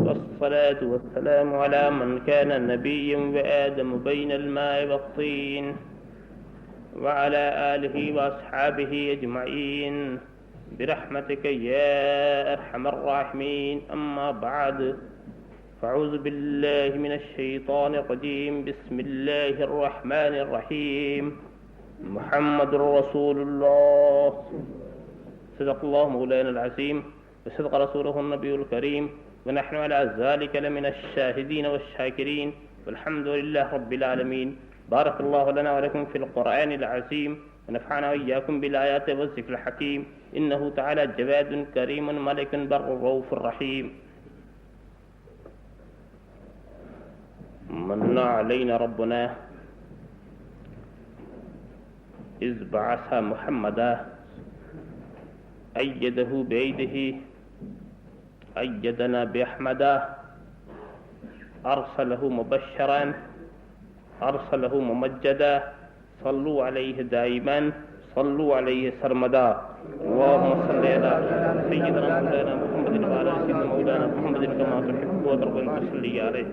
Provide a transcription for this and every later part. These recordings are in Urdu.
والصلاة والسلام على من كان نبيا وآدم بين الماء والطين وعلى آله وأصحابه أجمعين برحمتك يا أرحم الراحمين. أما بعد، فأعوذ بالله من الشيطان الرجيم. بسم الله الرحمن الرحيم. محمد رسول الله. صدق الله مولانا العظيم وصدق رسوله النبي الكريم، ونحن على ذلك لمن الشاهدين والشاكرين، والحمد لله رب العالمين. بارك الله لنا ولكم في القرآن العظيم، ونفعنا وإياكم بالآيات والذكر الحكيم. إنه تعالى جواد كريم ملك بر رؤوف رحيم. من علينا ربنا إذ بعث محمدا أيده بيده أيدنا بأحمدا أرسله مبشرا أرسله ممجدا صلوا عليه دائما صلوا عليه سرمدا. اللهم صل على سيدنا مولانا محمد وعلى سيدنا مولانا محمد كما تحب وترضى أن تصلي عليه.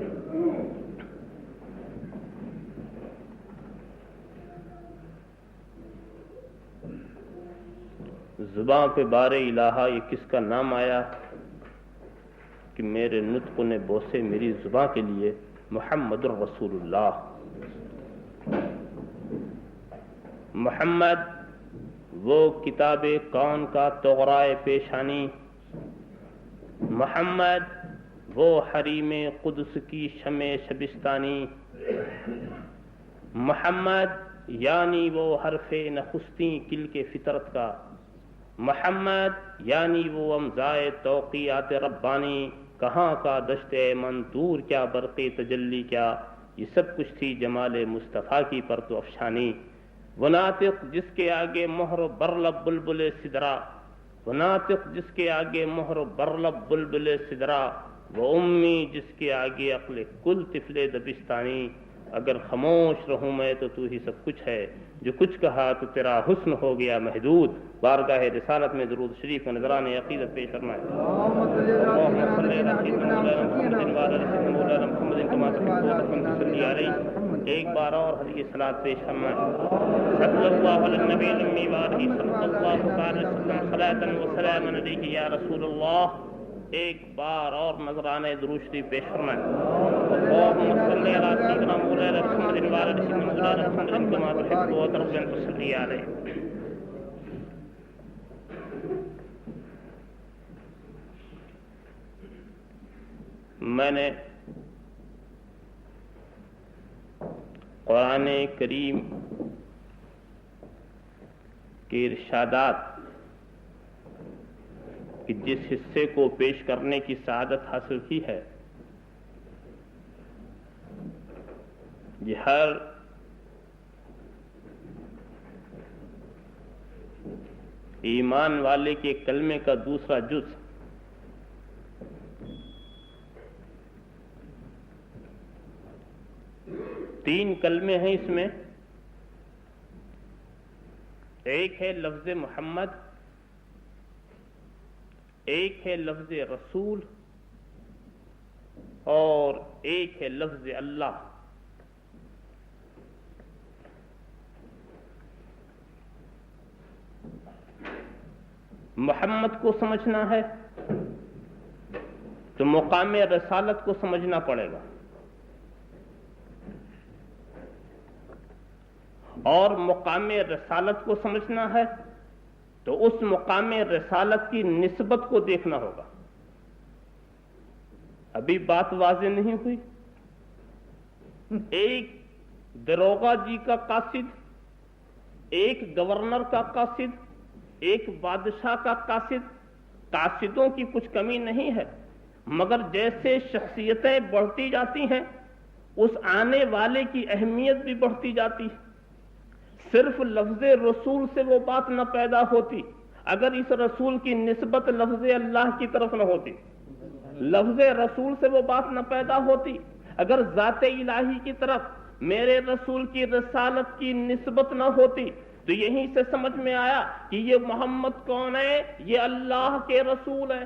زباں پہ بار الہا یہ کس کا نام آیا کہ میرے نطق نے بوسے میری زباں کے لیے محمد الرسول اللہ. محمد وہ کتاب کون کا طغرائے پیشانی، محمد وہ حریم قدس کی شمع شبستانی، محمد یعنی وہ حرف نخستیں کل کے فطرت کا، محمد یعنی وہ امضائے توقیات ربانی. کہاں کا دشت منطور کیا برق تجلی کیا، یہ سب کچھ تھی جمال مصطفیٰ کی پرتو افشانی. وہ ناطق جس کے آگے مہر برلب بلبل سدرا، وہ ناطق جس کے آگے مہر برلب بلبل سدرا، وہ امی جس کے آگے عقل کل طفل دبستانی. اگر خاموش رہوں میں تو تو ہی سب کچھ ہے، جو کچھ کہا تو تیرا حسن ہو گیا محدود. بارگاہ رسالت میں درود شریف و نذران عقیدت پیش فرمائے. اللهم صل على سيدنا مولانا محمد وعلى سيدنا مولانا محمد كما تحب وترضى أن تصلي عليه. ایک بار اور حدیث صلاۃ پیش فرمائے. صلی اللہ علی النبی الأمی وآلہ صلی اللہ تعالی وسلم صلاۃ وسلام علیک یا رسول اللہ. ایک بار اور نذرانے درود شریف پیش فرمائے. اللهم صل على سيدنا مولانا محمد وعلى سيدنا مولانا محمد كما تحب وترضى أن تصلي عليه. میں نے قرآن کریم کے ارشادات کہ جس حصے کو پیش کرنے کی سعادت حاصل کی ہے، یہ ہر ایمان والے کے کلمے کا دوسرا جز. تین کلمے ہیں اس میں. ایک ہے لفظ محمد، ایک ہے لفظ رسول، اور ایک ہے لفظ اللہ. محمد کو سمجھنا ہے تو مقام رسالت کو سمجھنا پڑے گا، اور مقام رسالت کو سمجھنا ہے تو اس مقام رسالت کی نسبت کو دیکھنا ہوگا. ابھی بات واضح نہیں ہوئی. ایک دروغہ جی کا قاصد، ایک گورنر کا قاصد، ایک بادشاہ کا قاصد. قاصدوں کی کچھ کمی نہیں ہے، مگر جیسے شخصیتیں بڑھتی جاتی ہیں اس آنے والے کی اہمیت بھی بڑھتی جاتی ہے. صرف لفظ رسول سے وہ بات نہ پیدا ہوتی اگر اس رسول کی نسبت لفظ اللہ کی طرف نہ ہوتی. لفظ رسول سے وہ بات نہ پیدا ہوتی اگر ذات الہی کی طرف میرے رسول کی رسالت کی نسبت نہ ہوتی. تو یہیں سے سمجھ میں آیا کہ یہ محمد کون ہے؟ یہ اللہ کے رسول ہے.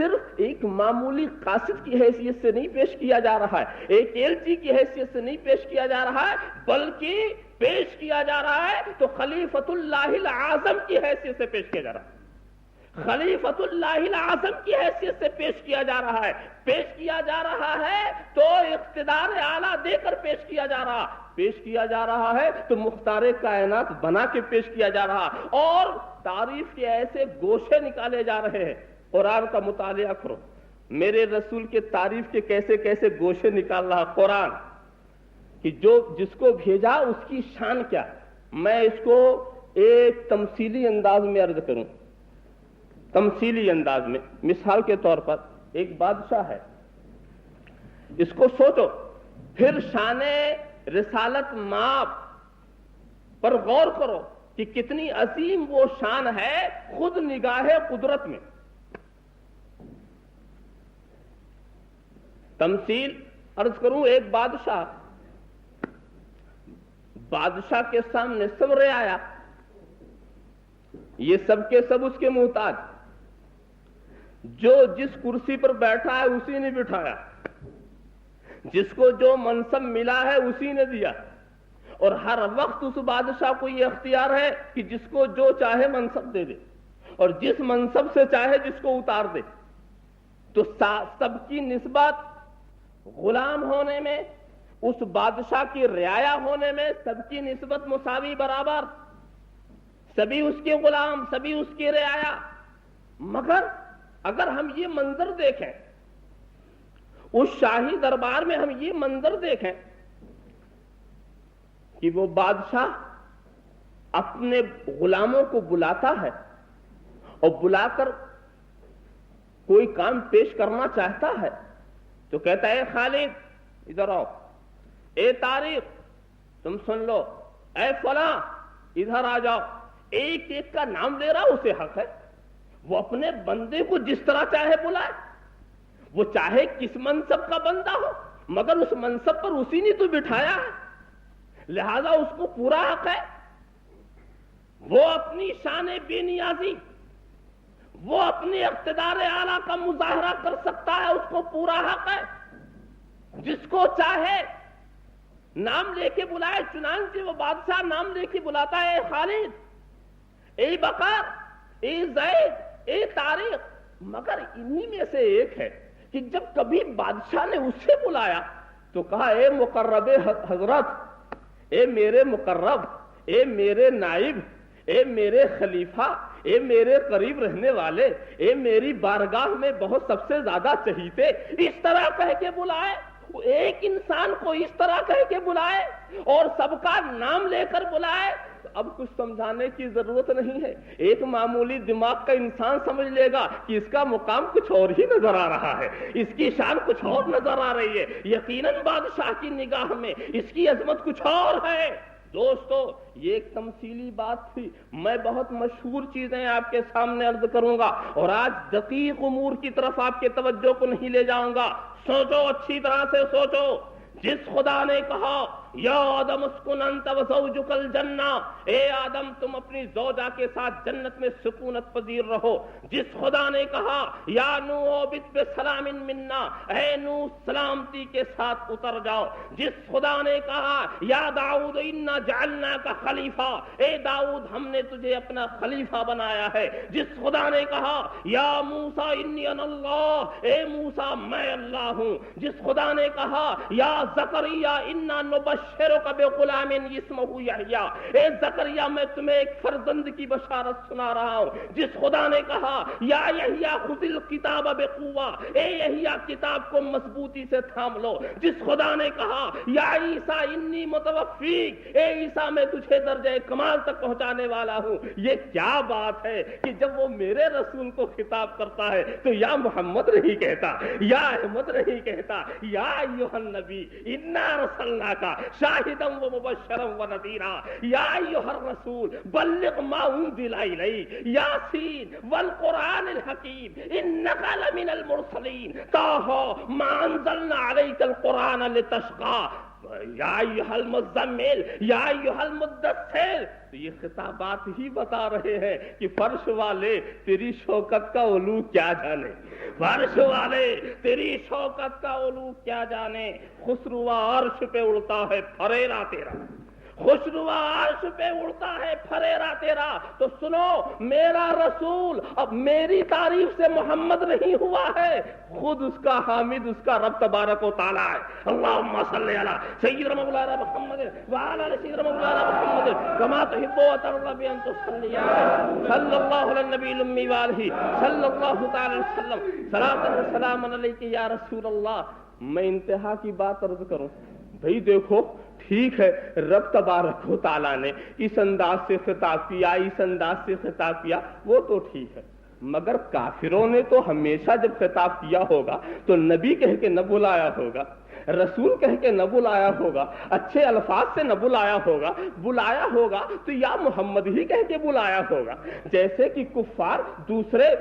صرف ایک معمولی قاصد کی حیثیت سے نہیں پیش کیا جا رہا ہے، ایک ایلچی کی حیثیت سے نہیں پیش کیا جا رہا ہے، بلکہ پیش کیا جا رہا ہے تو خلیفۃ اللہ العظم کی حیثیت سے پیش کیا جا رہا ہے، خلیفۃ اللہ العظم کی حیثیت سے پیش کیا جا رہا ہے، پیش کیا جا رہا ہے تو اقتدار اعلیٰ دے کر پیش کیا جا رہا ہے تو مختار کائنات بنا کے پیش کیا جا رہا، اور تعریف کے ایسے گوشے نکالے جا رہے ہیں۔ قرآن کا مطالعہ کرو، میرے رسول کے تعریف کے کیسے کیسے گوشے نکال رہا قرآن، کہ جس کو بھیجا اس کی شان کیا۔ میں اس کو ایک تمثیلی انداز میں عرض کروں، تمثیلی انداز میں، مثال کے طور پر ایک بادشاہ ہے، اس کو سوچو، پھر شان رسالت مآب پر غور کرو کہ کتنی عظیم وہ شان ہے خود نگاہ قدرت میں۔ تمثیل عرض کروں، ایک بادشاہ کے سامنے سب رعایا، یہ سب کے سب اس کے محتاج، جو جس کرسی پر بیٹھا ہے اسی نے بٹھایا، جس کو جو منصب ملا ہے اسی نے دیا، اور ہر وقت اس بادشاہ کو یہ اختیار ہے کہ جس کو جو چاہے منصب دے دے، اور جس منصب سے چاہے جس کو اتار دے۔ تو سب کی نسبت غلام ہونے میں، اس بادشاہ کی رعایا ہونے میں سب کی نسبت مساوی برابر، سبھی اس کے غلام، سبھی اس کی رعایا۔ مگر اگر ہم یہ منظر دیکھیں، اس شاہی دربار میں ہم یہ منظر دیکھیں کہ وہ بادشاہ اپنے غلاموں کو بلاتا ہے اور بلا کر کوئی کام پیش کرنا چاہتا ہے تو کہتا ہے، اے خالد ادھر آؤ، اے طارق تم سن لو، اے فلاں ادھر آ جاؤ، ایک ایک کا نام لے رہا، اسے حق ہے وہ اپنے بندے کو جس طرح چاہے بلائے، وہ چاہے کس منصب کا بندہ ہو، مگر اس منصب پر اسی نے تو بٹھایا ہے، لہذا اس کو پورا حق ہے، وہ اپنی شان بے نیازی، وہ اپنے اقتدار اعلیٰ کا مظاہرہ کر سکتا ہے، اس کو پورا حق ہے، جس کو چاہے نام لے کے بلائے۔ چنانچہ وہ بادشاہ نام لے کے بلاتا ہے، اے خالد، اے بکر، اے زید، اے طارق۔ مگر انہی میں سے ایک ہے کہ جب کبھی بادشاہ نے اسے بلایا تو کہا، اے مقرب حضرت، اے میرے مقرب، اے میرے نائب، اے میرے خلیفہ، اے میرے قریب رہنے والے، اے میری بارگاہ میں بہت سب سے زیادہ چہیتے، اس طرح کہہ کے بلائے، ایک انسان کو اس طرح کہہ کے بلائے اور سب کا نام لے کر بلائے۔ اب کچھ سمجھانے کی ضرورت نہیں ہے، ایک معمولی دماغ کا انسان سمجھ لے گا کہ اس کا مقام کچھ اور ہی نظر آ رہا ہے، اس کی شان کچھ اور نظر آ رہی ہے، یقیناً بادشاہ کی نگاہ میں اس کی عظمت کچھ اور ہے۔ دوستو، یہ ایک تمثیلی بات تھی، میں بہت مشہور چیزیں آپ کے سامنے عرض کروں گا، اور آج دقیق امور کی طرف آپ کے توجہ کو نہیں لے جاؤں گا۔ سوچو، اچھی طرح سے سوچو، جس خدا نے کہا، یا آدم اسکن انت وزوجک الجنہ، اے آدم تم اپنی زوجہ کے ساتھ جنت میں سکونت پذیر رہو، جس خدا نے کہا، یا نوح اہبط بسلام منا، اے نوح سلامتی کے ساتھ اتر جاؤ، جس خدا نے کہا، یا داؤد انا جعلناک خلیفہ، اے داؤد ہم نے تجھے اپنا خلیفہ بنایا ہے، جس خدا نے کہا، یا موسیٰ انی انا اللہ، اے موسیٰ میں اللہ ہوں، جس خدا نے کہا، یا زکریا انا نبشرک بغلام اسمہ یحییٰ، اے زکریا میں تمہیں ایک فرزند کی بشارت سنا رہا ہوں، جس خدا نے کہا، یا یحییٰ خذ الکتاب بقوہ، اے یحییٰ کتاب کو مضبوطی سے تھام لو، جس خدا نے کہا، یا عیسیٰ انی متوفیک، اے عیسیٰ میں تجھے درجہ کمال تک پہنچانے والا ہوں۔ یہ کیا بات ہے کہ جب وہ میرے رسول کو خطاب کرتا ہے تو یا محمد نہیں کہتا، یا احمد نہیں کہتا، یا ایھا النبی انا ارسلناک شاہدا ومبشرا ونذیرا، یا ایھا الرسول بلغ ما انزل الیک، یاسین والقرآن الحکیم انک لمن المرسلین، طٰہٰ ما انزلنا علیک القرآن لتشقی، یا ایھا المزمل یا ایھا المدثر، تو یہ خطابات ہی بتا رہے ہیں کہ فرش والے تیری شوکت کا علو کیا جانے، فرش والے تیری شوکت کا علو کیا جانے۔ خسروا عرش پہ اڑتا ہے پھریرا تیرا، خسروا عرش پہ اڑتا ہے پھریرا تیرا۔ تو سنو، میرا رسول اب میری تعریف سے محمد نہیں ہوا ہے، خود اس کا حامد اس کا رب تبارک و تعالی ہے۔ اللہم صلی علی سیدنا مولانا محمد وعلی آل سیدنا مولانا محمد کما تحب و ترضى بأن تصلی صلی اللہ علی النبی الامی وآلہ صلی اللہ تعالی وسلم صلاۃ و سلام علیک یا رسول اللہ۔ میں انتہا کی بات عرض کروں، بھئی دیکھو ٹھیک ہے، رب تبارک و تعالیٰ نے اس انداز سے خطاب کیا، اس انداز سے خطاب کیا، وہ تو ٹھیک ہے، مگر کافروں نے تو ہمیشہ جب خطاب کیا ہوگا تو نبی کہہ کے نہ بلایا ہوگا، رسول کہہ کے نہ بلایا ہوگا، اچھے الفاظ سے نہ بلایا ہوگا، بلایا ہوگا تو یا محمد ہی کہہ کے بلایا ہوگا۔ جیسے کہ کفار دوسرے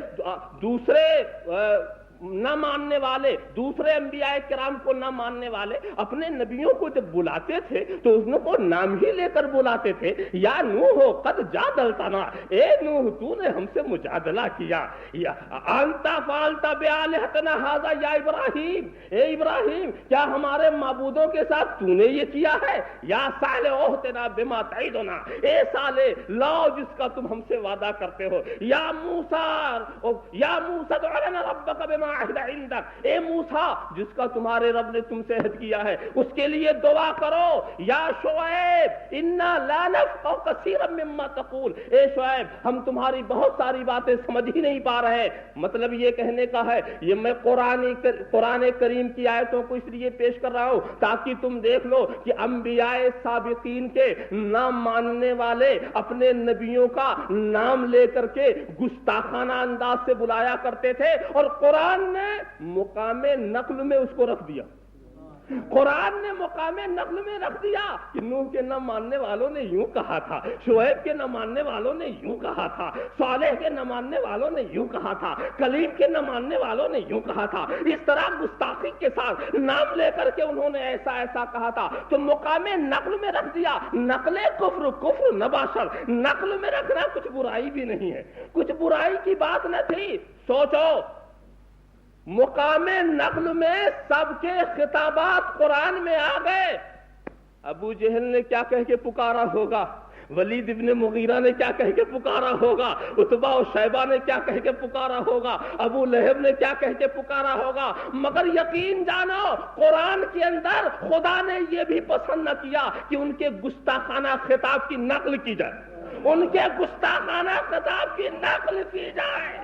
نہ ماننے والے، دوسرے انبیاء کرام کو نہ ماننے والے اپنے نبیوں کو جب بلاتے تھے تو ان کو نام ہی لے کر بلاتے تھے، یا نوح قد جادلتنا، اے نوح تو نے ہم سے مجادلہ کیا، یا انت فعلت بآلہتنا ھذا یا ابراہیم، اے ابراہیم کیا ہمارے معبودوں کے ساتھ تو نے یہ کیا ہے، یا صالح اوہتنا بما تعیدنا، اے صالح لاؤ جس کا تم ہم سے وعدہ کرتے ہو، یا موسیٰ ادع لنا ربک بما عہد عندک، اے موسیٰ جس کا تمہارے رب نے تم سے عہد کیا ہے اس کے لیے دعا کرو، یا شعیب انا لا نفقہ کثیرا مما تقول، اے شعیب ہم تمہاری بہت ساری باتیں سمجھ ہی نہیں پا رہے۔ مطلب یہ کہنے کا ہے، یہ میں قرآن کریم کی آیتوں کو اس لیے پیش کر رہا ہوں تاکہ تم دیکھ لو کہ انبیاء سابقین کے نام ماننے والے اپنے نبیوں کا نام لے کر کے گستاخانہ انداز سے بلایا کرتے تھے، اور قرآن نے مقام نقل میں اس کو رکھ دیا، قرآن نے مقام نقل میں رکھ دیا کہ نوح کے نہ ماننے والوں نے یوں کہا تھا، شعیب کے نہ ماننے والوں نے یوں کہا تھا، صالح کے نہ ماننے والوں نے یوں کہا تھا، کلیم کے نہ ماننے والوں نے یوں کہا تھا، اس طرح گستاخی کے ساتھ نام لے کر کے انہوں نے ایسا ایسا کہا تھا، تو مقام نقل میں رکھ دیا۔ نقل کفر نہ باشر، نقل میں رکھنا کچھ برائی بھی نہیں ہے، کچھ برائی کی بات نہ تھی۔ سوچو، مقام نقل میں سب کے خطابات قرآن میں آ گئے۔ ابو جہل نے کیا کہہ کے پکارا ہوگا، ولید ابن مغیرہ نے کیا کہہ کے پکارا ہوگا، عتبہ و شیبہ نے کیا کہہ کے پکارا ہوگا، ابو لہب نے کیا کہہ کے پکارا ہوگا، مگر یقین جانو قرآن کے اندر خدا نے یہ بھی پسند نہ کیا کہ ان کے گستاخانہ خطاب کی نقل کی جائے، ان کے گستاخانہ خطاب کی نقل کی جائے۔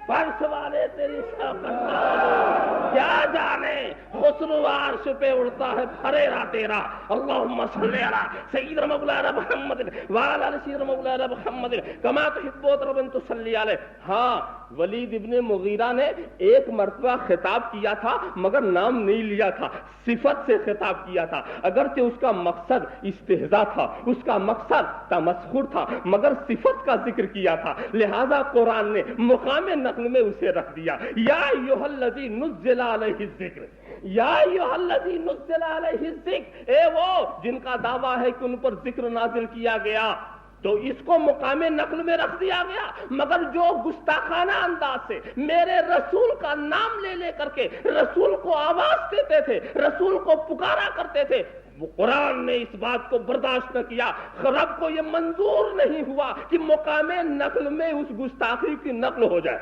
فرش والے تیری شوکت کا کیا جانے، خسرو عرش پہ اڑتا ہے پھریرا تیرا۔ اللہم صلی علی سیدنا مولانا محمد وعلی آل سیدنا مولانا محمد کما تحب و ترضى أن تصلی علیہ۔ ہاں، ولید ابن مغیرہ نے ایک مرتبہ خطاب کیا تھا مگر نام نہیں لیا تھا، صفت سے خطاب کیا تھا، اگرچہ اس کا مقصد استہزاء تھا، اس کا مقصد تمسخر تھا، مگر صفت کا ذکر کیا تھا، لہذا قرآن نے مقام نقل میں اسے رکھ دیا۔ یا ایھا الذی نزل علیہ الذکر، یا ایھا الذی نزل علیہ الذکر، اے وہ جن کا دعویٰ ہے کہ ان پر ذکر نازل کیا گیا، تو اس کو مقام نقل میں رکھ دیا گیا، مگر جو گستاخانہ انداز سے میرے رسول کا نام لے لے کر کے رسول کو آواز دیتے تھے، رسول کو پکارا کرتے تھے، وہ قرآن نے اس بات کو برداشت نہ کیا، رب کو یہ منظور نہیں ہوا کہ مقام نقل میں اس گستاخی کی نقل ہو جائے،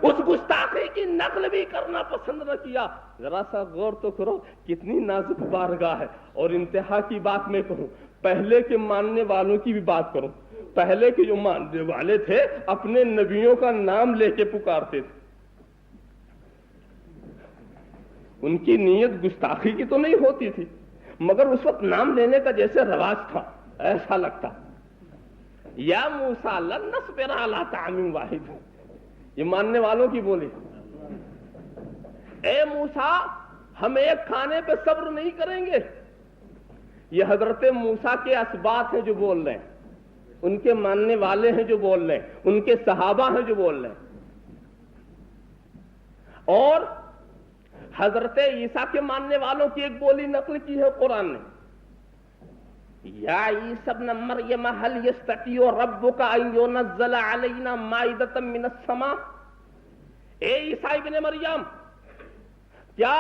اس گستاخی کی نقل بھی کرنا پسند نہ کیا۔ ذرا سا غور تو کرو کتنی نازک بارگاہ ہے۔ اور انتہا کی بات میں کہوں، پہلے کے ماننے والوں کی بھی بات کروں، پہلے کے جو ماننے والے تھے اپنے نبیوں کا نام لے کے پکارتے تھے، ان کی نیت گستاخی کی تو نہیں ہوتی تھی، مگر اس وقت نام لینے کا جیسے رواج تھا، ایسا لگتا یا موسیٰ لن نصبر علی طعام واحد، یہ ماننے والوں کی بولی، اے موسیٰ ہم ایک کھانے پہ صبر نہیں کریں گے۔ یہ حضرت موسیٰ کے اسباط ہیں جو بول رہے ہیں، ان کے ماننے والے ہیں جو بول رہے ہیں، ان کے صحابہ ہیں جو بول رہے ہیں، اور حضرت عیسیٰ کے ماننے والوں کی ایک بولی نقل کی ہے قرآن نے، یا عیسی ابن مریم هل یستطیع ربک ان ینزل علینا مائدۃ من السماء، اے عیسی ابن مریم کیا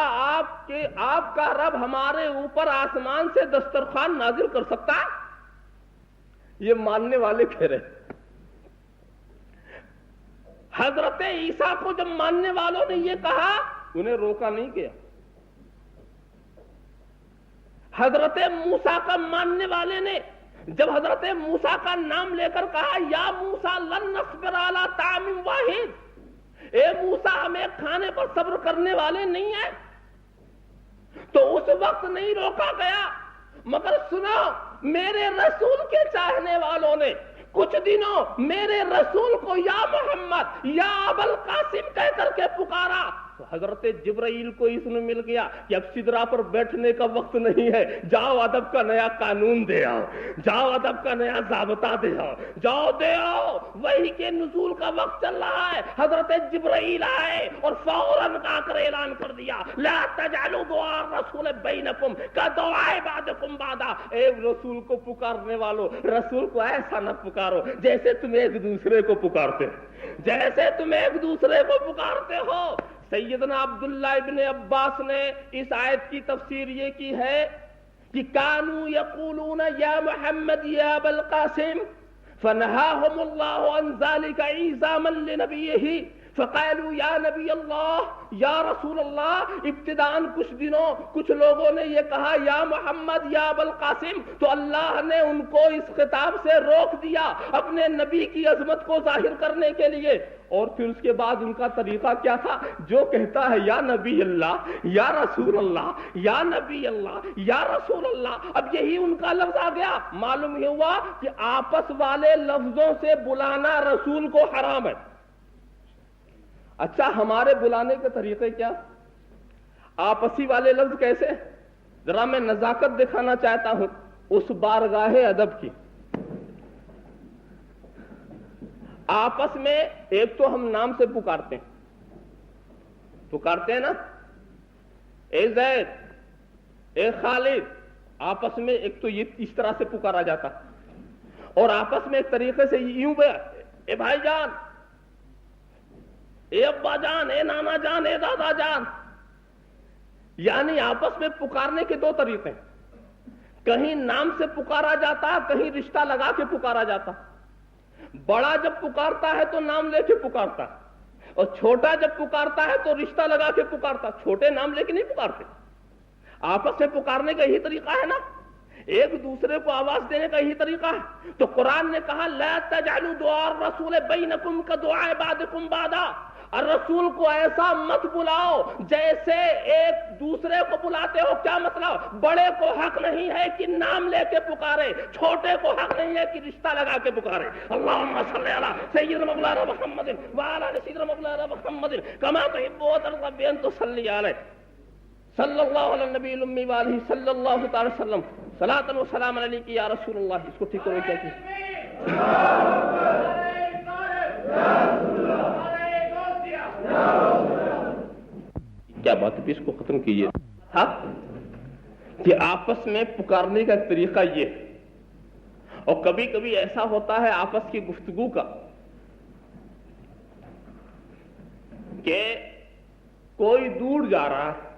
آپ کا رب ہمارے اوپر آسمان سے دسترخوان نازل کر سکتا ہے؟ یہ ماننے والے کہہ رہے ہیں۔ حضرت عیسیٰ کو جب ماننے والوں نے یہ کہا انہیں روکا نہیں گیا۔ حضرت موسیٰ کا ماننے والے نے جب حضرت موسیٰ کا نام لے کر کہا یا موسیٰ لن نصبر علی طعام واحد، اے موسیٰ ہمیں کھانے پر صبر کرنے والے نہیں ہیں، تو اس وقت نہیں روکا گیا۔ مگر سنو، میرے رسول کے چاہنے والوں نے کچھ دنوں میرے رسول کو یا محمد یا ابوالقاسم کہہ کر کے پکارا تو حضرت جبرائیل کو اس میں مل گیا کہ اب سدرا پر بیٹھنے کا وقت نہیں ہے، جاؤ ادب کا نیا قانون دے آؤ، جاؤ ادب کا نیا ضابطہ دے آؤ، جاؤ دے آؤ، وحی کے نزول کا وقت چل رہا ہے۔ حضرت جبرائیل آئے اور فوراً آ کر اعلان کر دیا لا تجعلوا دعاء الرسول بینکم کدعاء بعضکم بعضا، اے رسول کو پکارنے والوں، رسول کو ایسا نہ پکارو جیسے تم ایک دوسرے کو پکارتے ہو، جیسے تم ایک دوسرے کو پکارتے ہو۔ سیدنا عبداللہ ابن عباس نے اس آیت کی تفسیر یہ کی ہے کہ کانوا یقولون یا محمد یا ابا القاسم فنہاہم اللہ عن ذلک عیزاما لنبیہ فقالوا یا نبی اللہ یا رسول اللہ۔ ابتداً کچھ دنوں کچھ لوگوں نے یہ کہا یا محمد یا ابوالقاسم، تو اللہ نے ان کو اس خطاب سے روک دیا اپنے نبی کی عظمت کو ظاہر کرنے کے لیے۔ اور پھر اس کے بعد ان کا طریقہ کیا تھا؟ جو کہتا ہے یا نبی اللہ یا رسول اللہ یا نبی اللہ یا رسول اللہ، اب یہی ان کا لفظ آ گیا۔ معلوم یہ ہوا کہ آپس والے لفظوں سے بلانا رسول کو حرام ہے۔ اچھا ہمارے بلانے کے طریقے کیا؟ آپسی والے لفظ کیسے؟ ذرا میں نزاکت دکھانا چاہتا ہوں اس بارگاہ ادب کی۔ آپس میں ایک تو ہم نام سے پکارتے ہیں نا، اے زید اے خالد، آپس میں ایک تو یہ اس طرح سے پکارا جاتا، اور آپس میں ایک طریقے سے یوں اے بھائی جان، اے ابا جان، اے نانا جان، اے دادا جان، یعنی آپس میں پکارنے کے دو طریقے ہیں۔ کہیں نام سے پکارا جاتا، کہیں رشتہ لگا کے پکارا جاتا۔ بڑا جب پکارتا ہے تو نام لے کے پکارتا، اور چھوٹا جب پکارتا ہے تو رشتہ لگا کے پکارتا۔ چھوٹے نام لے کے نہیں پکارتے۔ آپس میں پکارنے کا یہی طریقہ ہے نا، ایک دوسرے کو آواز دینے کا یہی طریقہ ہے۔ تو قرآن نے کہا لا تجعلوا دعاء الرسول بینکم کدعاء بعضکم بعضا، اور رسول کو ایسا مت بلاؤ جیسے ایک دوسرے کو بلاتے ہو۔ کیا مطلب؟ بڑے کو حق نہیں ہے کہ نام لے کے پکارے، چھوٹے کو حق نہیں ہے کہ رشتہ لگا کے پکارے۔ اللہم صلی علی سیدنا مولانا محمد وعلی آل سیدنا مولانا محمد کما تحب وترضى بأن تصلی علیہ صلی اللہ علی النبی الامی وآلہ صلی اللہ تعالی وسلم صلاۃ و سلام علیک یا رسول اللہ۔ اس کو ٹھیک کرو کیا کیا بات ہے؟ اس کو ختم کیجیے۔ ہاں کہ آپس میں پکارنے کا طریقہ یہ ہے، اور کبھی کبھی ایسا ہوتا ہے آپس کی گفتگو کا کہ کوئی دور جا رہا ہے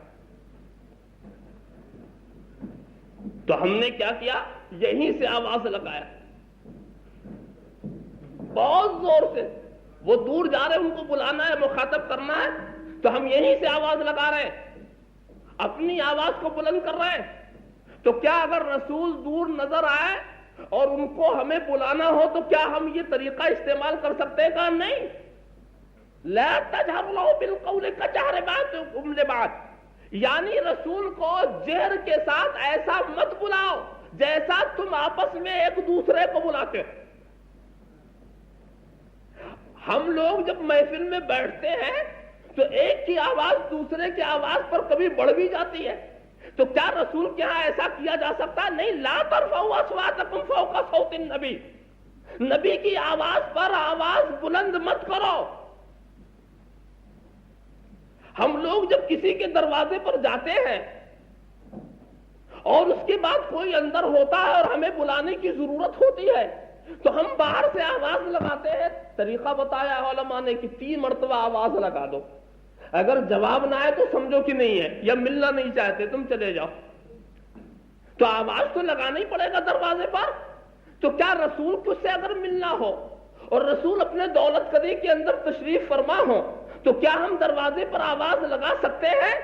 تو ہم نے کیا کیا؟ یہیں سے آواز لگایا بہت زور سے۔ وہ دور جا رہے، ان کو بلانا ہے، مخاطب کرنا ہے، تو ہم یہیں سے آواز لگا رہے ہیں، اپنی آواز کو بلند کر رہے ہیں۔ تو کیا اگر رسول دور نظر آئے اور ان کو ہمیں بلانا ہو تو کیا ہم یہ طریقہ استعمال کر سکتے ہیں؟ کہ نہیں، لا تجہر لہ بالقول کجہر بعضکم لبعض، یعنی رسول کو جہر کے ساتھ ایسا مت بلاؤ جیسا تم آپس میں ایک دوسرے کو بلاتے ہو۔ ہم لوگ جب محفل میں بیٹھتے ہیں تو ایک کی آواز دوسرے کی آواز پر کبھی بڑھ بھی جاتی ہے، تو کیا رسول کے ہاں ایسا کیا جا سکتا؟ نہیں، لا ترفعوا اصواتکم فوق صوت النبی، نبی کی آواز پر آواز بلند مت کرو۔ ہم لوگ جب کسی کے دروازے پر جاتے ہیں اور اس کے بعد کوئی اندر ہوتا ہے اور ہمیں بلانے کی ضرورت ہوتی ہے تو ہم باہر سے آواز لگاتے ہیں. طریقہ بتایا علماء نے کہ 3 مرتبہ آواز لگا دو, اگر جواب نہ آئے تو سمجھو کہ نہیں ہے یا ملنا نہیں چاہتے, تم چلے جاؤ. تو آواز تو لگانا ہی پڑے گا دروازے پر. تو کیا رسول کو سے اگر ملنا ہو اور رسول اپنے دولت قدی کے اندر تشریف فرما ہو تو کیا ہم دروازے پر آواز لگا سکتے ہیں؟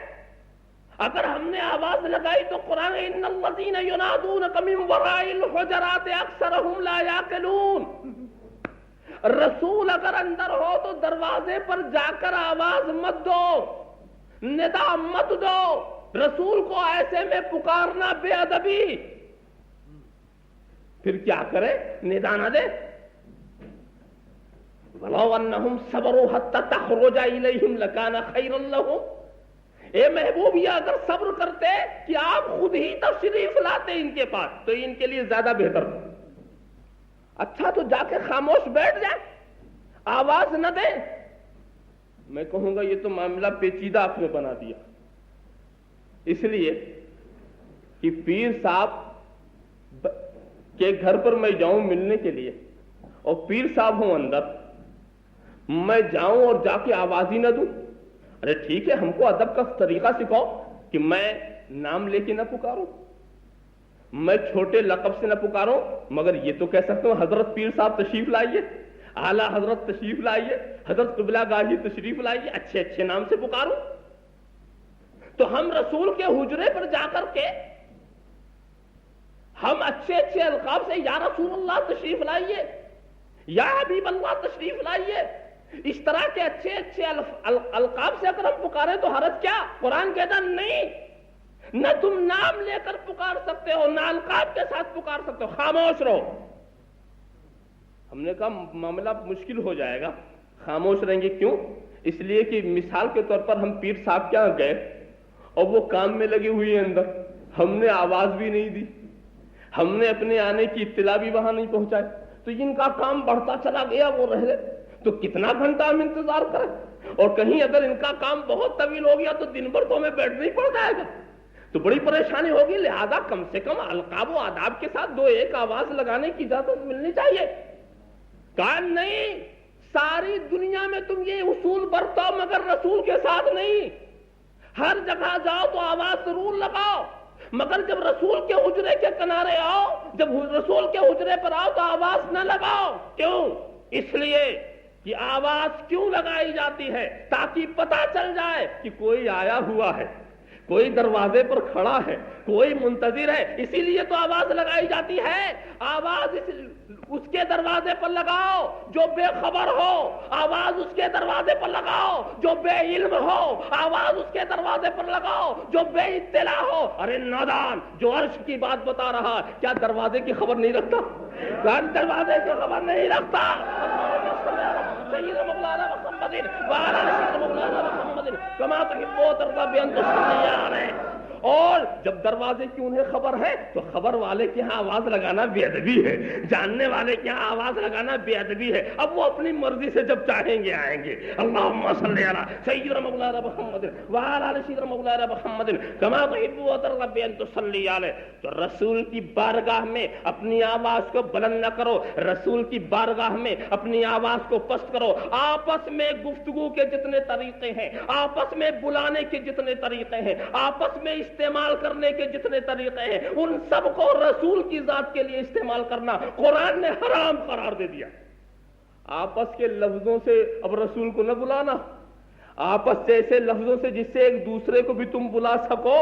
اگر ہم نے آواز لگائی تو قرآن ان الذین ینادونک من وراء الحجرات اکثرهم لا یعقلون. رسول اگر اندر ہو تو دروازے پر جا کر آواز مت دو, ندا مت دو. رسول کو ایسے میں پکارنا بے ادبی. پھر کیا کرے؟ ندا نہ دے. وَلَوْ أَنَّهُمْ صَبَرُوا حَتَّى تَخْرُجَ إِلَيْهِمْ لَكَانَ خَيْرًا لَهُمْ. اے محبوب یہ اگر صبر کرتے کہ آپ خود ہی تشریف لاتے ان کے پاس تو ان کے لیے زیادہ بہتر. اچھا تو جا کے خاموش بیٹھ جائے, آواز نہ دیں. میں کہوں گا یہ تو معاملہ پیچیدہ آپ نے بنا دیا. اس لیے کہ پیر صاحب کے گھر پر میں جاؤں ملنے کے لیے اور پیر صاحب ہوں اندر, میں جاؤں اور جا کے آواز ہی نہ دوں. ارے ٹھیک ہے, ہم کو ادب کا طریقہ سکھاؤ کہ میں نام لے کے نہ پکاروں, میں چھوٹے لقب سے نہ پکاروں, مگر یہ تو کہہ سکتا ہوں حضرت پیر صاحب تشریف لائیے, اعلیٰ حضرت تشریف لائیے, حضرت قبلہ گاہی تشریف لائیے, اچھے اچھے نام سے پکاروں. تو ہم رسول کے حجرے پر جا کر کے ہم اچھے اچھے القاب سے یا رسول اللہ تشریف لائیے, یا حبیب اللہ تشریف لائیے, اس طرح کے اچھے اچھے القاب سے اگر ہم پکارے تو حرج کیا؟ قرآن کہتا نہیں, نہ تم نام لے کر پکار سکتے ہو نہ القاب کے ساتھ پکار سکتے ہو, خاموش رہو. ہم نے کہا معاملہ مشکل ہو جائے گا, خاموش رہیں گے. کیوں؟ اس لیے کہ مثال کے طور پر ہم پیر صاحب کیا گئے اور وہ کام میں لگے ہوئے ہیں اندر, ہم نے آواز بھی نہیں دی, ہم نے اپنے آنے کی اطلاع بھی وہاں نہیں پہنچائی, تو ان کا کام بڑھتا چلا گیا, وہ رہ گئے. تو کتنا گھنٹہ ہم انتظار کریں؟ اور کہیں اگر ان کا کام بہت طویل ہو گیا تو دن بھر تو ہمیں بیٹھنا ہی پڑ جائے گا, تو بڑی پریشانی ہوگی. لہذا کم سے کم القاب و آداب کے ساتھ 2-1 آواز لگانے کی اجازت ملنی چاہیے. کہا نہیں, ساری دنیا میں تم یہ اصول برتاؤ مگر رسول کے ساتھ نہیں. ہر جگہ جاؤ تو آواز ضرور لگاؤ, مگر جب رسول کے حجرے کے کنارے آؤ, جب رسول کے حجرے پر آؤ تو آواز نہ لگاؤ. کیوں؟ اس لیے کہ آواز کیوں لگائی جاتی ہے؟ تاکہ پتہ چل جائے کہ کوئی آیا ہوا ہے, کوئی دروازے پر کھڑا ہے, کوئی منتظر ہے. اسی لیے تو آواز لگائی جاتی ہے. آواز اس کے دروازے پر لگاؤ جو بے خبر ہو, آواز اس کے دروازے پر لگاؤ جو بے علم ہو, آواز اس کے دروازے پر لگاؤ جو بے اطلاع ہو. ارے نادان, جو عرش کی بات بتا رہا کیا دروازے کی خبر نہیں رکھتا؟ دروازے کی خبر نہیں رکھتا. سیدنا مولانا محمد وعلی سیدنا مولانا محمد کما تحب و ترضى بان تصلي علیہ. اور جب دروازے کی انہیں خبر ہے تو خبر والے کے ہاں آواز لگانا بے ادبی ہے, جاننے والے کے ہاں آواز لگانا بے ادبی ہے. اب وہ اپنی مرضی سے جب چاہیں گے آئیں گے. اللہم صلی علی سیدنا مولانا محمد وعلی سیدنا مولانا محمد کما تحب و ترضى بان تصلي علیہ. تو رسول کی بارگاہ میں اپنی آواز کو بلند نہ کرو, رسول کی بارگاہ میں اپنی آواز کو پست کرو. آپس میں گفتگو کے جتنے طریقے ہیں, آپس میں بلانے کے جتنے طریقے ہیں, آپس میں استعمال کرنے کے جتنے طریقے ہیں, ان سب کو رسول کی ذات کے لیے استعمال کرنا قرآن نے حرام قرار دے دیا. آپس کے لفظوں سے اب رسول کو نہ بلانا, آپس سے ایسے لفظوں سے جس سے ایک دوسرے کو بھی تم بلا سکو,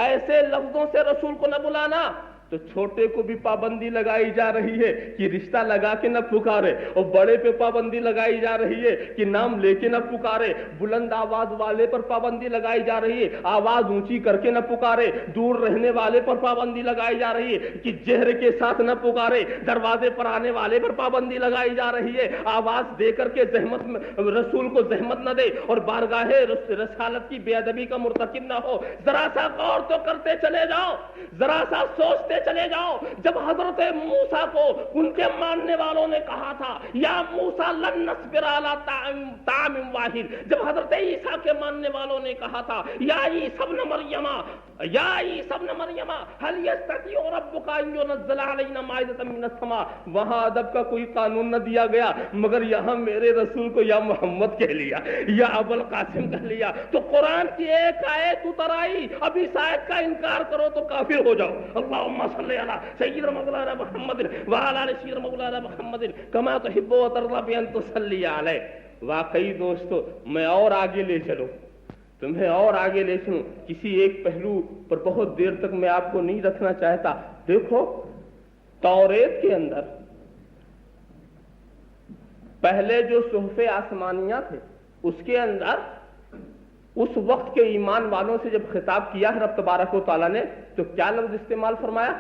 ایسے لفظوں سے رسول کو نہ بلانا. تو چھوٹے کو بھی پابندی لگائی جا رہی ہے کہ رشتہ لگا کے نہ پکارے, اور بڑے پہ پابندی لگائی جا رہی ہے کہ نام لے کے نہ پکارے. بلند آواز والے پر پابندی لگائی جا رہی ہے, آواز اونچی کر کے نہ پکارے. دور رہنے والے پر پابندی لگائی جا رہی ہے کہ جہر کے ساتھ نہ پکارے. دروازے پر آنے والے پر پابندی لگائی جا رہی ہے, آواز دے کر کے زحمت رسول کو زحمت نہ دے اور بارگاہ رسالت کی بے ادبی کا مرتکب نہ ہو. ذرا سا غور تو کرتے چلے جاؤ, ذرا سا سوچتے چلے جاؤ جب حضرت موسیٰ کو ان کے ماننے والوں نے کہا تھا یا موسیٰ لن نصبر علی طعام واحد، جب حضرت عیسیٰ کے ماننے والوں نے کہا تھا یا عیسی ابن مریم هل یستطیع ربک ان ینزل علینا مائدۃ من السماء، وہاں ادب کا کوئی قانون نہ دیا گیا، مگر یہاں میرے رسول کو یا محمد کہہ لیا یا ابو القاسم کہہ لیا، تو قرآن کی ایک آیت اتر آئی، اب اس آیت کا انکار کرو تو کافر ہو جاؤ۔ اللہم صلی علی سیدنا مولانا محمد وعلی آل سیدنا مولانا محمد کما تحب و ترضی بان تصلی علیہ۔ واقعی دوستو میں اور آگے لے چلوں، تمہیں اور آگے لے چلوں، کسی ایک پہلو پر بہت دیر تک میں آپ کو نہیں رکھنا چاہتا۔ دیکھو توریت کے اندر پہلے جو صحف آسمانیہ تھے اس کے اندر اس وقت کے ایمان والوں سے جب خطاب کیا ہے رب تبارک و تعالیٰ نے تو کیا لفظ استعمال فرمایا؟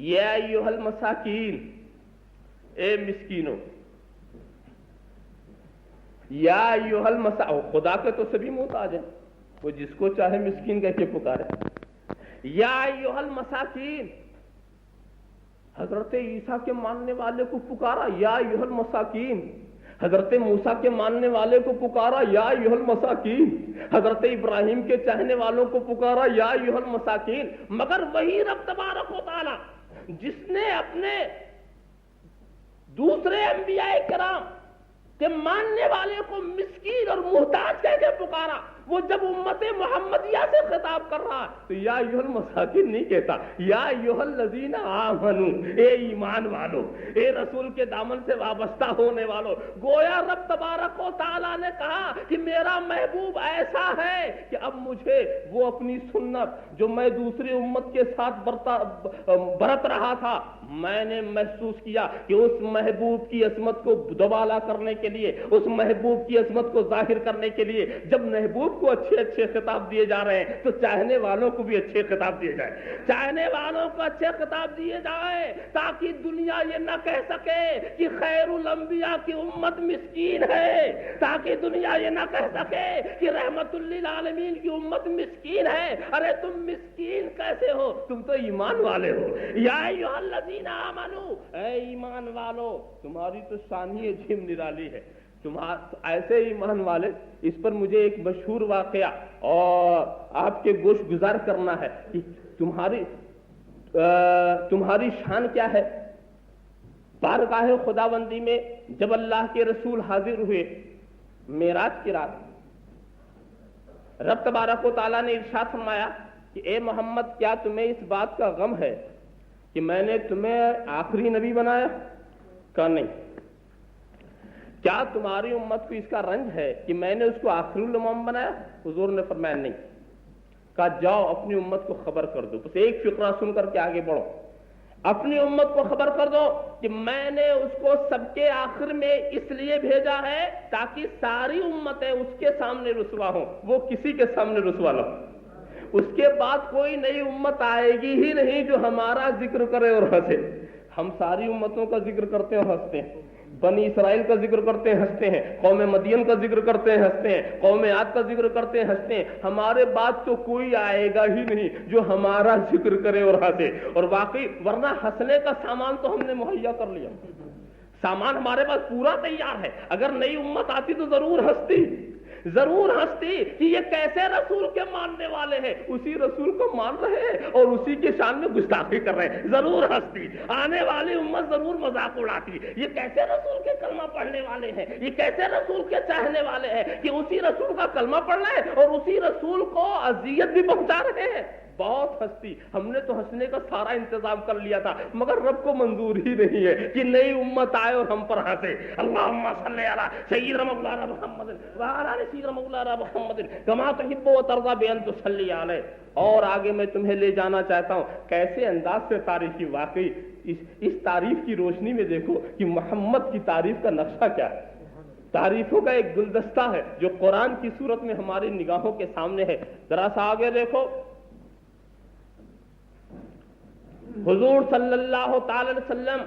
یا ایھا المساکین، اے مسکینوں، یا ایھا المساکین، خدا کے تو سبھی محتاج ہیں، وہ جس کو چاہے مسکین کہہ کے پکارے۔ یا ایھا المساکین، حضرت عیسیٰ کے ماننے والے کو پکارا یا ایھا المساکین، حضرت موسیٰ کے ماننے والے کو پکارا یا ایھا المساکین، حضرت ابراہیم کے چاہنے والوں کو پکارا یا ایھا المساکین، مگر وہی رب تبارک و تعالی جس نے اپنے دوسرے انبیاء کرام کے ماننے والے کو مسکین اور محتاج کہہ کے پکارا، وہ جب امت محمدیہ سے خطاب کر رہا ہے تو یا ایھا المساکین نہیں کہتا، یا ایھا الذین آمنوا، اے ایمان والو، اے رسول کے دامن سے وابستہ ہونے والو۔ گویا رب تبارک و تعالیٰ نے کہا کہ میرا محبوب ایسا ہے کہ اب مجھے وہ اپنی سنت جو میں دوسری امت کے ساتھ برت رہا تھا، میں نے محسوس کیا کہ اس محبوب کی عظمت کو دوبالا کرنے کے لیے، اس محبوب کی عظمت کو ظاہر کرنے کے لیے جب محبوب کو اچھے اچھے خطاب دیے جا رہے ہیں تو چاہنے والوں کو بھی اچھے خطاب دیے جائے، چاہنے والوں کو اچھے خطاب دیے جائے تاکہ دنیا یہ نہ کہہ سکے کہ خیر الانبیاء کی امت مسکین ہے، تاکہ دنیا یہ نہ کہہ سکے کہ رحمت للعالمین کی امت مسکین ہے۔ ارے تم مسکین کیسے ہو؟ تم تو ایمان والے ہو۔ یا ایھا الذین آمنوا، اے ایمان والو، تمہاری تو شان ہی عظیم نرالی ہے، ایسے ایمان والے۔ اس پر مجھے ایک مشہور واقعہ اور آپ کے گوش گزار کرنا ہے کہ تمہاری شان کیا ہے۔ بارگاہ خداوندی میں جب اللہ کے رسول حاضر ہوئے معراج کی رات، رب تبارک و تعالیٰ نے ارشاد فرمایا کہ اے محمد کیا تمہیں اس بات کا غم ہے کہ میں نے تمہیں آخری نبی بنایا؟ کہا نہیں۔ کیا تمہاری امت کو اس کا رنج ہے کہ میں نے اس کو آخری الامم بنایا؟ حضور نے فرمایا نہیں۔ کہا جاؤ اپنی امت کو خبر کر دو، بس ایک فقرہ سن کر کے آگے بڑھو، اپنی امت کو خبر کر دو کہ میں نے اس کو سب کے آخر میں اس لیے بھیجا ہے تاکہ ساری امتیں اس کے سامنے رسوا ہوں، وہ کسی کے سامنے رسوا نہ ہو۔ اس کے بعد کوئی نئی امت آئے گی ہی نہیں جو ہمارا ذکر کرے اور ہنسے۔ ہم ساری امتوں کا ذکر کرتے ہیں اور ہنستے ہیں، بنی اسرائیل کا ذکر کرتے ہیں ہنستے ہیں، قوم مدین کا ذکر کرتے ہیں ہنستے ہیں، قوم عاد کا ذکر کرتے ہیں ہنستے ہیں۔ ہمارے بعد تو کوئی آئے گا ہی نہیں جو ہمارا ذکر کرے اور ہنسے۔ اور واقعی ورنہ ہنسنے کا سامان تو ہم نے مہیا کر لیا، سامان ہمارے پاس پورا تیار ہے۔ اگر نئی امت آتی تو ضرور ہنستی کہ یہ کیسے رسول کے ماننے والے ہیں، اسی رسول کو مان رہے ہیں اور اسی کے شان میں گستاخی کر رہے ہیں، ضرور ہنستی۔ آنے والی امت ضرور مذاق اڑاتی، یہ کیسے رسول کے کلمہ پڑھنے والے ہیں، یہ کیسے رسول کے چاہنے والے ہیں کہ اسی رسول کا کلمہ پڑھ رہے ہیں اور اسی رسول کو اذیت بھی پہنچا رہے ہیں۔ بہت ہستی، ہم نے تو ہنسنے کا سارا انتظام کر لیا تھا، مگر رب کو منظور ہی نہیں ہے کہ نئی امت آئے اور ہم پر ہنسے۔ اللہم صلی علی سیدنا مولانا محمد وعلی آل سیدنا مولانا محمد کما تحب و ترضی بان تصلی علیہ۔ اور آگے میں تمہیں لے جانا چاہتا ہوں کیسے انداز سے تعریف کی۔ واقعی اس تعریف کی روشنی میں دیکھو کہ محمد کی تعریف کا نقشہ کیا ہے۔ تعریفوں کا ایک گلدستہ ہے جو قرآن کی صورت میں ہماری نگاہوں کے سامنے ہے۔ ذرا سا آگے دیکھو، حضور صلی اللہ تعالی علیہ وسلم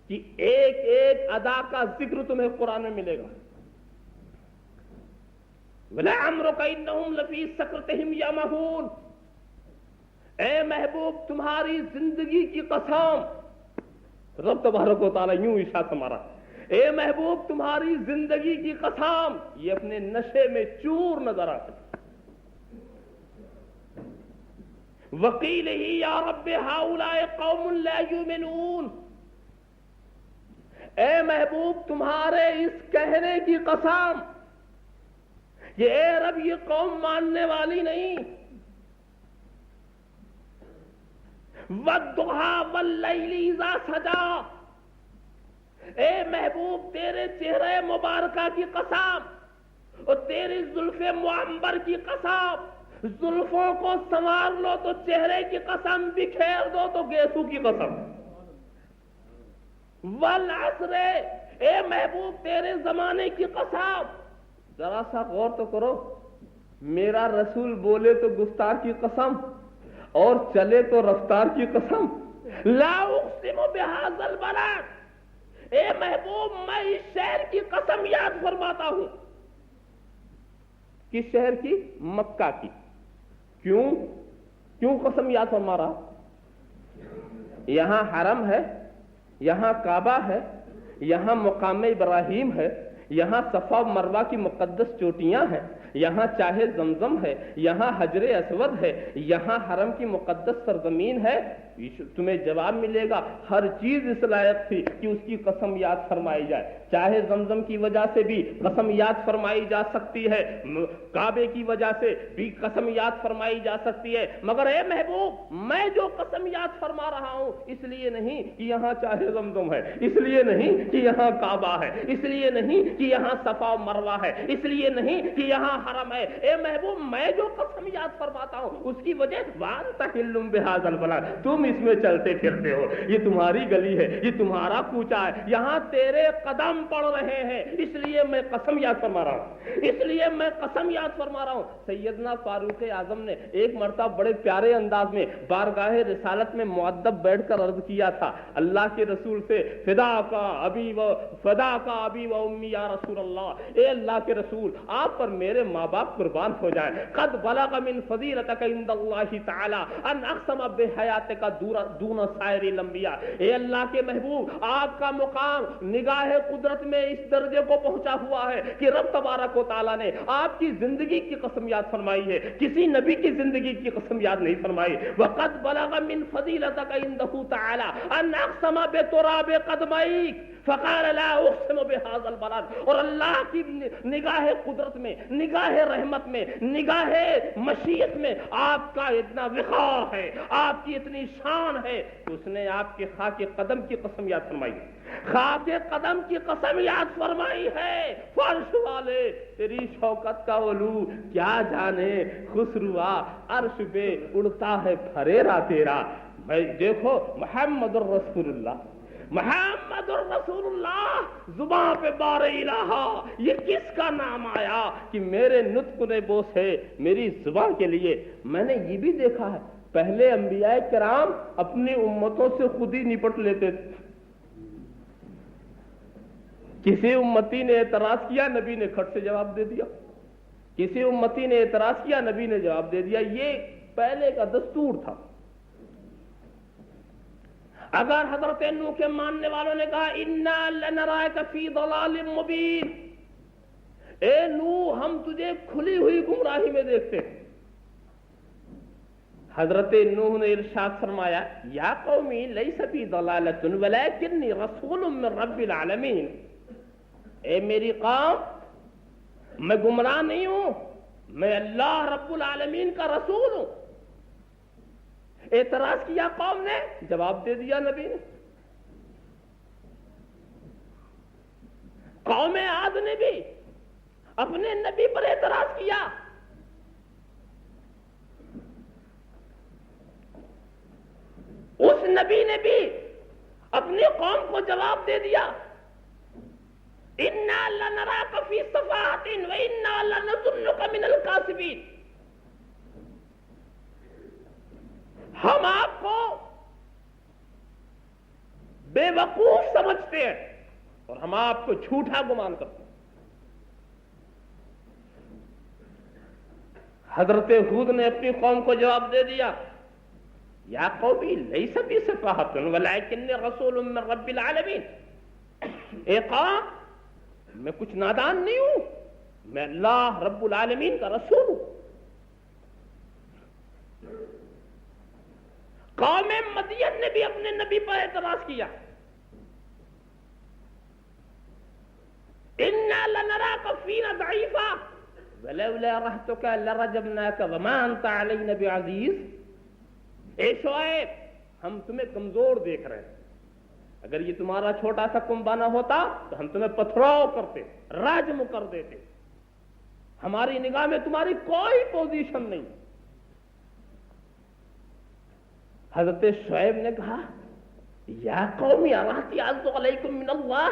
کی ایک ایک ادا کا ذکر تمہیں قرآن میں ملے گا۔ وَلَعَمْرُكَ إِنَّهُمْ لَفِي سَكْرَتِهِمْ يَعْمَهُونَ، اے محبوب تمہاری زندگی کی قسم، رب تبارک و تعالیٰ یوں ارشاد فرما رہا ہے، اے محبوب تمہاری زندگی کی قسم، یہ اپنے نشے میں چور نظر آتا ہے۔ وقیل ہی یا رب ہؤلاء قوم لا یؤمنون، اے محبوب تمہارے اس کہنے کی قسم، یہ اے رب یہ قوم ماننے والی نہیں۔ وَالضُّحَىٰ وَاللَّيْلِ إِذَا سَجَىٰ، اے محبوب تیرے چہرے مبارکہ کی قسم اور تیری زلف معمبر کی قسم، زلفوں کو سنوار لو تو چہرے کی قسم، بکھیر دو تو گیسو کی قسم۔ والعصر، اے محبوب تیرے زمانے کی قسم، ذرا سا غور تو کرو، میرا رسول بولے تو گفتار کی قسم اور چلے تو رفتار کی قسم۔ لا اقسم بہذا البلد، اے محبوب میں اس شہر کی قسم یاد فرماتا ہوں۔ کس شہر کی؟ مکہ کی۔ کیوں قسم یاد فرما رہا؟ یہاں حرم ہے، یہاں کعبہ ہے، یہاں مقام ابراہیم ہے، یہاں صفا و مروہ کی مقدس چوٹیاں ہیں، یہاں چاہے زمزم ہے، یہاں حجر اسود ہے، یہاں حرم کی مقدس سرزمین ہے۔ تمہیں جواب ملے گا ہر چیز اس لائق تھی کہ اس کی قسم یاد فرمائی جائے، چاہے زمزم کی وجہ سے بھی قسم یاد فرمائی جا سکتی ہے، کعبے کی وجہ سے بھی قسم یاد فرمائی جا سکتی ہے، مگر اے محبوب میں جو قسم یاد فرما رہا ہوں اس لیے نہیں کہ یہاں چاہے زمزم ہے، اس لیے نہیں کہ یہاں کعبہ ہے، اس لیے نہیں کہ یہاں صفا و مروہ ہے، اس لیے نہیں کہ یہاں حرم ہے۔ اے محبوب میں جو قسم یاد فرماتا ہوں اس کی وجہ وانت حل بہذا البلد، تم اس میں چلتے پھرتے ہو، یہ تمہاری گلی ہے، یہ تمہارا کوچہ ہے، یہاں تیرے قدم پڑ رہے ہیں، اس لیے میں قسم یاد فرما رہا ہوں، اس لیے میں قسم یاد فرما رہا ہوں۔ سیدنا فاروق اعظم نے ایک مرتبہ بڑے پیارے انداز میں بارگاہ رسالت میں مؤدب بیٹھ کر عرض کیا تھا اللہ کے رسول سے، فدا کا ابی و امی یا رسول اللہ، اے اللہ کے رسول آپ پر میرے ماں باپ قربان ہو جائیں، قد بلغ من فضیلتک عند اللہ تعالی ان اقسم بحیاتک دون سائر الانبیاء، اے اللہ کے محبوب آپ کا مقام نگاہ قدرت میں اس درجے کو پہنچا ہوا ہے کہ رب تبارک و تعالیٰ نے آپ کی زندگی کی قسم یاد فرمائی ہے، کسی نبی کی زندگی کی قسم یاد نہیں فرمائی۔ وقد بلغ من فضیلتک عنده تعالی ان اقسم بتراب قدمیک فقال لا اقسم بهذا البلد، اور اللہ کی نگاہ قدرت میں، نگاہ رحمت میں، نگاہ مشیت میں آپ کا اتنا وقار ہے، آپ کی اتنی شان ہے کہ اس نے آپ کے خاک قدم کی قسم یاد فرمائی ہے، خاک قدم کی قسم یاد فرمائی ہے۔ فرش والے تیری شوکت کا علو کیا جانے، خسروا عرش پہ اڑتا ہے پھریرا تیرا۔ دیکھو محمد الرسول اللہ، محمد الرسول اللہ، زباں پہ بار الہا، یہ کس کا نام آیا کہ میرے نطق نے بوس ہے میری زبان کے لیے۔ میں نے یہ بھی دیکھا ہے پہلے انبیاء کرام اپنی امتوں سے خود ہی نپٹ لیتے تھے، کسی امتی نے اعتراض کیا نبی نے کھٹ سے جواب دے دیا، کسی امتی نے اعتراض کیا نبی نے جواب دے دیا، یہ پہلے کا دستور تھا۔ اگر حضرت نوح کے ماننے والوں نے کہا انا لنراک فی ضلال مبین، اے نوح ہم تجھے کھلی ہوئی گمراہی میں دیکھتے ہیں، حضرت نوح نے ارشاد فرمایا یا قومی لیس بی ضلالۃ ولکنی رسول من رب العالمین، اے میری قوم میں گمراہ نہیں ہوں، میں اللہ رب العالمین کا رسول ہوں۔ اعتراض کیا قوم نے، جواب دے دیا نبی نے۔ قوم عاد نے بھی اپنے نبی پر اعتراض کیا، اس نبی نے بھی اپنی قوم کو جواب دے دیا انا لنراک فی صفاحۃ وانا لنظنک من الکاذبین، ہم آپ کو بے وقوف سمجھتے ہیں اور ہم آپ کو جھوٹا گمان کرتے ہیں۔ حضرت ہود نے اپنی قوم کو جواب دے دیا یا قومی لیس بی سفاہۃ ولکن رسول من رب العالمین، اے قوم میں کچھ نادان نہیں ہوں، میں اللہ رب العالمین کا رسول ہوں۔ قوم مدین نے بھی اپنے نبی پر اعتراض کیا، انا لنراک فینا ضعیفا ولولا رہتک لرجمناک وما انت علینا بعزیز۔ اے شعیب ہم تمہیں کمزور دیکھ رہے ہیں، اگر یہ تمہارا چھوٹا سا کنبہ نہ ہوتا تو ہم تمہیں پتھراؤ کرتے، راجم کر دیتے، ہماری نگاہ میں تمہاری کوئی پوزیشن نہیں۔ حضرت شعیب نے کہا یا قوم ارہتی اعز علیکم من اللہ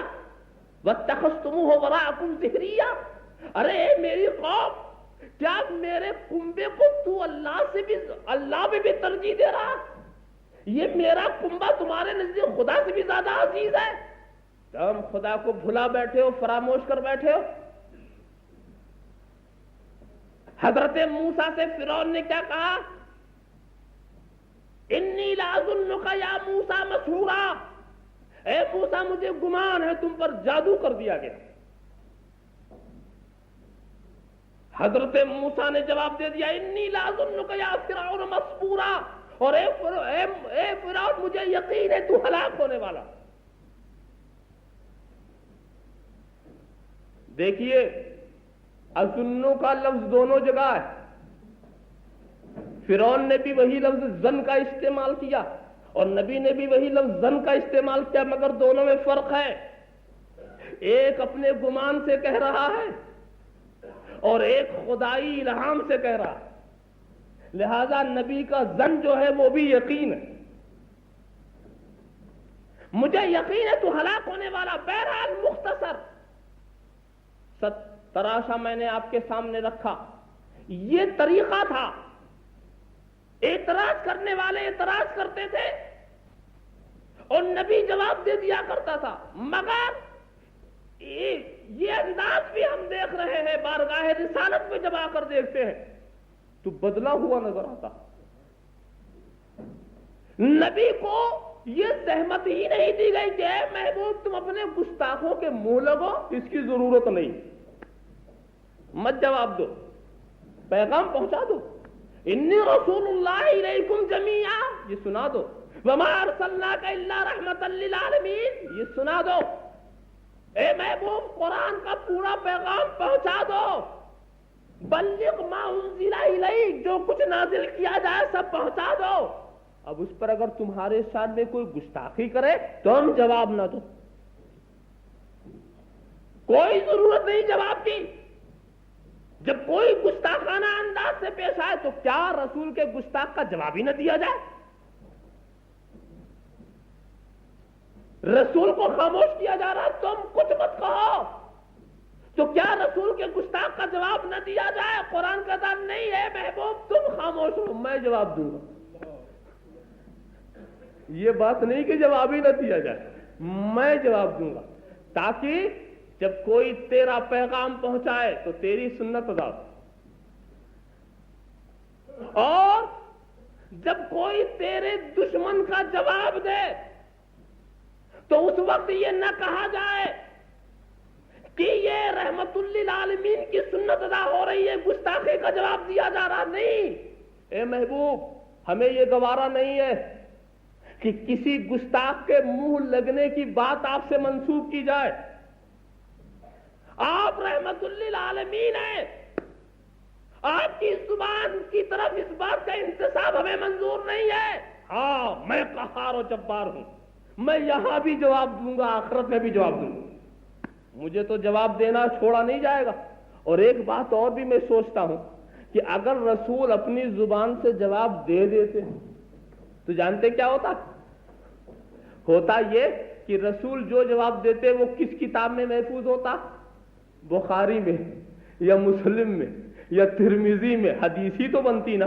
واتخذتموہ وراءکم ظہریا، ارے میری قوم کیا میرے کنبے کو تو اللہ پہ بھی ترجیح دے رہا؟ یہ میرا کنبہ تمہارے نزدیک خدا سے بھی زیادہ عزیز ہے؟ تم خدا کو بھلا بیٹھے ہو، فراموش کر بیٹھے ہو۔ حضرت موسیٰ سے فرعون نے کیا کہا؟ انی لاظنک یا موسیٰ مسحورا، اے موسیٰ مجھے گمان ہے تم پر جادو کر دیا گیا۔ حضرت موسیٰ نے جواب دے دیا انی لاظنک یا فرعون مسحورا، اور اے فرعون مجھے یقین ہے تو ہلاک ہونے والا۔ دیکھیے اظنو کا لفظ دونوں جگہ ہے، فرعون نے بھی وہی لفظ زن کا استعمال کیا اور نبی نے بھی وہی لفظ زن کا استعمال کیا، مگر دونوں میں فرق ہے، ایک اپنے گمان سے کہہ رہا ہے اور ایک خدائی الہام سے کہہ رہا ہے، لہذا نبی کا زن جو ہے وہ بھی یقین ہے، مجھے یقین ہے تو ہلاک ہونے والا۔ بہرحال مختصر تراشا میں نے آپ کے سامنے رکھا، یہ طریقہ تھا، اعتراض کرنے والے اعتراض کرتے تھے اور نبی جواب دے دیا کرتا تھا، مگر یہ انداز بھی ہم دیکھ رہے ہیں بارگاہ رسالت میں جب آ کر دیکھتے ہیں تو بدلا ہوا نظر آتا۔ نبی کو یہ زحمت ہی نہیں دی گئی کہ اے محبوب تم اپنے گستاخوں کے منہ لگو، اس کی ضرورت نہیں، مت جواب دو، پیغام پہنچا دو، انی رسول اللہ الیکم جمیعا، یہ سنا دو، وما ارسلناک الا رحمتا للعالمین، یہ سنا دو، اے محبوب قرآن کا پورا پیغام پہنچا دو، بلغ ما انزل الیک، جو کچھ نازل کیا جائے سب پہنچا دو۔ اب اس پر اگر تمہارے سامنے کوئی گستاخی کرے تو ہم جواب نہ دو، کوئی ضرورت نہیں جواب کی۔ جب کوئی گستاخانہ انداز سے پیش آئے تو کیا رسول کے گستاخ کا جواب ہی نہ دیا جائے؟ رسول کو خاموش کیا جا رہا ہے، تم کچھ مت کہو، تو کیا رسول کے گستاخ کا جواب نہ دیا جائے؟ قرآن کا دام نہیں ہے محبوب تم خاموش ہو، میں جواب دوں گا۔ یہ بات نہیں کہ جواب ہی نہ دیا جائے، میں جواب دوں گا، تاکہ جب کوئی تیرا پیغام پہنچائے تو تیری سنت ادا ہو، اور جب کوئی تیرے دشمن کا جواب دے تو اس وقت یہ نہ کہا جائے کہ یہ رحمت للعالمین کی سنت ادا ہو رہی ہے، گستاخی کا جواب دیا جا رہا نہیں۔ اے محبوب ہمیں یہ گوارا نہیں ہے کہ کسی گستاخ کے منہ لگنے کی بات آپ سے منسوب کی جائے، آپ رحمت للعالمین ہیں، آپ کی زبان کی طرف اس بات کا انتساب ہمیں منظور نہیں ہے۔ ہاں میں قہار و جبار ہوں، میں یہاں بھی جواب دوں گا، آخرت میں بھی جواب دوں گا، مجھے تو جواب دینا چھوڑا نہیں جائے گا۔ اور ایک بات اور بھی میں سوچتا ہوں کہ اگر رسول اپنی زبان سے جواب دے دیتے تو جانتے کیا ہوتا؟ ہوتا یہ کہ رسول جو جواب دیتے وہ کس کتاب میں محفوظ ہوتا؟ بخاری میں یا مسلم میں یا ترمذی میں، حدیث ہی تو بنتی نا،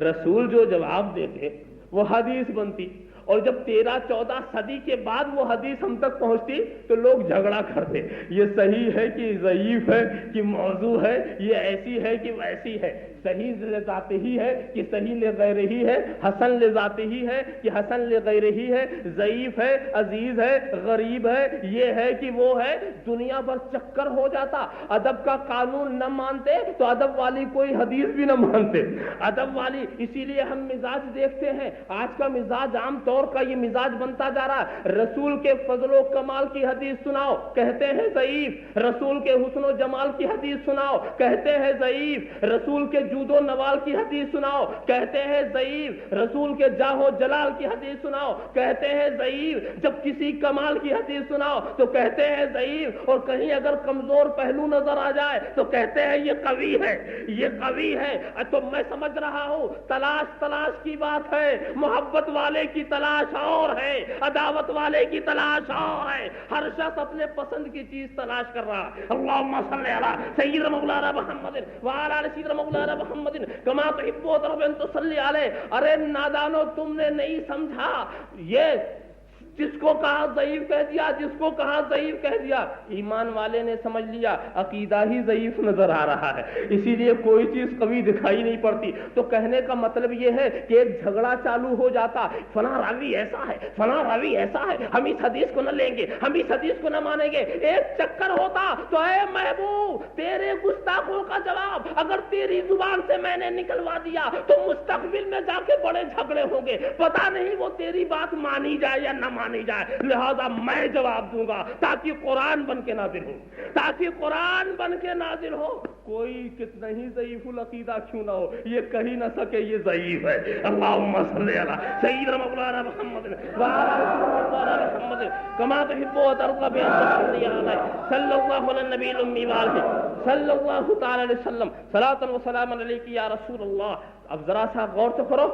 رسول جو جواب دیتے وہ حدیث بنتی، اور جب 13-14 صدی کے بعد وہ حدیث ہم تک پہنچتی تو لوگ جھگڑا کرتے، یہ صحیح ہے کہ ضعیف ہے کہ موضوع ہے، یہ ایسی ہے کہ ویسی ہے، صحیح لذاتے ہی ہے کہ صحیح لغیر ہی ہے، حسن لذاتے ہی ہے کہ حسن لغیر ہی ہے، ضعیف ہے، عزیز ہے، غریب ہے، یہ ہے کہ وہ ہے۔ دنیا بھر چکر ہو جاتا، ادب کا قانون نہ مانتے تو ادب والی کوئی حدیث بھی نہ مانتے، ادب والی۔ اسی لیے ہم مزاج دیکھتے ہیں، آج کا مزاج عام طور کا یہ مزاج بنتا جا رہا ہے، رسول کے فضل و کمال کی حدیث سناؤ کہتے ہیں ضعیف، رسول کے حسن و جمال کی حدیث سناؤ کہتے ہیں ضعیف، رسول کے جود و نوال کی حدیث سناؤ کہتے ہیں ضعیف، رسول کے جاہ و جلال کی حدیث سناؤ کہتے ہیں ضعیف، جب کسی کمال کی حدیث سناؤ تو کہتے ہیں ضعیف، اور کہیں اگر کمزور پہلو نظر آ جائے تو کہتے ہیں یہ قوی ہے، یہ قوی ہے۔ تو میں سمجھ رہا ہوں تلاش کی بات ہے، محبت والے کی تلاش اور ہے، عداوت والے کی تلاش اور ہے، ہر شخص اپنے پسند کی چیز تلاش کر رہا ہے۔ اللہم صلی علی سیدنا مولانا محمد وعلی آل سیدنا مولانا محمد کما تحب و ترضى ان تصلی علیہ۔ ارے نادانو تم نے نہیں سمجھا، یہ جس کو کہا ضعیف کہہ دیا، جس کو کہا ضعیف کہہ دیا، ایمان والے نے سمجھ لیا عقیدہ ہی ضعیف نظر آ رہا ہے، اسی لیے کوئی چیز قوی دکھائی نہیں پڑتی۔ تو کہنے کا مطلب یہ ہے کہ ایک جھگڑا چالو ہو جاتا، فلاں راوی ایسا ہے، فلاں راوی ایسا ہے، ہم اس حدیث کو نہ لیں گے، ہم اس حدیث کو نہ مانیں گے، ایک چکر ہوتا۔ تو اے محبوب، تیرے گستاخوں کا جواب اگر تیری زبان سے میں نے نکلوا دیا تو مستقبل میں جا کے بڑے جھگڑے ہوں گے، پتہ نہیں وہ تیری بات مانی جائے یا نہ مانی جائے، لہذا میں جواب دوں گا تاکہ قرآن بن کے نازل ہو، تاکہ قرآن بن کے نازل ہو۔ کوئی کتنا ہی ضعیف العقیدہ کیوں نہ ہو، یہ کہہ نہ سکے یہ ضعیف ہے۔ اللہم صلی علی سیدنا مولانا محمد وعلی آل محمد کما تحب و ترضى بأن تصلی علیہ صلی اللہ علی النبی الامی وآلہ صلی اللہ تعالی علیہ وسلم صلاۃ و سلام علیک یا رسول اللہ۔ اب ذرا سا غور سے کرو،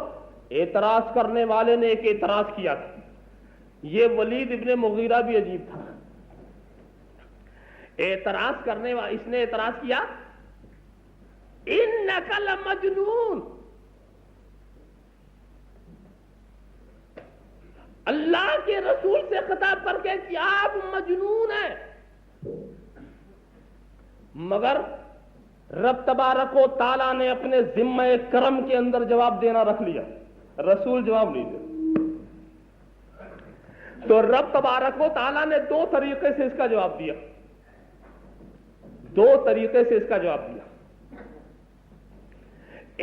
اعتراض کرنے والے نے ایک اعتراض کیا تھا، یہ ولید ابن مغیرہ بھی عجیب تھا، اعتراض کرنے والا اس نے اعتراض کیا انک لمجنون، اللہ کے رسول سے خطاب کر کے کہ آپ مجنون ہیں، مگر رب تبارک و تعالیٰ نے اپنے ذمہ کرم کے اندر جواب دینا رکھ لیا، رسول جواب نہیں دے۔ تو رب تبارک و تعالیٰ نے دو طریقے سے اس کا جواب دیا، دو طریقے سے اس کا جواب دیا۔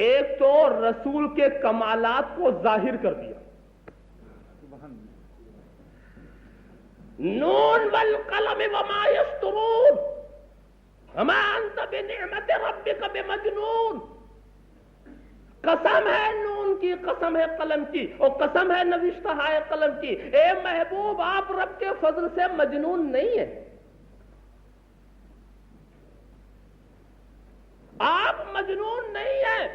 ایک تو رسول کے کمالات کو ظاہر کر دیا، نون والقلم وما یسطرون وما انت بنعمت ربک بمجنون، قسم ہے نون کی، قسم ہے قلم کی، اور قسم ہے نوشتہ ہے قلم کی، اے محبوب آپ رب کے فضل سے مجنون نہیں ہیں، آپ مجنون نہیں ہیں۔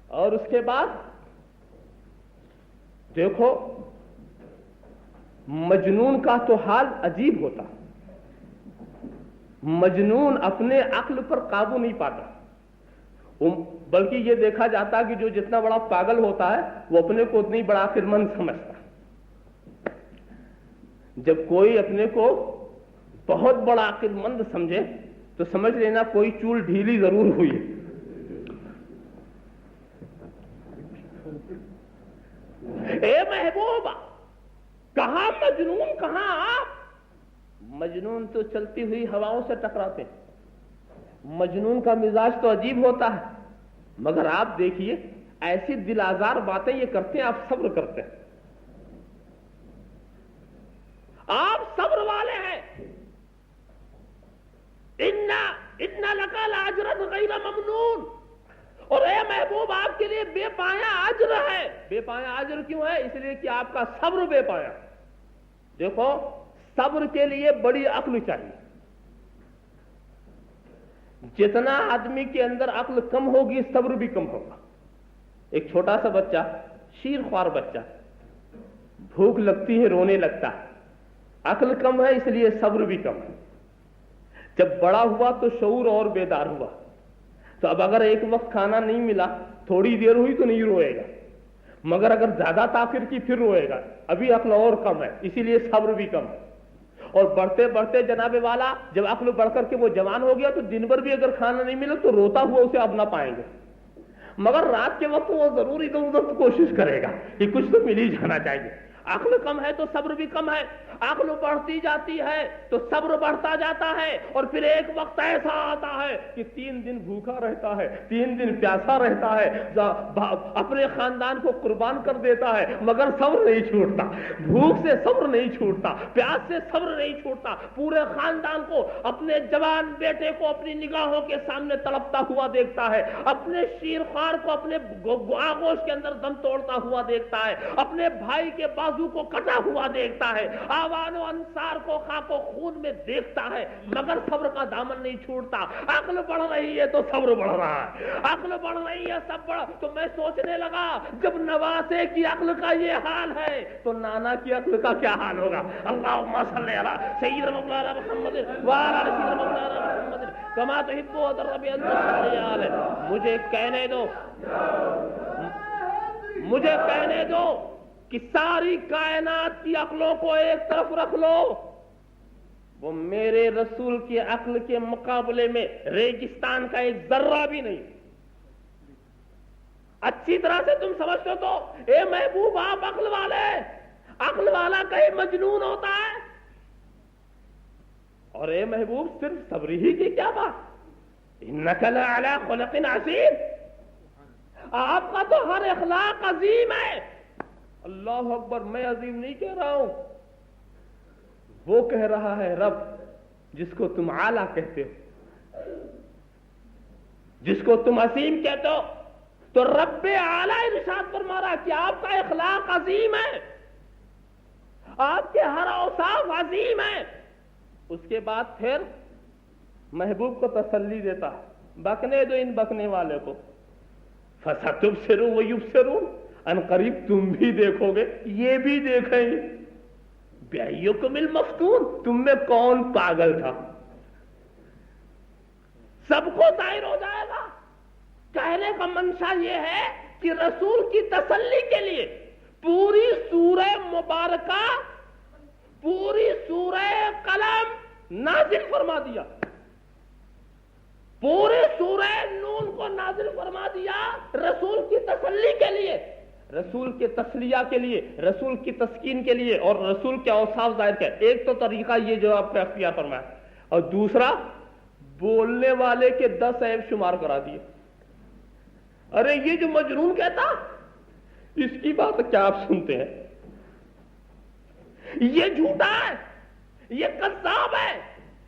اور اس کے بعد دیکھو مجنون کا تو حال عجیب ہوتا، مجنون اپنے عقل پر قابو نہیں پاتا، بلکہ یہ دیکھا جاتا کہ جو جتنا بڑا پاگل ہوتا ہے وہ اپنے کو اتنی بڑا عقل مند سمجھتا، جب کوئی اپنے کو بہت بڑا عقل مند سمجھے تو سمجھ لینا کوئی چول ڈھیلی ضرور ہوئی ہے۔ اے محبوب کہاں مجنون، کہاں آپ؟ مجنون تو چلتی ہوئی ہواؤں سے ٹکراتے، مجنون کا مزاج تو عجیب ہوتا ہے، مگر آپ دیکھیے ایسی دل آزار باتیں یہ کرتے ہیں، آپ صبر کرتے ہیں، آپ صبر والے ہیں۔ اِنَّ لَكَ لَأَجْرًا غَيْرَ مَمْنُونٍ، اور اے محبوب آپ کے لیے بے پایا اجر ہے۔ بے پایا اجر کیوں ہے؟ اس لیے کہ آپ کا صبر بے پایا۔ دیکھو صبر کے لیے بڑی عقل چاہیے، جتنا آدمی کے اندر عقل کم ہوگی صبر بھی کم ہوگا۔ ایک چھوٹا سا بچہ، شیر خوار بچہ، بھوک لگتی ہے رونے لگتا ہے، عقل کم ہے اس لیے صبر بھی کم ہے۔ جب بڑا ہوا تو شعور اور بیدار ہوا، تو اب اگر ایک وقت کھانا نہیں ملا، تھوڑی دیر ہوئی تو نہیں روئے گا، مگر اگر زیادہ تاخیر کی پھر روئے گا. ابھی عقل اور کم ہے اسی لیے صبر بھی کم ہے. اور بڑھتے بڑھتے جناب والا جب عقل بڑھ کر کے وہ جوان ہو گیا تو دن بھر بھی اگر کھانا نہیں ملے تو روتا ہوا اسے اب نہ پائیں گے. مگر رات کے وقت وہ ضرور ادھر ادھر کوشش کرے گا کہ کچھ تو مل ہی جانا چاہیے. عقل کم ہے تو صبر بھی کم ہے. عقل بڑھتی جاتی ہے تو صبر بڑھتا جاتا ہے. اور پھر ایک وقت ایسا آتا ہے کہ 3 دن بھوکا رہتا ہے, 3 دن پیاسا رہتا ہے, اپنے خاندان کو قربان کر دیتا ہے, مگر صبر نہیں چھوٹتا. بھوک سے صبر نہیں چھوٹتا, پیاس سے صبر نہیں چھوٹتا. پورے خاندان کو, اپنے جوان بیٹے کو اپنی نگاہوں کے سامنے تڑپتا ہوا دیکھتا ہے, اپنے شیرخوار کو اپنے آغوش کے اندر دم توڑتا ہوا دیکھتا ہے, اپنے بھائی کے بازو کو کٹا ہوا دیکھتا ہے, آوان و انصار کو خاک و خون میں دیکھتا ہے, مگر صبر کا دامن نہیں چھوڑتا. عقل بڑھ رہی ہے تو صبر بڑھ رہا ہے, عقل بڑھ رہی ہے سب بڑھ. تو میں سوچنے لگا جب نواسے کی عقل کا یہ حال ہے تو نانا کی عقل کا کیا حال ہوگا. اللہم صلی علی سیدنا مولانا محمد وعلی آل سیدنا مولانا محمد کما تحب وترضى ان تصلی علیہ. مجھے کہنے دو کہ ساری کائنات کی عقلوں کو ایک طرف رکھ لو, وہ میرے رسول کی عقل کے مقابلے میں ریگستان کا ایک ذرہ بھی نہیں. اچھی طرح سے تم سمجھتے ہو تو اے محبوب آپ عقل والے, عقل والا کہیں مجنون ہوتا ہے. اور اے محبوب صرف صبری ہی کی کیا بات, انک لعلی خلق عظیم, آپ کا تو ہر اخلاق عظیم ہے. اللہ اکبر, میں عظیم نہیں کہہ رہا ہوں, وہ کہہ رہا ہے رب جس کو تم اعلیٰ کہتے ہو, جس کو تم عظیم کہتے ہو. تو رب اعلیٰ ارشاد فرما رہا کہ آپ کا اخلاق عظیم ہے, آپ کے ہر اوصاف عظیم ہیں. اس کے بعد پھر محبوب کو تسلی دیتا, بکنے دو ان بکنے والے کو. فَسَتُبْصِرُ وَيُبْصِرُونَ, ان قریب تم بھی دیکھو گے یہ بھی دیکھیں گے. بِأَيُّكُمُ الْمَفْتُونُ, تم میں کون پاگل تھا. سب کو ظاہر ہو جائے گا. کہنے کا منشا یہ ہے کہ رسول کی تسلی کے لیے پوری سورہ مبارکہ, پوری سورہ قلم نازل فرما دیا, پورے سورہ نون کو نازل فرما دیا رسول کی تسلی کے لیے, رسول کے تسلیہ کے لیے, رسول کی تسکین کے لیے, اور رسول کے اوصاف ظاہر کیا. ایک تو طریقہ یہ جو آپ کا اختیار فرمایا, اور دوسرا بولنے والے کے 10 عیب شمار کرا دیے. ارے یہ جو مجنون کہتا اس کی بات کیا آپ سنتے ہیں, یہ جھوٹا ہے, یہ کذاب ہے,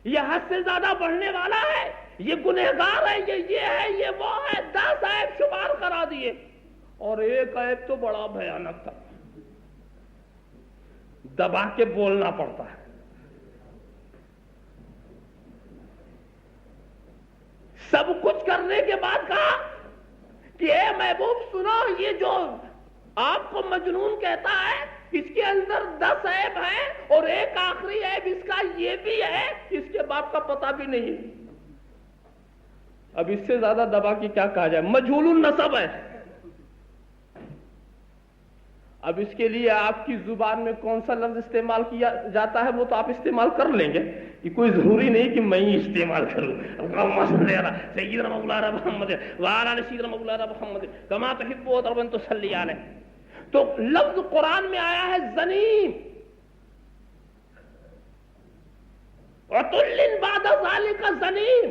یہ حد سے زیادہ بڑھنے والا ہے, یہ گنہگار ہے, یہ ہے, یہ وہ ہے. 10 عیب شمار کرا دیے, اور ایک عیب تو بڑا بھیانک تھا, دبا کے بولنا پڑتا ہے. سب کچھ کرنے کے بعد کہا کہ اے محبوب سنو, یہ جو آپ کو مجنون کہتا ہے اس کے اندر 10 عیب ہیں, اور ایک آخری عیب اس کا یہ بھی ہے اس کے باپ کا پتہ بھی نہیں ہے. اب اس سے زیادہ دبا کی کیا کہا جائے, مجہول النسب ہے. اب اس کے لیے آپ کی زبان میں کون سا لفظ استعمال کیا جاتا ہے وہ تو آپ استعمال کر لیں گے, کہ کوئی ضروری نہیں کہ میں ہی استعمال کروں. اللہم صلی علی سیدنا مولانا محمد وعلی آل سیدنا مولانا محمد کما تحب وترضى ان تصلی علیہ. تو لفظ قرآن میں آیا ہے زنیم, عتل بعد ذلک زنیم,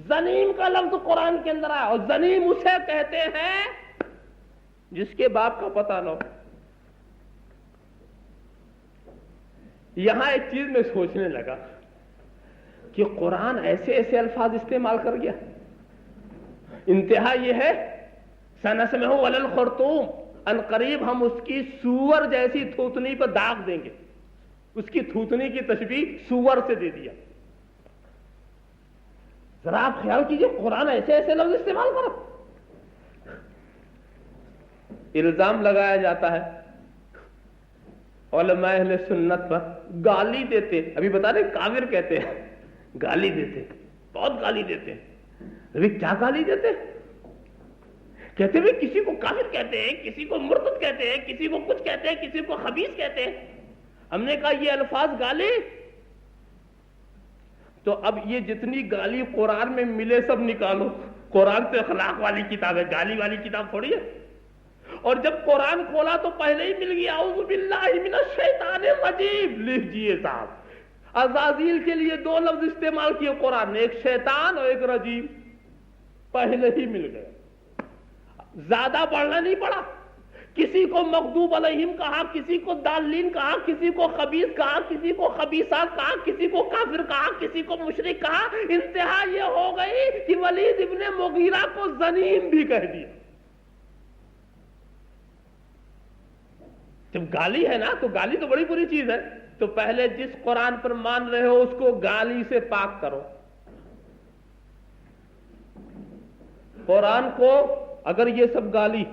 زنیم کا لفظ قرآن کے اندر آیا, اور زنیم اسے کہتے ہیں جس کے باپ کا پتہ نہ ہو. یہاں ایک چیز میں سوچنے لگا کہ قرآن ایسے ایسے الفاظ استعمال کر گیا, انتہا یہ ہے سنسمع علی الخرطوم, ان قریب ہم اس کی سور جیسی تھوتنی پر داغ دیں گے. اس کی تھوتنی کی تشبیہ سور سے دے دیا. ذرا آپ خیال کیجئے, قرآن ایسے ایسے لفظ استعمال کرو. الزام لگایا جاتا ہے علماء اہل سنت پر, گالی دیتے, ابھی بتا رہے کافر کہتے ہیں, گالی دیتے, بہت گالی دیتے. ابھی کیا گالی دیتے کہتے ہوئے کسی کو کافر کہتے ہیں، کسی کو مرتد کہتے ہیں، کسی کو کچھ کہتے ہیں، کسی کو خبیث کہتے ہیں. ہم نے کہا یہ الفاظ گالی. تو اب یہ جتنی گالی قرآن میں ملے سب نکالو. قرآن تو اخلاق والی کتاب ہے، گالی والی کتاب تھوڑی ہے. اور جب قرآن کھولا تو پہلے ہی مل گیا اعوذ باللہ من الشیطان الرجیم. لیجیے صاحب، عزازیل کے لیے 2 لفظ استعمال کیے قرآن نے، ایک شیطان اور ایک رجیم. پہلے ہی مل گئے، زیادہ پڑھنا نہیں پڑا. کسی کو مغضوب علیہم کہا، کسی کو ضالین کہا، کسی کو خبیث کہا، کسی کو خبیثات کہا، کسی کو کافر کہا، کسی کو مشرک کہا. انتہا یہ ہو گئی کہ ولید ابن مغیرہ کو زنیم بھی کہہ دیا. جب گالی ہے نا تو گالی تو بڑی بری چیز ہے. تو پہلے جس قرآن پر مان رہے ہو اس کو گالی سے پاک کرو. قرآن کو اگر یہ سب گالی،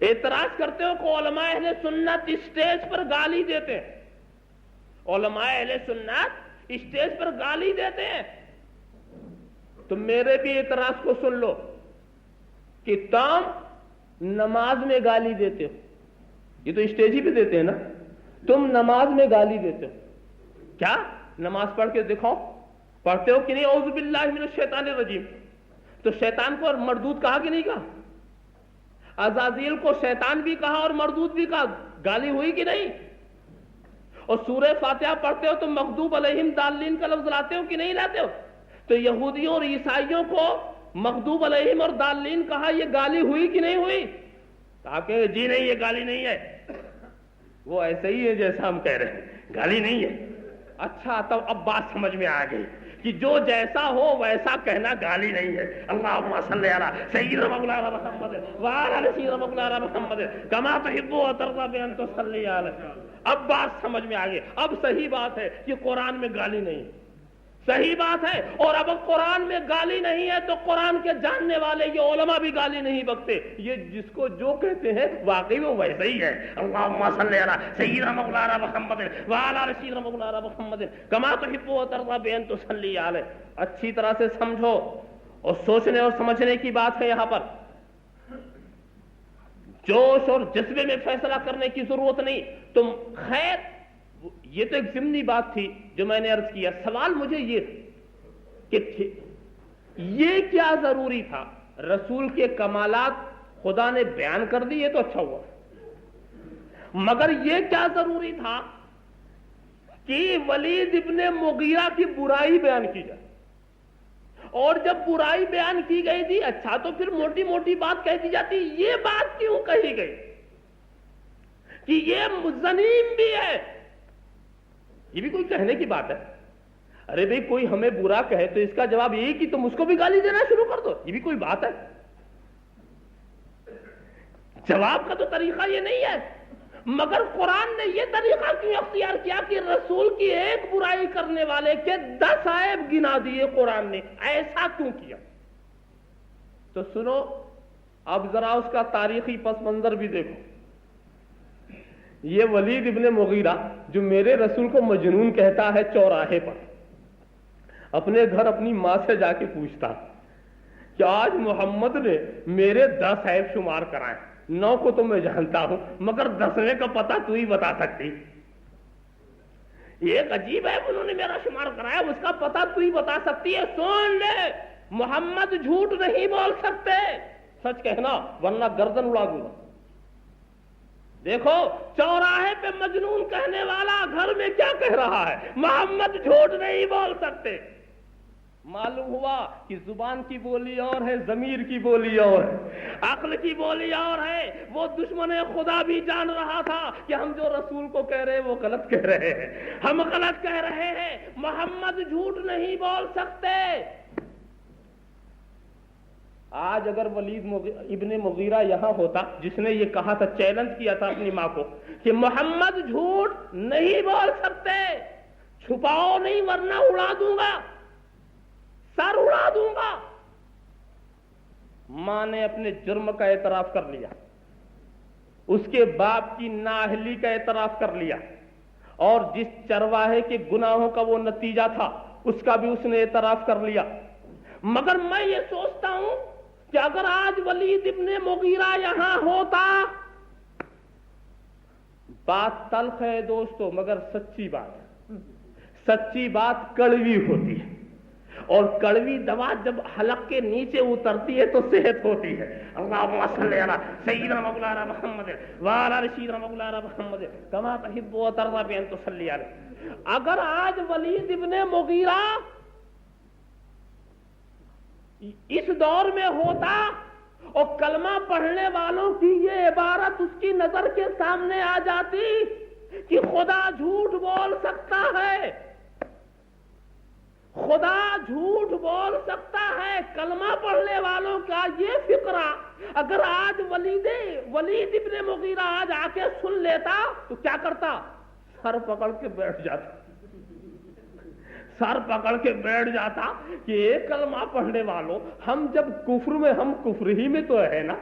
اعتراض کرتے ہو کہ علماء اہل سنت اسٹیج پر گالی دیتے ہیں، علماء اہل سنت اسٹیج پر گالی دیتے ہیں، تو میرے بھی اعتراض کو سن لو کہ تم نماز میں گالی دیتے ہو. یہ تو اسٹیج ہی پہ دیتے ہیں نا. تم نماز میں گالی دیتے ہو. کیا نماز پڑھ کے دکھاؤ، پڑھتے ہو کہ نہیں اعوذ باللہ من الشیطان الرجیم؟ تو شیطان کو مردود کہا کہ نہیں کہا؟ عزازیل کو شیطان بھی کہا اور مردود بھی کہا. گالی ہوئی کہ نہیں؟ اور سورہ فاتحہ پڑھتے ہو تو مغضوب علیہم ضالین کا لفظ لاتے ہو کہ نہیں لاتے ہو؟ تو یہودیوں اور عیسائیوں کو مغضوب علیہم اور ضالین کہا، یہ گالی ہوئی کہ نہیں ہوئی؟ تاکہ جی نہیں یہ گالی نہیں ہے، وہ ایسے ہی ہے جیسا ہم کہہ رہے ہیں، گالی نہیں ہے. اچھا تب اب بات سمجھ میں آ گئی کہ جو جیسا ہو ویسا کہنا گالی نہیں ہے. اللہم صلی علی سیدنا مولانا محمد وعلی سیدنا مولانا محمد کما تحب و ترضی بان تصلی علیہ. اب بات سمجھ میں آ گئی. اب صحیح بات ہے کہ قرآن میں گالی نہیں، صحیح بات ہے. اور اب قرآن میں گالی نہیں ہے تو قرآن کے جاننے والے یہ علماء بھی گالی نہیں بکتے. یہ جس کو جو کہتے ہیں واقعی وہ ویسا ہی ہے. اللہم صلی علی سیدنا مولانا محمد وعلی سیدنا مولانا محمد کما تحب و ترضی بان تصلی علیہ. اچھی طرح سے سمجھو اور سوچنے اور سمجھنے کی بات ہے. یہاں پر جوش اور جذبے میں فیصلہ کرنے کی ضرورت نہیں. تم خیر یہ تو ایک ضمنی بات تھی جو میں نے عرض کیا. سوال مجھے یہ کہ یہ کیا ضروری تھا؟ رسول کے کمالات خدا نے بیان کر دی، یہ تو اچھا ہوا، مگر یہ کیا ضروری تھا کہ ولید ابن مغیرہ کی برائی بیان کی جائے؟ اور جب برائی بیان کی گئی تھی اچھا تو پھر موٹی موٹی بات کہہ دی جاتی. یہ بات کیوں کہی گئی کہ یہ زنیم بھی ہے؟ یہ بھی کوئی کہنے کی بات ہے؟ ارے بھئی کوئی ہمیں برا کہے تو اس کا جواب یہی کہ تم اس کو بھی گالی دینا شروع کر دو. یہ بھی کوئی بات ہے؟ جواب کا تو طریقہ یہ نہیں ہے. مگر قرآن نے یہ طریقہ کیوں اختیار کیا کہ رسول کی ایک برائی کرنے والے کے 10 عیب گنا دیے قرآن نے؟ ایسا کیوں کیا؟ تو سنو اب ذرا اس کا تاریخی پس منظر بھی دیکھو. یہ ولید ابن مغیرہ جو میرے رسول کو مجنون کہتا ہے، چوراہے پر اپنے گھر اپنی ماں سے جا کے پوچھتا کہ آج محمد نے میرے 10 عیب شمار کرائے، 9 کو تو میں جانتا ہوں مگر 10ویں کا پتہ تو ہی بتا سکتی. ایک عجیب ہے، انہوں نے میرا شمار کرایا، اس کا پتہ تو ہی بتا سکتی ہے. سن لے، محمد جھوٹ نہیں بول سکتے، سچ کہنا ورنہ گردن اڑا دوں گا. دیکھو چوراہے پہ مجنون کہنے والا گھر میں کیا کہہ رہا ہے؟ محمد جھوٹ نہیں بول سکتے. معلوم ہوا کہ زبان کی بولی اور ہے، ضمیر کی بولی اور ہے، عقل کی بولی اور ہے. وہ دشمن خدا بھی جان رہا تھا کہ ہم جو رسول کو کہہ رہے ہیں وہ غلط کہہ رہے ہیں، ہم غلط کہہ رہے ہیں. محمد جھوٹ نہیں بول سکتے. آج اگر ولید ابن مغیرہ یہاں ہوتا جس نے یہ کہا تھا، چیلنج کیا تھا اپنی ماں کو کہ محمد جھوٹ نہیں بول سکتے، چھپاؤ نہیں ورنہ اڑا دوں گا، سر اڑا دوں گا. ماں نے اپنے جرم کا اعتراف کر لیا، اس کے باپ کی نااہلی کا اعتراف کر لیا، اور جس چرواہے کے گناہوں کا وہ نتیجہ تھا اس کا بھی اس نے اعتراف کر لیا. مگر میں یہ سوچتا ہوں کہ اگر آج ولید ابن مغیرہ یہاں ہوتا، بات تلخ ہے دوستو مگر سچی بات ہے، سچی بات کڑوی ہوتی ہے، اور کڑوی دوا جب حلق کے نیچے اترتی ہے تو صحت ہوتی ہے۔ اللہم صلی علی سیدنا مولانا محمد وعلی سیدنا مولانا محمد کما تحب و ترضی بان تصلی علیہ۔ اگر آج ولید ابن مغیرہ اس دور میں ہوتا اور کلمہ پڑھنے والوں کی یہ عبارت اس کی نظر کے سامنے آ جاتی کہ خدا جھوٹ بول سکتا ہے، خدا جھوٹ بول سکتا ہے، کلمہ پڑھنے والوں کا یہ فقرہ اگر آج ولید ابن مغیرہ آج آ کے سن لیتا تو کیا کرتا؟ سر پکڑ کے بیٹھ جاتا، سر پکڑ کے بیٹھ جاتا کہ ایک کلمہ پڑھنے والوں، ہم جب کفر میں، ہم کفر ہی میں تو ہے نا،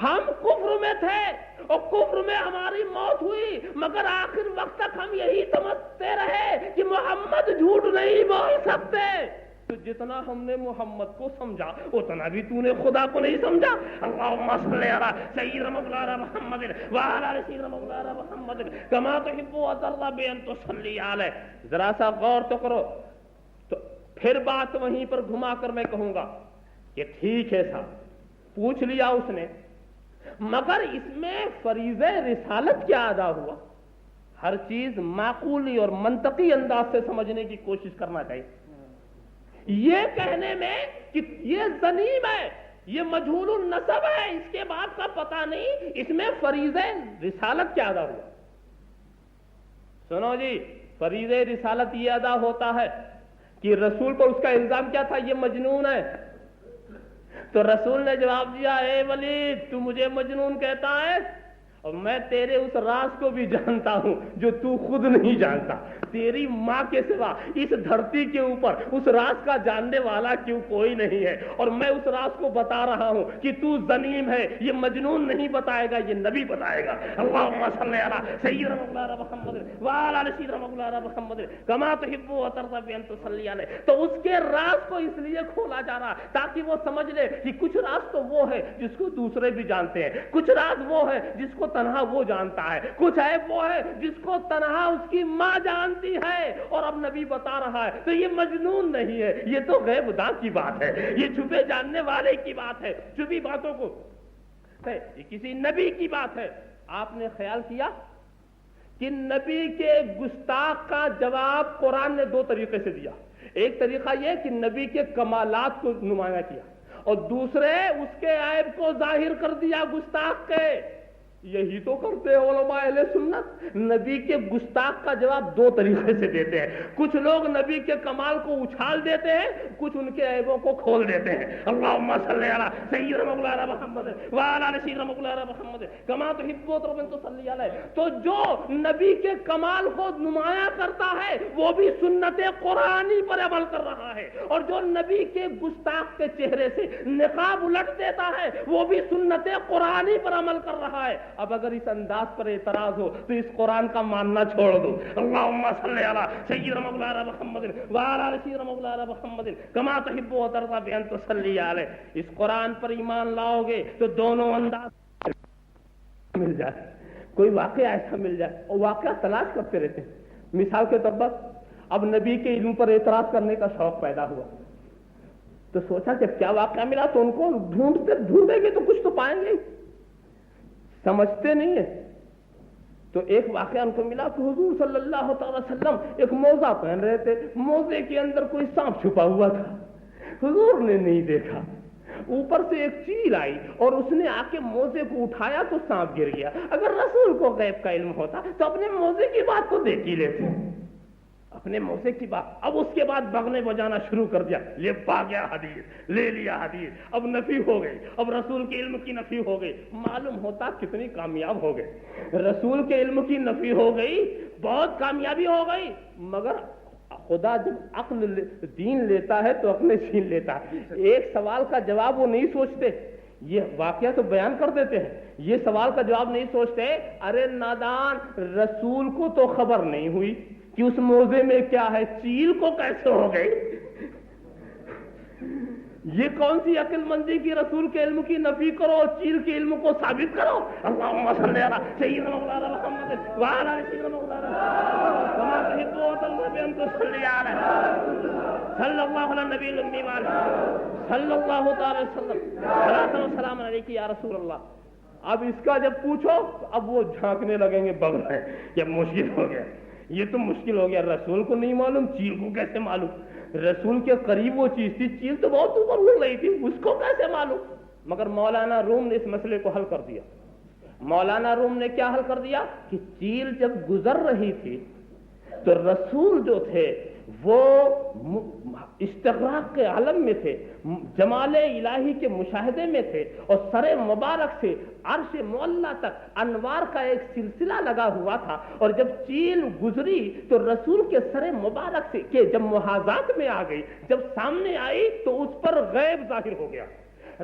ہم کفر میں تھے اور کفر میں ہماری موت ہوئی، مگر آخر وقت تک ہم یہی سمجھتے رہے کہ محمد جھوٹ نہیں بول سکتے۔ تو جتنا ہم نے محمد کو سمجھا اتنا بھی تو نے خدا کو نہیں سمجھا۔ اللہم صلی علی سیدنا مولانا محمد وعلی سیدنا مولانا محمد کما تحب و ترضی بان تصلی علیہ۔ ذرا سا غور تو کرو، تو پھر بات وہیں پر گھما کر میں کہوں گا کہ ٹھیک ہے صاحب، پوچھ لیا اس نے، مگر اس میں فریضہ رسالت کیا ادا ہوا؟ ہر چیز معقولی اور منطقی انداز سے سمجھنے کی کوشش کرنا چاہیے۔ یہ کہنے میں کہ یہ ضنیم ہے، یہ مجہول النسب ہے، اس کے بعد کا پتہ نہیں، اس میں فریضہ رسالت کیا ادا ہوا؟ سنو جی، فریضہ رسالت یہ ادا ہوتا ہے کہ رسول پر اس کا الزام کیا تھا؟ یہ مجنون ہے۔ تو رسول نے جواب دیا، اے ولید تو مجھے مجنون کہتا ہے اور میں تیرے اس راز کو بھی جانتا ہوں جو تو خود نہیں جانتا، تیری ماں کے سوا اس دھرتی کے اوپر اس راز کا جاننے والا کیوں کوئی نہیں ہے، اور میں اس راز کو بتا رہا ہوں کہ تو ضنیم ہے، یہ مجنون نہیں بتائے گا، یہ نبی بتائے گا۔ اللہم صلی علی سیدنا مولانا محمد وعلی سیدنا مولانا محمد کما تحب و ترضی بان تصلی علیہ۔ تو اس کے راز کو اس لیے کھولا جا رہا تاکہ وہ سمجھ لے کہ کچھ راز تو وہ ہے جس کو دوسرے بھی جانتے ہیں، کچھ راز وہ ہے جس کو تنہا وہ جانتا ہے، کچھ عیب وہ ہے جس کو تنہا اس کی ماں جانتی ہے، اور اب نبی بتا رہا ہے۔ تو یہ مجنون نہیں ہے، یہ تو غیب داں کی بات ہے، یہ چھپے جاننے والے کی بات ہے، چھپی باتوں کو یہ کسی نبی کی بات ہے۔ آپ نے خیال کیا کہ نبی کے گستاخ کا جواب قرآن نے دو طریقے سے دیا۔ ایک طریقہ یہ کہ نبی کے کمالات کو نمایاں کیا، اور دوسرے اس کے عیب کو ظاہر کر دیا گستاخ کے۔ یہی تو کرتے ہیں علماء اہل سنت، نبی کے گستاخ کا جواب دو طریقے سے دیتے ہیں۔ کچھ لوگ نبی کے کمال کو اچھال دیتے ہیں، کچھ ان کے عیبوں کو کھول دیتے ہیں۔ اللہم صلی علی سیدنا مولانا محمد وعلی سیدنا مولانا محمد کما تحب و ترضی بان تصلی علیہ۔ تو جو نبی کے کمال کو نمایاں کرتا ہے وہ بھی سنت قرآنی پر عمل کر رہا ہے، اور جو نبی کے گستاخ کے چہرے سے نقاب الٹ دیتا ہے وہ بھی سنت قرآنی پر عمل کر رہا ہے۔ اب اگر اس انداز پر اعتراض ہو تو اس قرآن کا ماننا چھوڑ دو۔ اللہم صلی علی سیدنا مولانا محمد وعلی سیدنا مولانا محمد کما تحب و ترضی بان تصلی علیہ۔ اس قرآن پر ایمان لاؤ گے تو دونوں انداز مل جائے، کوئی واقعہ ایسا مل جائے، اور واقعہ تلاش کرتے رہتے ہیں۔ مثال کے طور پر اب نبی کے علم پر اعتراض کرنے کا شوق پیدا ہوا تو سوچا جب کیا واقعہ ملا تو ان کو ڈھونڈیں گے تو کچھ تو پائیں گے، سمجھتے نہیں ہیں۔ تو ایک واقعہ ان کو ملا کہ حضور صلی اللہ تعالی وسلم ایک موزہ پہن رہے تھے، موزے کے اندر کوئی سانپ چھپا ہوا تھا، حضور نے نہیں دیکھا، اوپر سے ایک چیل آئی اور اس نے آ کے موزے کو اٹھایا تو سانپ گر گیا۔ اگر رسول کو غیب کا علم ہوتا تو اپنے موزے کی بات کو دیکھ ہی لیتے، اپنے موزے کی بات۔ اب اس کے بعد بغنے بجانا شروع کر دیا، یہ پا گیا حدیث، لے لیا حدیث، اب نفی ہو گئی، اب رسول کے علم کی نفی ہو گئی۔ معلوم ہوتا کتنی کامیاب ہو گئے، رسول کے علم کی نفی ہو گئی، بہت کامیابی ہو گئی، مگر خدا جب عقل دین لیتا ہے تو اپنے چھین لیتا ہے۔ ایک سوال کا جواب وہ نہیں سوچتے، یہ واقعہ تو بیان کر دیتے ہیں، یہ سوال کا جواب نہیں سوچتے۔ ارے نادان، رسول کو تو خبر نہیں ہوئی کہ اس موزے میں کیا ہے، چیل کو کیسے ہو گئی؟ یہ کون سی عقل مندی کی رسول کے علم کی نفی کرو اور چیل کے علم کو ثابت کرو. اللہم صلی علی سیدنا مولانا محمد وعلی آل سیدنا مولانا کما تحب وترضى بأن تصلي علیہ صلی اللہ علی نبی الامی صلی اللہ تعالی وسلم صلاۃ و سلام علیک یا رسول اللہ. اب اس کا جب پوچھو اب وہ جھانکنے لگیں گے بغل میں. یہ مشکل ہو گیا, یہ تو مشکل ہو گیا. رسول کو نہیں معلوم, چیل کو کیسے معلوم؟ رسول کے قریب وہ چیز تھی, چیل تو بہت اوپر اڑ رہی تھی, اس کو کیسے معلوم؟ مگر مولانا روم نے اس مسئلے کو حل کر دیا. مولانا روم نے کیا حل کر دیا کہ چیل جب گزر رہی تھی تو رسول جو تھے وہ استغراق کے عالم میں تھے, جمال الہی کے مشاہدے میں تھے, اور سر مبارک سے عرش معلیٰ تک انوار کا ایک سلسلہ لگا ہوا تھا. اور جب چیل گزری تو رسول کے سر مبارک سے کہ جب محاذات میں آ گئی, جب سامنے آئی تو اس پر غیب ظاہر ہو گیا.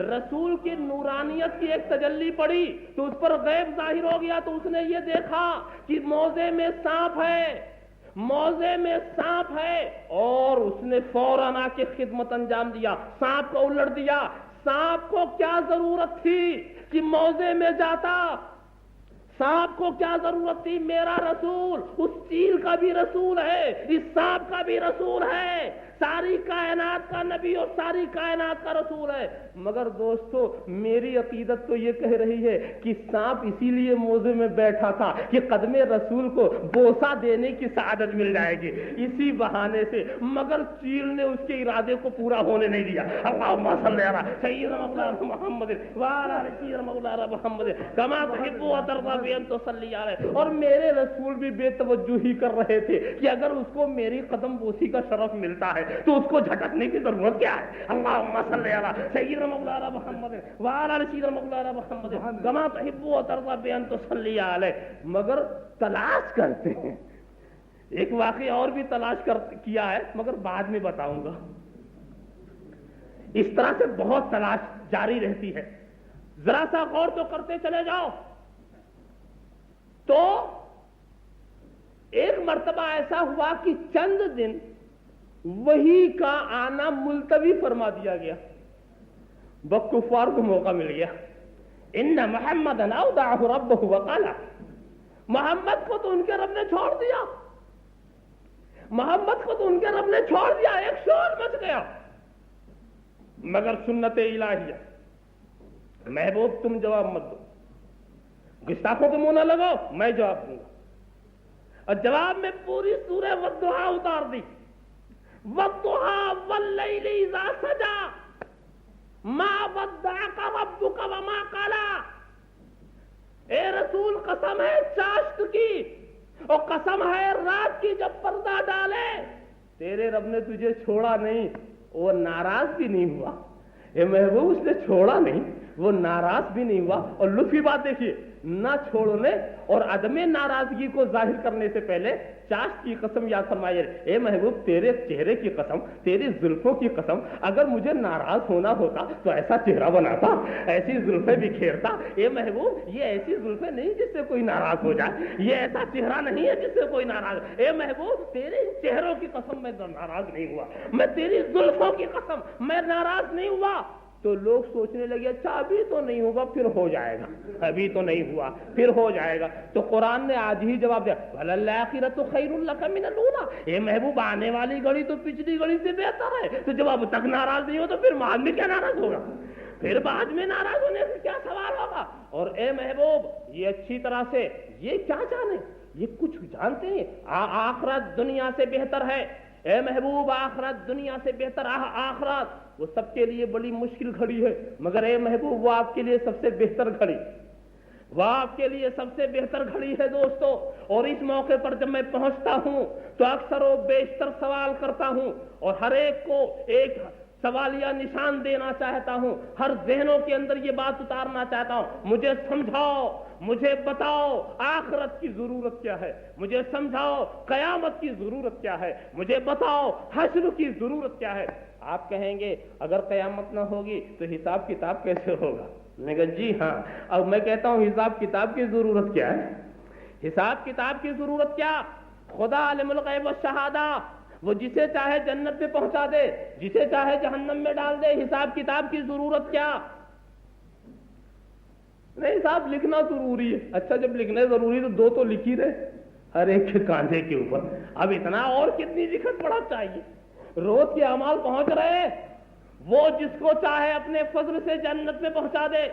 رسول کی نورانیت کی ایک تجلی پڑی تو اس پر غیب ظاہر ہو گیا. تو اس نے یہ دیکھا کہ موضع میں سانپ ہے, موضع میں سانپ ہے, اور اس نے فوراً آ کے خدمت انجام دیا, سانپ کو الٹ دیا. سانپ کو کیا ضرورت تھی کہ موضع میں جاتا؟ سانپ کو کیا ضرورت تھی؟ میرا رسول اس چیل کا بھی رسول ہے, اس سانپ کا بھی رسول ہے, ساری کائنات کا نبی اور ساری کائنات کا رسول ہے. مگر دوستو میری عقیدت تو یہ کہہ رہی ہے کہ سانپ اسی لیے موضع میں بیٹھا تھا کہ قدم رسول کو بوسہ دینے کی سعادت مل جائے گی, اسی بہانے سے. مگر چیل نے اس کے ارادے کو پورا ہونے نہیں دیا. اللہم صلی علی سیدنا مولانا محمد وعلی آل سیدنا مولانا محمد کما تحب وترضى بأن تصلي علیہ. اور میرے رسول بھی بے توجہی کر رہے تھے کہ اگر اس کو میری قدم بوسی کا شرف ملتا ہے تو اس کو جھٹکنے کی ضرورت کیا ہے؟ اللہم صلی علی سیدنا مولانا محمد وعلی آل سیدنا مولانا محمد کما تحب وترضى بأن تصلي علیہ. مگر تلاش کرتے ہیں. ایک واقعہ اور بھی تلاش کیا ہے مگر بعد میں بتاؤں گا. اس طرح سے بہت تلاش جاری رہتی ہے. ذرا سا غور تو کرتے چلے جاؤ. تو ایک مرتبہ ایسا ہوا کہ چند دن وحی کا آنا ملتوی فرما دیا گیا. کفار کو موقع مل گیا. ان محمدا اودعه ربه وقال, محمد کو تو ان کے رب نے چھوڑ دیا, محمد کو تو ان کے رب نے چھوڑ دیا. ایک شور مچ گیا. مگر سنت الہیہ, محبوب تم جواب مت دو, گستاخوں کے منہ نہ لگاؤ, میں جواب دوں گا. اور جواب میں پوری سورہ والضحیٰ اتار دی. والضحیٰ واللیل اذا سجا ما ودعک ربک وما قلی. اے رسول قسم ہے چاشت کی, اور قسم ہے رات کی جب پردہ ڈالے, تیرے رب نے تجھے چھوڑا نہیں, وہ ناراض بھی نہیں ہوا. اے محبوب اس نے چھوڑا نہیں, وہ ناراض بھی نہیں ہوا. اور لطفی بات دیکھیے, نہ چھوڑنے اور عدم ناراضگی کو ظاہر کرنے سے پہلے چاشت کی قسم یاد فرمائیے. اے محبوب تیرے چہرے کی قسم, تیری زلفوں کی قسم, اگر مجھے ناراض ہونا ہوتا تو ایسا چہرہ بناتا, ایسی زلفیں بکھیرتا. اے محبوب یہ ایسی زلفیں نہیں جس سے کوئی ناراض ہو جائے, یہ ایسا چہرہ نہیں ہے جس سے کوئی ناراض. اے محبوب تیرے چہروں کی قسم میں ناراض نہیں ہوا, میں تیری زلفوں کی قسم میں ناراض نہیں ہوا. تو لوگ سوچنے لگے اچھا ابھی تو نہیں ہوگا پھر ہو جائے گا, ابھی تو نہیں ہوا پھر ہو جائے گا. تو قرآن نے آج ہی جواب دیا وَلَلْآخِرَةُ خَيْرٌ لَكَ مِنَ الْأُولَىٰ. اے محبوب آنے والی گھڑی تو پچھلی گھڑی سے بہتر ہے. تو جب اب تک ناراض نہیں ہو تو پھر بعد میں کیا ناراض ہوگا, پھر بعد میں ناراض ہونے سے کیا سوال ہوگا. اور اے محبوب یہ اچھی طرح سے یہ کیا جانے, یہ کچھ جانتے ہیں آخرت دنیا سے بہتر ہے. اے محبوب آخرت دنیا سے بہتر. آخرت وہ سب کے لیے بڑی مشکل گھڑی ہے, مگر اے محبوب وہ آپ کے لیے سب سے بہتر گھڑی, وہ آپ کے لیے سب سے بہتر گھڑی ہے دوستو. اور اس موقع پر جب میں پہنچتا ہوں تو اکثر و بیشتر سوال کرتا ہوں, اور ہر ایک کو ایک سوالیہ نشان دینا چاہتا ہوں, ہر ذہنوں کے اندر یہ بات اتارنا چاہتا ہوں, مجھے سمجھاؤ, مجھے بتاؤ آخرت کی ضرورت کیا ہے, مجھے سمجھاؤ قیامت کی ضرورت کیا ہے, مجھے بتاؤ حشر کی ضرورت کیا ہے. آپ کہیں گے اگر قیامت نہ ہوگی تو حساب کتاب کیسے ہوگا؟ میں کہا جی ہاں. اب میں کہتا ہوں حساب کتاب کی ضرورت کیا ہے؟ حساب کتاب کی ضرورت کیا؟ خدا عالم الغیب والشہادہ وہ جسے چاہے جنت میں پہنچا دے، جسے چاہے جہنم میں ڈال دے، حساب کتاب کی ضرورت کیا؟ نہیں صاحب لکھنا ضروری ہے، اچھا جب لکھنا ضروری تو دو تو لکھ ہی رہے ہر ایک کے کاندھے کے اوپر، اب اتنا اور کتنی لکھت پڑھا چاہیے؟ روز کے اعمال پہنچ رہے، وہ جس کو چاہے اپنے فضل سے جنت میں پہنچا دے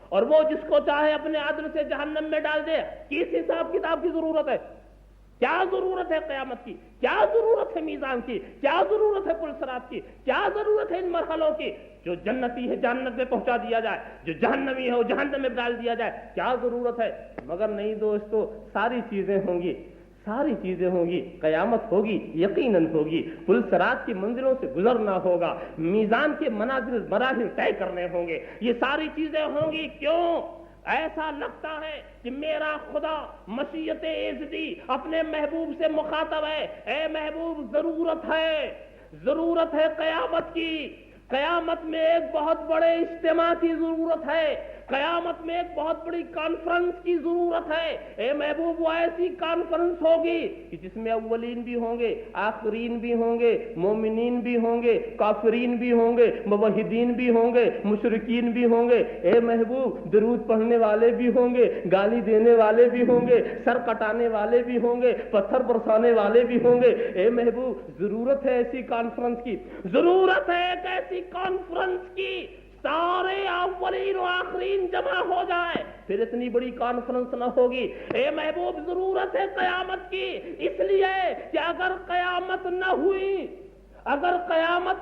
اور وہ جس کو چاہے اپنے عدل سے جہنم میں ڈال دے۔ کس حساب کتاب کی ضرورت ہے؟ کیا ضرورت ہے قیامت کی؟ کیا ضرورت ہے میزان کی؟ کیا ضرورت ہے پل صراط کی؟ کیا ضرورت ہے ان مرحلوں کی؟ جو جنتی ہے جنت میں پہنچا دیا جائے، جو جہنمی ہے وہ جہنم میں ڈال دیا جائے، کیا ضرورت ہے؟ مگر نہیں دوستو، ساری چیزیں ہوں گی، ساری چیزیں ہوں گی، قیامت ہوگی، یقیناً ہوگی، پل صراط کی منزلوں سے گزرنا ہوگا، میزان کے منازل مراحل طے کرنے ہوں گے، یہ ساری چیزیں ہوں گی۔ کیوں ایسا لگتا ہے کہ میرا خدا مشیت ایزدی اپنے محبوب سے مخاطب ہے؟ اے محبوب، ضرورت ہے قیامت کی، قیامت میں ایک بہت بڑے اجتماع کی ضرورت ہے، قیامت میں ایک بہت بڑی کانفرنس کی ضرورت ہے۔ اے محبوب، وہ ایسی کانفرنس ہوگی کہ جس میں اولین بھی ہوں گے، آخرین بھی ہوں گے، مومنین بھی ہوں گے، کافرین بھی ہوں گے، موحدین بھی ہوں گے، مشرکین بھی ہوں گے۔ اے محبوب، درود پڑھنے والے بھی ہوں گے، گالی دینے والے بھی ہوں گے، سر کٹانے والے بھی ہوں گے، پتھر برسانے والے بھی ہوں گے۔ اے محبوب، ضرورت ہے ایسی کانفرنس کی، ضرورت ہے ایک ایسی کانفرنس کی، سارے اولین و آخرین جمع ہو جائے، پھر اتنی بڑی کانفرنس نہ ہوگی۔ اے محبوب، ضرورت ہے قیامت کی، اس لیے کہ اگر قیامت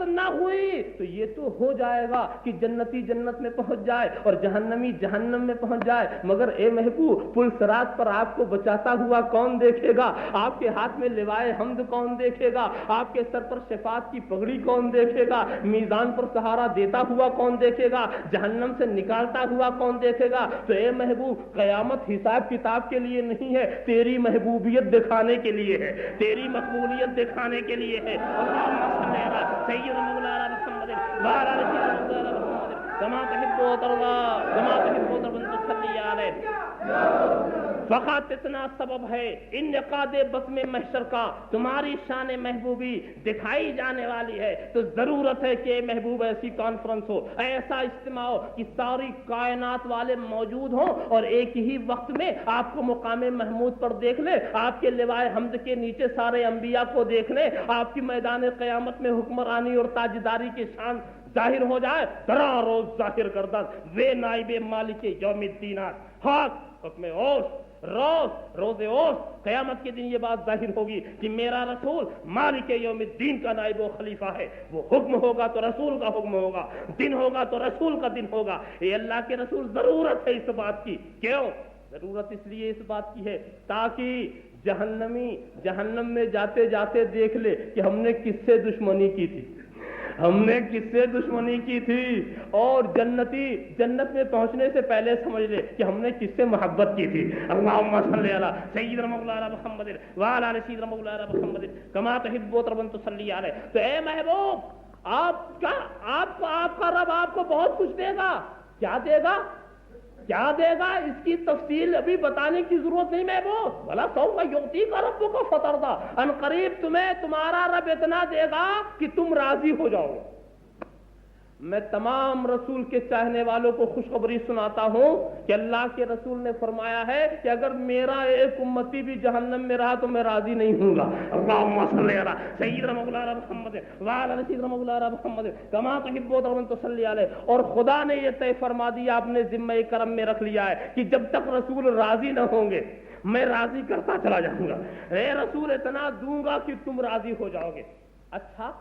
نہ ہوئی تو یہ تو ہو جائے گا کہ جنتی جنت میں پہنچ جائے اور جہنمی جہنم میں پہنچ جائے، مگر اے محبوب، پل صراط پر آپ کو بچاتا ہوا کون دیکھے گا؟ آپ کے ہاتھ میں لوائے حمد کون دیکھے گا؟ آپ کے سر پر شفاعت کی پگڑی کون دیکھے گا؟ میزان پر سہارا دیتا ہوا کون دیکھے گا؟ جہنم سے نکالتا ہوا کون دیکھے گا؟ تو اے محبوب، قیامت حساب کتاب کے لیے نہیں ہے، تیری محبوبیت دکھانے کے لیے ہے، تیری مقبولیت دکھانے کے لیے ہے۔ سید مولانا محمد وعلى آل سيدنا محمد كما تحب وترضى كما تحب وترضى تصلي عليه۔ فقط اتنا سبب ہے انعقاد بزم محشر کا، تمہاری شان محبوبی دکھائی جانے والی ہے، تو ضرورت ہے کہ محبوب ایسی کانفرنس ہو، ایسا اجتماع ہو کہ ساری کائنات والے موجود ہوں اور ایک ہی وقت میں آپ کو مقام محمود پر دیکھ لیں، آپ کے لوائے حمد کے نیچے سارے انبیاء کو دیکھ لیں، آپ کی میدان قیامت میں حکمرانی اور تاجداری کی شان ظاہر ہو جائے۔ ترا روز ظاہر کردن وے نائب مالک یوم الدینات، حق حکم روز اوس، قیامت کے دن یہ بات ظاہر ہوگی کہ میرا رسول مالک یوم الدین کا نائب و خلیفہ ہے، وہ حکم ہوگا تو رسول کا حکم ہوگا، دن ہوگا تو رسول کا دن ہوگا۔ اے اللہ کے رسول، ضرورت ہے اس بات کی۔ کیوں ضرورت؟ اس لیے اس بات کی ہے تاکہ جہنمی جہنم میں جاتے جاتے دیکھ لے کہ ہم نے کس سے دشمنی کی تھی، ہم نے کس سے دشمنی کی تھی، اور جنتی جنت میں پہنچنے سے پہلے سمجھ لے کہ ہم نے کس سے محبت کی تھی۔ اللہم صلی علی سیدنا مولانا محمد وعلی آل سیدنا مولانا محمد کما تحب وترضى تصلی علیہ۔ تو اے محبوب، آپ کا رب آپ کو بہت کچھ دے گا۔ کیا دے گا؟ کیا دے گا اس کی تفصیل ابھی بتانے کی ضرورت نہیں محبوب۔ بھلا سوف یعطیک ربک فترضی، ان قریب تمہیں تمہارا رب اتنا دے گا کہ تم راضی ہو جاؤ گے۔ میں تمام رسول کے چاہنے والوں کو خوشخبری سناتا ہوں کہ اللہ کے رسول نے فرمایا ہے کہ اگر میرا ایک امتی بھی جہنم میں رہا تو میں راضی نہیں ہوں گا۔ اللہم صلی علی سیدنا مولانا محمد وعلی آل سیدنا مولانا محمد کما تحب وترضى تصلی علیہ۔ اور خدا نے یہ طے فرما دیا، اپنے ذمہ کرم میں رکھ لیا ہے کہ جب تک رسول راضی نہ ہوں گے میں راضی کرتا چلا جاؤں گا۔ اے رسول، اتنا دوں گا کہ تم راضی ہو جاؤ گے۔ اچھا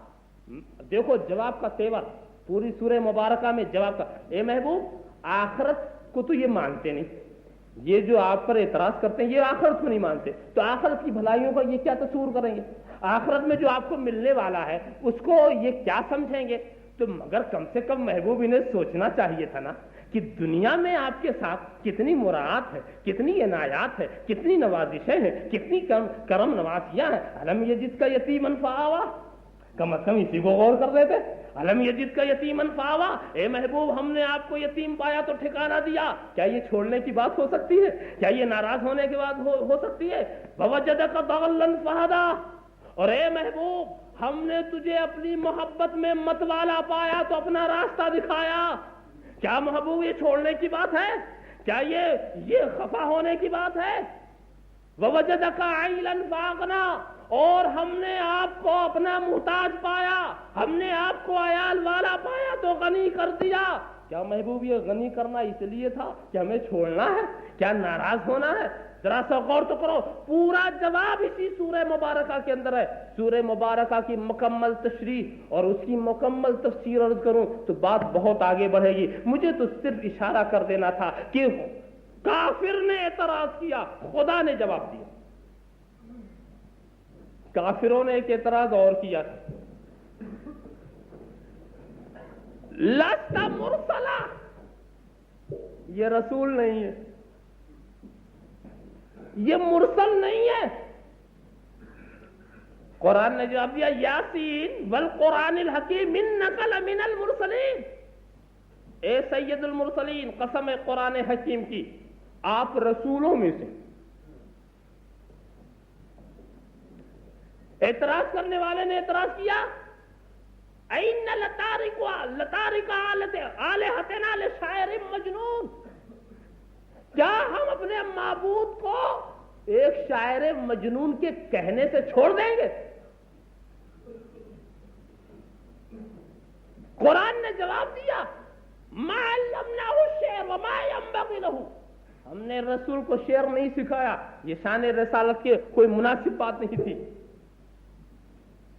دیکھو جواب کا تیور پوری سورہ مبارکہ میں جواب کا۔ اے محبوب، آخرت کو تو یہ مانتے نہیں، یہ جو آپ پر اعتراض کرتے ہیں یہ آخرت کو نہیں مانتے، تو آخرت کی بھلائیوں کا یہ کیا تصور کریں گے؟ آخرت میں جو آپ کو ملنے والا ہے اس کو یہ کیا سمجھیں گے؟ تو مگر کم سے کم محبوب انہیں سوچنا چاہیے تھا نا کہ دنیا میں آپ کے ساتھ کتنی مراعات ہے، کتنی عنایات ہے، کتنی نوازشیں ہیں، کتنی کرم نوازیاں ہیں۔ الم یجد کا یتیما فآویٰ، کم از کم اسی کو غور کر رہے تھے۔ الم یجد کا یتیما فآویٰ، اے محبوب ہم نے آپ کو یتیم پایا تو ٹھکانہ دیا۔ کیا یہ چھوڑنے کی بات ہو سکتی ہے؟ کیا یہ ناراض ہونے کی بات ہو سکتی ہے؟ ووجدک ضالا فہدیٰ، اور اے محبوب ہم نے تجھے اپنی محبت میں متوالا پایا تو اپنا راستہ دکھایا. کیا محبوب یہ چھوڑنے کی بات ہے؟ کیا یہ خفا ہونے کی بات ہے؟ وَوَجَدَكَ عَيْلًا فَأَغْنَىٰ، اور ہم نے آپ کو اپنا محتاج پایا، ہم نے آپ کو عیال والا پایا تو غنی کر دیا. کیا محبوب یہ غنی کرنا اس لیے تھا کہ ہمیں چھوڑنا ہے؟ کیا ناراض ہونا ہے؟ ذرا سا غور تو کرو. پورا جواب اسی سورہ مبارکہ کے اندر ہے. سورہ مبارکہ کی مکمل تشریح اور اس کی مکمل تفسیر عرض کروں تو بات بہت آگے بڑھے گی. مجھے تو صرف اشارہ کر دینا تھا کہ کافر نے اعتراض کیا، خدا نے جواب دیا. کافروں نے ایک اعتراض اور کیا، لست مرسلا، یہ رسول نہیں ہے، یہ مرسل نہیں ہے. قرآن نے جواب دیا یاسین والقرآن الحکیم انک لمن المرسلین. اے سید المرسلین، قسم ہے قرآن حکیم کی، آپ رسولوں میں سے. اعتراض کرنے والے نے اعتراض کیا این لتارک آلہتنا لشاعر مجنون، کیا ہم اپنے معبود کو ایک شاعر مجنون کے کہنے سے چھوڑ دیں گے؟ قرآن نے جواب دیا ما علمناہ الشعر وما ينبغی لہ، ہم نے رسول کو شعر نہیں سکھایا، یہ شان رسالت کی کوئی مناسب بات نہیں تھی.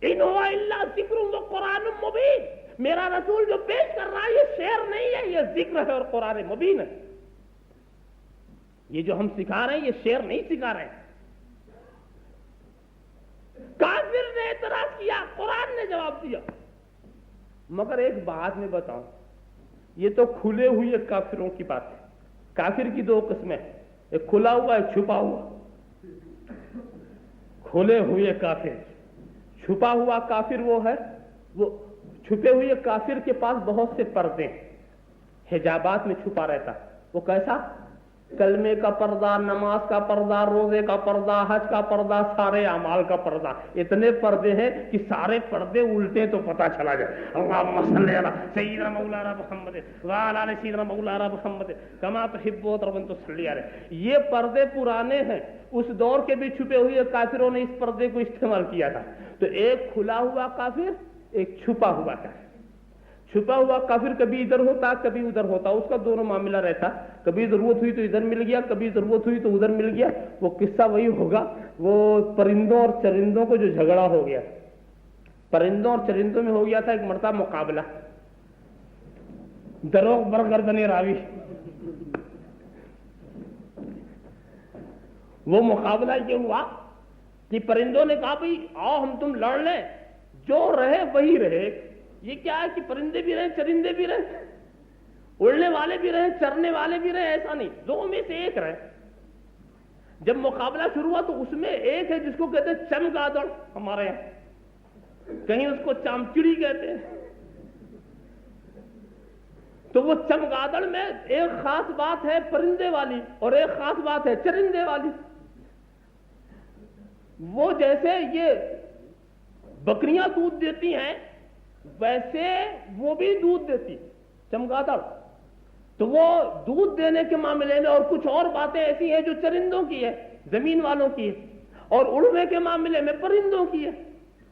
ان هو الا ذکر و قرآن مبین، میرا رسول جو پیش کر رہا ہے یہ شعر نہیں ہے، یہ ذکر ہے اور قرآن مبین ہے. یہ جو ہم سکھا رہے ہیں یہ شعر نہیں سکھا رہے ہیں. کافر نے اعتراض کیا، قرآن نے جواب دیا. مگر ایک بات میں بتاؤں، یہ تو کھلے ہوئے کافروں کی بات ہے. کافر کی دو قسمیں، ایک کھلا ہوا ایک چھپا ہوا. کھلے ہوئے کافر، چھپا ہوا کافر وہ ہے، وہ چھپے ہوئے کافر کے پاس بہت سے پردے ہیں، حجابات میں چھپا رہتا. وہ کیسا؟ کلمے کا پردہ، نماز کا پردہ، روزے کا پردہ، حج کا پردہ، سارے اعمال کا پردہ. اتنے پردے ہیں کہ سارے پردے الٹے تو پتہ چلا جائے. اللہم صلی علی سیدنا مولانا محمد وعلی آل سیدنا مولانا محمد کما تحب و ترضى تصلی علیہ. یہ پردے پرانے ہیں، اس دور کے بھی چھپے ہوئے کافروں نے اس پردے کو استعمال کیا تھا. تو ایک کھلا ہوا کافر، ایک چھپا ہوا کافر. چھپا ہوا کافر کبھی ادھر ہوتا کبھی ادھر ہوتا، اس کا دونوں معاملہ رہتا. کبھی ضرورت ہوئی تو ادھر مل گیا، کبھی ضرورت ہوئی تو ادھر مل گیا. وہ قصہ وہی ہوگا، وہ پرندوں اور چرندوں کو جو جھگڑا ہو گیا، پرندوں اور چرندوں میں ہو گیا تھا ایک مرتبہ مقابلہ. دروغ برگردن راوی، وہ مقابلہ یہ ہوا کہ پرندوں نے کہا بھئی آؤ ہم تم لڑ لیں، جو رہے وہی رہے. یہ کیا ہے کہ پرندے بھی رہیں چرندے بھی رہیں، اڑنے والے بھی رہیں چرنے والے بھی رہیں، ایسا نہیں، دو میں سے ایک رہے. جب مقابلہ شروع ہوا تو اس میں ایک ہے جس کو کہتے ہیں چمگادڑ، ہمارے یہاں کہیں اس کو چامچڑی کہتے ہیں. تو وہ چمگادڑ میں ایک خاص بات ہے پرندے والی اور ایک خاص بات ہے چرندے والی. وہ جیسے یہ بکریاں دودھ دیتی ہیں ویسے وہ بھی دودھ دیتی چمگادڑ. تو وہ دودھ دینے کے معاملے میں اور کچھ اور باتیں ایسی ہیں جو چرندوں کی ہے، زمین والوں کی ہے، اور اڑنے کے معاملے میں پرندوں کی ہے.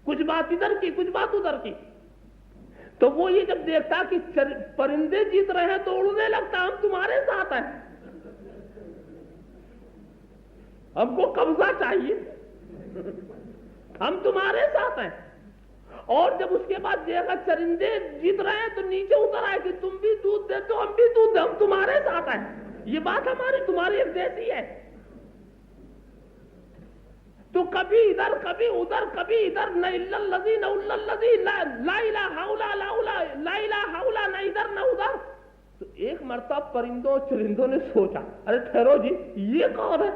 کچھ بات ادھر کی کچھ بات ادھر کی. تو وہ یہ جب دیکھتا کہ پرندے جیت رہے ہیں تو اڑنے لگتا ہم تمہارے ساتھ ہیں، ہم کو قبضہ چاہیے، ہم تمہارے ساتھ ہیں. اور جب اس کے بعد دیکھا چرندے جیت رہے ہیں تو نیچے اتر آئے کہ تم بھی دودھ دیتے ہو ہم بھی دودھ دیں، ہم تمہارے ساتھ ہیں، یہ بات ہماری تمہاری ایک جیسی ہے. تو کبھی ادھر کبھی ادھر کبھی ادھر، نہ الا الذی نہ الا الذی، لا الہ الا لا الہ الا، نہ ادھر نہ ادھر. تو ایک مرتبہ پرندوں چرندوں نے سوچا ارے ٹھہرو جی یہ کون ہے؟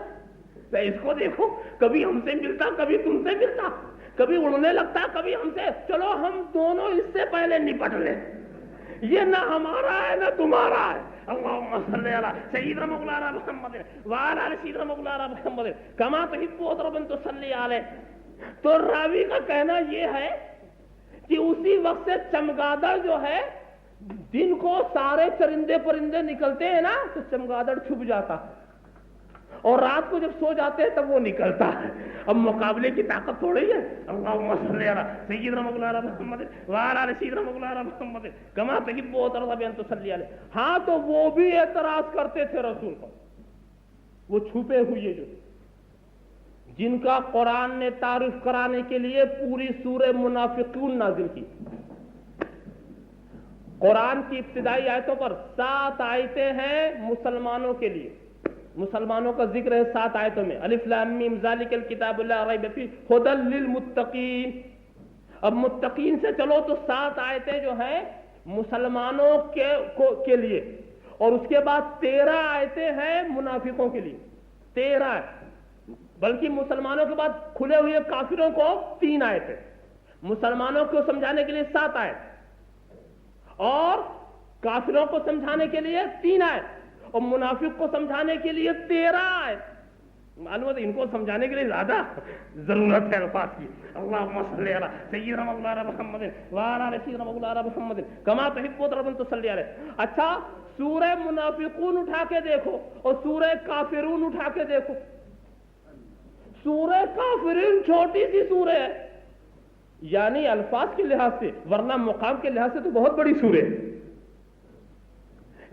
تو اس کو دیکھو کبھی ہم سے ملتا کبھی تم سے ملتا، کبھی اڑنے لگتا کبھی ہم سے، چلو ہم دونوں اس سے پہلے نپٹ لیں، یہ نہ ہمارا ہے نہ تمہارا ہے. اللہم صلی علی سیدنا مولانا محمد وعلی آل سیدنا مولانا محمد کما تحب و ترضى تصلی علیہ. تو راوی کا کہنا یہ ہے کہ اسی وقت سے چمگادڑ جو ہے، دن کو سارے چرندے پرندے نکلتے ہیں نا تو چمگادڑ چھپ جاتا ہے، اور رات کو جب سو جاتے ہیں تب وہ نکلتا ہے۔ اب مقابلے کی طاقت تھوڑی ہے۔ اللہم صلی علی سیدنا مولانا محمد وعلی آل سیدنا مولانا محمد کما تحب وترضى بأن تصلی علیہ۔ ہاں تو وہ بھی اعتراض کرتے تھے رسول کو، وہ چھپے ہوئے جو جن کا قرآن نے تعارف کرانے کے لیے پوری سورہ منافقون نازل کی۔ قرآن کی ابتدائی آیتوں پر 7 آیتیں ہیں مسلمانوں کے لیے، مسلمانوں کا ذکر ہے 7 آیتوں میں۔ الف لام میم ذالک الکتاب لا ریب فیہ ھدی للمتقین۔ اب متقین سے چلو تو 7 آیتیں جو ہیں مسلمانوں کے لیے، اور اس کے بعد 13 آیتیں ہیں منافقوں کے لیے، 13 بلکہ مسلمانوں کے بعد کھلے ہوئے کافروں کو 3 آیتیں، مسلمانوں کو سمجھانے کے لیے 7 آیت، اور کافروں کو سمجھانے کے لیے 3 آیت، اور منافق کو سمجھانے کے لیے 13 آیت۔ معلوم ہے ان کو سمجھانے کے لیے زیادہ ضرورت ہے الفاظ کی۔ اللہم صلی علی سیدنا مولانا محمد وعلی آل سیدنا مولانا محمد کما تحب وترضى أن تصلی علیہ۔ اچھا سورہ منافقون اٹھا کے دیکھو اور سورہ کافرون اٹھا کے دیکھو۔ سورہ کافرون چھوٹی سی سورہ ہے، یعنی الفاظ کے لحاظ سے، ورنہ مقام کے لحاظ سے تو بہت بڑی سورہ ہے،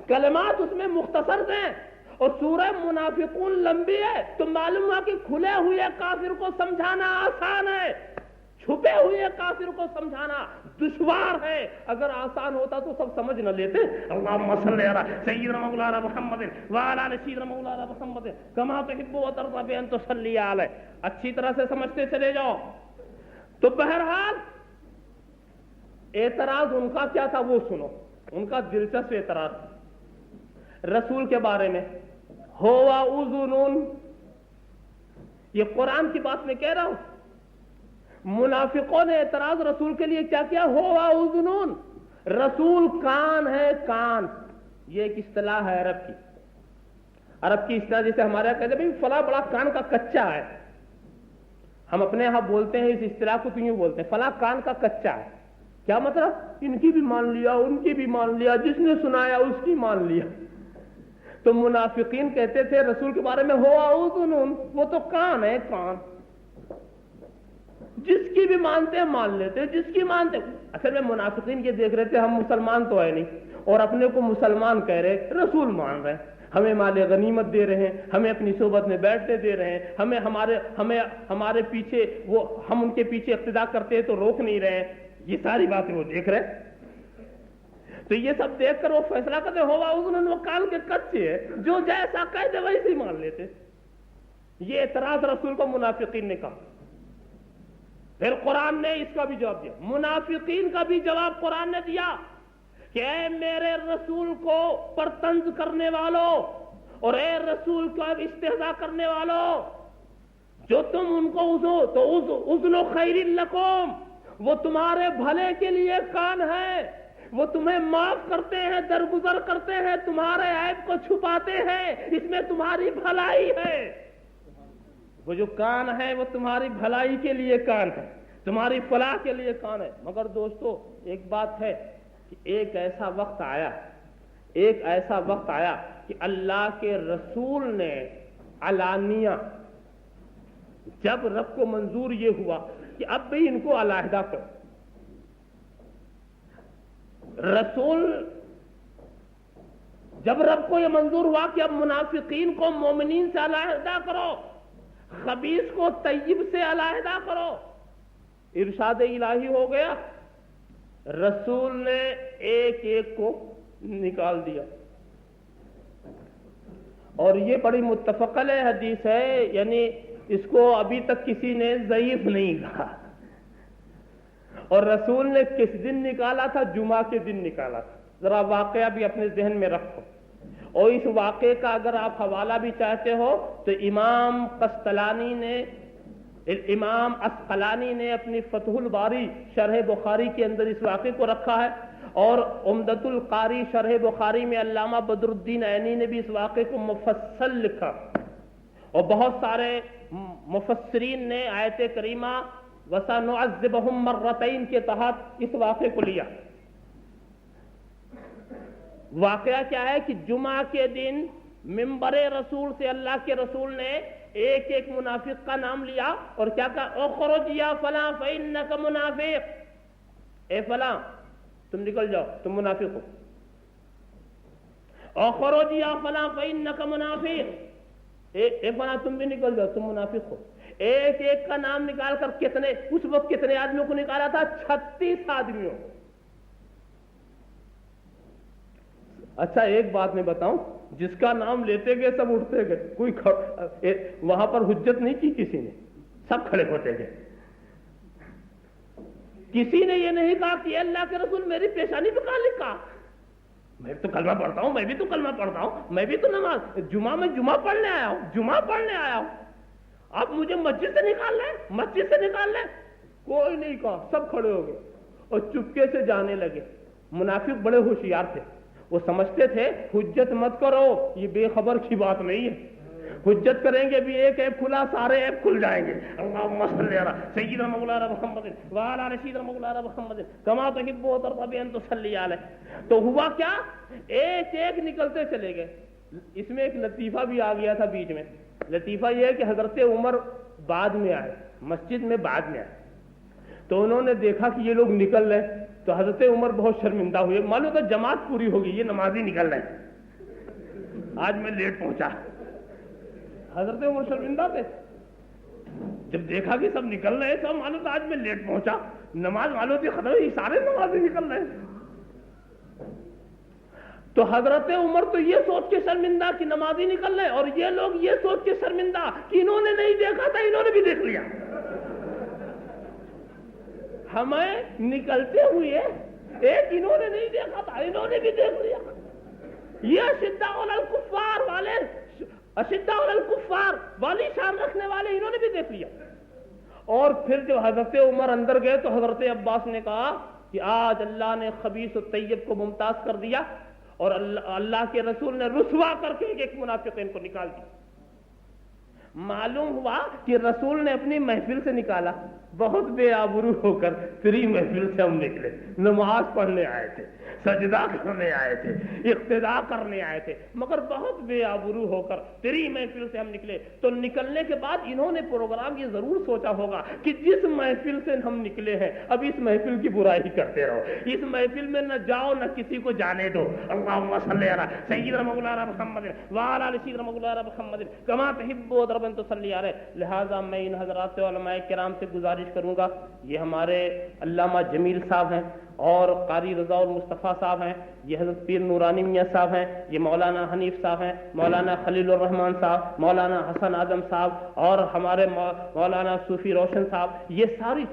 کلمات اس میں مختصر ہیں، اور سورہ منافقون لمبی ہے، تو معلوم ہوا کہ کھلے ہوئے کافر کو سمجھانا آسان ہے، چھپے ہوئے کافر کو سمجھانا دشوار ہے۔ اگر آسان ہوتا تو سب سمجھ نہ لیتے۔ اللہم صلی علی سیدنا مولانا محمد وعلی آل سیدنا مولانا محمد کما تحب وترضى بأن تصلی علیہ۔ اچھی طرح سے سمجھتے چلے جاؤ۔ تو بہرحال اعتراض ان کا کیا تھا وہ سنو، ان کا دلچسپ اعتراض رسول کے بارے میں، ہوا اذن، یہ قرآن کی بات میں کہہ رہا ہوں۔ منافقوں نے اعتراض رسول کے لیے کیا کیا؟ ہوا اذن، رسول کان ہے، کان، یہ ایک اصطلاح ہے عرب کی، عرب کی اصطلاح، جیسے ہمارے یہاں کہتے ہیں فلاں بڑا کان کا کچا ہے، ہم اپنے یہاں بولتے ہیں اس اصطلاح کو تو یوں بولتے ہیں فلاں کان کا کچا ہے۔ کیا مطلب؟ ان کی بھی مان لیا، ان کی بھی مان لیا، جس نے سنایا اس کی مان لیا۔ تو منافقین کہتے تھے رسول کے بارے میں ہوا اذن، وہ تو کان ہے، کان، جس کی بھی مانتے ہیں مان لیتے، جس کی مانتے۔ اصل میں منافقین یہ دیکھ رہے تھے ہم مسلمان تو ہے نہیں، اور اپنے کو مسلمان کہہ رہے، رسول مان رہے ہیں، ہمیں مال غنیمت دے رہے ہیں، ہمیں اپنی صحبت میں بیٹھنے دے رہے ہیں، ہمیں ہمارے پیچھے وہ، ہم ان کے پیچھے اقتدا کرتے ہیں تو روک نہیں رہے ہیں، یہ ساری باتیں وہ دیکھ رہے ہیں۔ تو یہ سب دیکھ کر وہ فیصلہ کرتے ہوا اذن، وہ کان کے کچے ہے، جو جیسا کہہ دے ویسے ہی مان لیتے۔ یہ اعتراض رسول کو منافقین نے کہا۔ پھر قرآن نے اس کا بھی جواب دیا، منافقین کا بھی جواب قرآن نے دیا کہ اے میرے رسول کو پر طنز کرنے والوں، اور اے رسول کا استہزاء کرنے والوں، جو تم ان کو تو اذن خیر لکم، وہ تمہارے بھلے کے لیے کان ہے، وہ تمہیں معاف کرتے ہیں، درگزر کرتے ہیں، تمہارے عیب کو چھپاتے ہیں، اس میں تمہاری بھلائی ہے۔ وہ جو کان ہے وہ تمہاری بھلائی کے لیے کان ہے، تمہاری فلاح کے لیے کان ہے۔ مگر دوستو ایک بات ہے کہ ایک ایسا وقت آیا کہ اللہ کے رسول نے علانیہ، جب رب کو منظور یہ ہوا کہ اب بھی ان کو علیحدہ کرو، رسول جب رب کو یہ منظور ہوا کہ اب منافقین کو مومنین سے علیحدہ کرو، خبیث کو طیب سے علیحدہ کرو، ارشاد الہی ہو گیا، رسول نے ایک ایک کو نکال دیا۔ اور یہ بڑی متفق علیہ حدیث ہے، یعنی اس کو ابھی تک کسی نے ضعیف نہیں کہا۔ اور رسول نے کس دن نکالا تھا؟ جمعہ کے دن نکالا تھا۔ ذرا واقعہ بھی اپنے ذہن میں رکھو، اور اس واقعے کا اگر آپ حوالہ بھی چاہتے ہو تو امام اسقلانی نے اپنی فتح الباری شرح بخاری کے اندر اس واقعے کو رکھا ہے، اور عمدۃ القاری شرح بخاری میں علامہ بدر الدین عینی نے بھی اس واقعے کو مفصل لکھا، اور بہت سارے مفسرین نے آیت کریمہ وَسَنُعَذِّبَهُمْ مَرَّتَيْن کے تحت اس واقعے کو لیا. واقعہ کیا ہے کہ جمعہ کے دن ممبر رسول سے اللہ کے رسول نے ایک ایک منافق کا نام لیا اور کیا کہا؟ اخرج یا فلاں فإنک منافق، اے فلاں تم نکل جاؤ، تم منافق ہو. اخرج یا فلاں فإنک منافق، اے فلاں تم بھی نکل جاؤ، تم منافق ہو. ایک ایک کا نام نکال کر کتنے، اس وقت کتنے آدمیوں کو نکالا تھا؟ 36 آدمیوں. اچھا ایک بات میں بتاؤں، جس کا نام لیتے گئے سب اٹھتے گئے، کوئی وہاں پر حجت نہیں کی کسی نے، سب کھڑے ہوتے گئے. کسی نے یہ نہیں کہا کہ اللہ کے رسول میری پیشانی پہ کہاں لکھا؟ میں تو کلمہ پڑھتا ہوں، میں بھی تو کلمہ پڑھتا ہوں، میں بھی تو نماز جمعہ میں جمعہ پڑھنے آیا ہوں، جمعہ پڑھنے آیا ہوں، آپ مجھے مسجد سے نکال لیں، مسجد سے نکال لیں. کوئی نہیں کہا، سب کھڑے ہو گئے اور چپکے سے جانے لگے. منافق بڑے ہوشیار تھے، وہ سمجھتے تھے حجت مت کرو، یہ بے خبر کی بات نہیں ہے. حجت کریں گے بھی ایک ایپ کھلا سارے ایپ کھل جائیں گے. اللہم صلی علی سیدنا مولانا محمد وعلی آل سیدنا مولانا محمد کما تحب وترضى ان تصلی علیہ. تو ہوا کیا؟ ایک ایک نکلتے چلے گئے. اس میں ایک لطیفہ بھی آ گیا تھا بیچ میں. لطیفہ یہ ہے کہ حضرت عمر بعد میں آئے، مسجد میں بعد میں آئے، تو انہوں نے دیکھا کہ یہ لوگ نکل رہے تو حضرت عمر بہت شرمندہ ہوئے. معلوم تھا جماعت پوری ہوگی، یہ نمازی نکل رہے ہیں، آج میں لیٹ پہنچا. حضرت عمر شرمندہ تھے. جب دیکھا کہ سب نکل رہے ہیں تو معلوم تھا آج میں لیٹ پہنچا، نماز معلوم تھی ختم ہوئی، سارے نمازی نکل رہے ہیں. تو حضرت عمر تو یہ سوچ کے شرمندہ کہ نمازی نکل رہے، اور یہ لوگ یہ سوچ کے شرمندہ کہ انہوں نے نہیں دیکھا تھا، انہوں نے بھی دیکھ لیا. ہمیں نکلتے ہوئے ایک انہوں نے نہیں دیکھا تھا، انہوں نے بھی دیکھ لیا. یہ اشداء علی الکفار والے، اشداء علی الکفار والی شان رکھنے والے، انہوں نے بھی دیکھ لیا. اور پھر جب حضرت عمر اندر گئے تو حضرت عباس نے کہا کہ آج اللہ نے خبیث و طیب کو ممتاز کر دیا اور اللہ کے رسول نے رسوا کر کے ایک منافقین کو نکال دیا. معلوم ہوا کہ رسول نے اپنی محفل سے نکالا، بہت بے آبرو ہو کر تیری محفل سے ہم نکلے، نماز پڑھنے آئے تھے، سجدہ کرنے آئے تھے، اقتداء کرنے آئے تھے، مگر بہت بے آبرو ہو کر تیری محفل سے ہم نکلے. تو نکلنے کے بعد انہوں نے پروگرام یہ ضرور سوچا ہوگا کہ جس محفل سے ہم نکلے ہیں اب اس محفل کی برائی کرتے رہو، اس محفل میں نہ جاؤ نہ کسی کو جانے دو. اللہم صلی علی سیدنا مولانا محمد وعلی آل سیدنا مولانا محمد کما تحب وترضى ان تصلی علیہ. لہذا میں ان حضرات سے علماء کرام سے گزارش کروں گا، یہ ہمارے علامہ جمیل صاحب ہیں اور قاری رضا المصطفیٰ صاحب ہیں، یہ حضرت پیر نورانی میاں صاحب ہیں، یہ مولانا حنیف صاحب ہیں، مولانا خلیل الرحمان صاحب، مولانا حسن اعظم صاحب اور ہمارے مولانا صوفی روشن صاحب. یہ ساری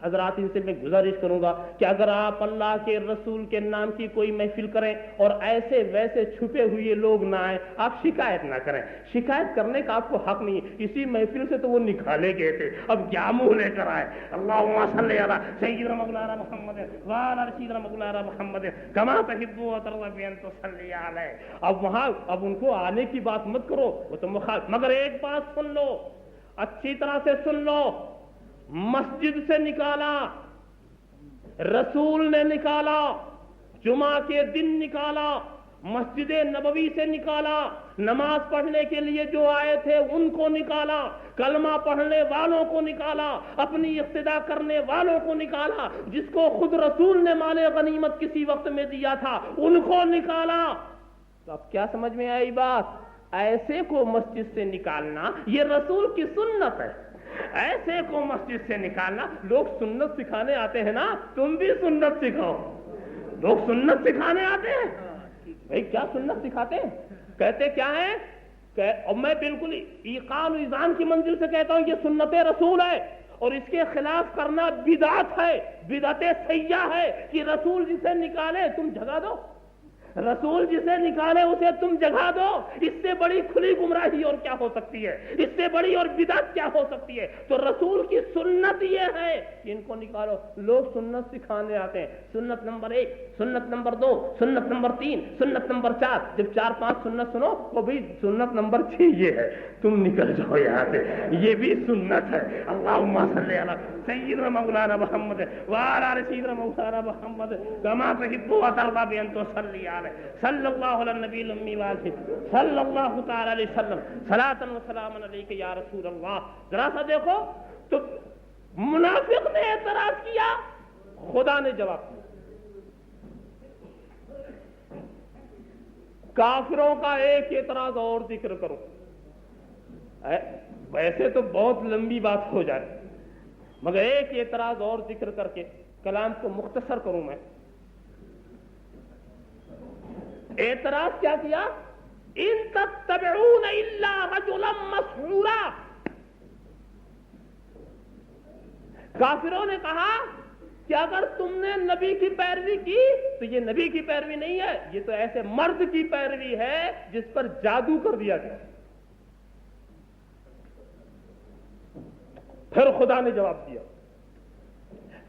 حضرات ان سے میں گزارش کروں گا کہ اگر آپ اللہ کے رسول کے نام کی کوئی محفل کریں اور ایسے ویسے چھپے ہوئے لوگ نہ آئیں، آپ شکایت نہ کریں. شکایت کرنے کا آپ کو حق نہیں ہے، اسی محفل سے تو وہ نکالے گئے تھے، اب کیا منہ لے کر آئے. اللہم صلی علی سیدنا مولانا محمد وعلی آل سیدنا مولانا محمد کما تحب وترضى ان تصلی علیہ. اب ان کو آنے کی بات مت کرو، وہ تو مگر ایک بات سن لو، اچھی طرح سے سن لو. مسجد سے نکالا، رسول نے نکالا، جمعہ کے دن نکالا، مسجد نبوی سے نکالا، نماز پڑھنے کے لیے جو آئے تھے ان کو نکالا، کلمہ پڑھنے والوں کو نکالا، اپنی اقتداء کرنے والوں کو نکالا، جس کو خود رسول نے مال غنیمت کسی وقت میں دیا تھا ان کو نکالا. تو اب کیا سمجھ میں آئی بات؟ ایسے کو مسجد سے نکالنا یہ رسول کی سنت ہے. ایسے کو مسجد سے نکالنا، لوگ سنت سکھانے آتے ہیں نا، تم بھی سنت سکھاؤ. لوگ سنت سکھانے آتے ہیں، بھائی کیا سنت سکھاتے ہیں؟ کہتے کیا ہے؟ اور میں بالکل ایقان و ایذان کی منزل سے کہتا ہوں یہ سنت رسول ہے اور اس کے خلاف کرنا بدعت ہے، بدعت سیاح ہے کہ رسول جسے نکالے تم جگہ دو. رسول جسے نکالے اسے تم جگا دو، اس سے بڑی کھلی گمراہی اور کیا ہو سکتی ہے، اس سے بڑی اور بدعت کیا ہو سکتی ہے؟ تو رسول کی سنت یہ ہے کہ ان کو نکالو۔ لوگ سنت سکھانے آتے ہیں، سنت نمبر 1، سنت نمبر 2، سنت نمبر 3، سنت نمبر 4، جب 4-5 سنت سنو وہ بھی سنت نمبر 6 یہ ہے، تم نکل جاؤ یہاں سے، یہ بھی سنت ہے۔ اللہم صلی علی سیدنا مولانا محمد وعلی آل سیدنا مولانا محمد کما تحب و ترضى بأن تصلی علیہ صلی اللہ علی النبی الامی وآلہ صلی اللہ تعالی علیہ وسلم صلاۃ و سلام علیک یا رسول اللہ۔ ذرا سا دیکھو تو منافق نے اعتراض کیا، خدا نے جواب دیا۔ کافروں کا ایک اعتراض اور ذکر کرو، ویسے تو بہت لمبی بات ہو جائے مگر ایک اعتراض اور ذکر کر کے کلام کو مختصر کروں میں۔ اعتراض کیا کیا؟ ان تتبعون الا رجلا مسحورا۔ کافروں نے کہا کہ اگر تم نے نبی کی پیروی کی تو یہ نبی کی پیروی نہیں ہے، یہ تو ایسے مرد کی پیروی ہے جس پر جادو کر دیا گیا۔ پھر خدا نے جواب دیا،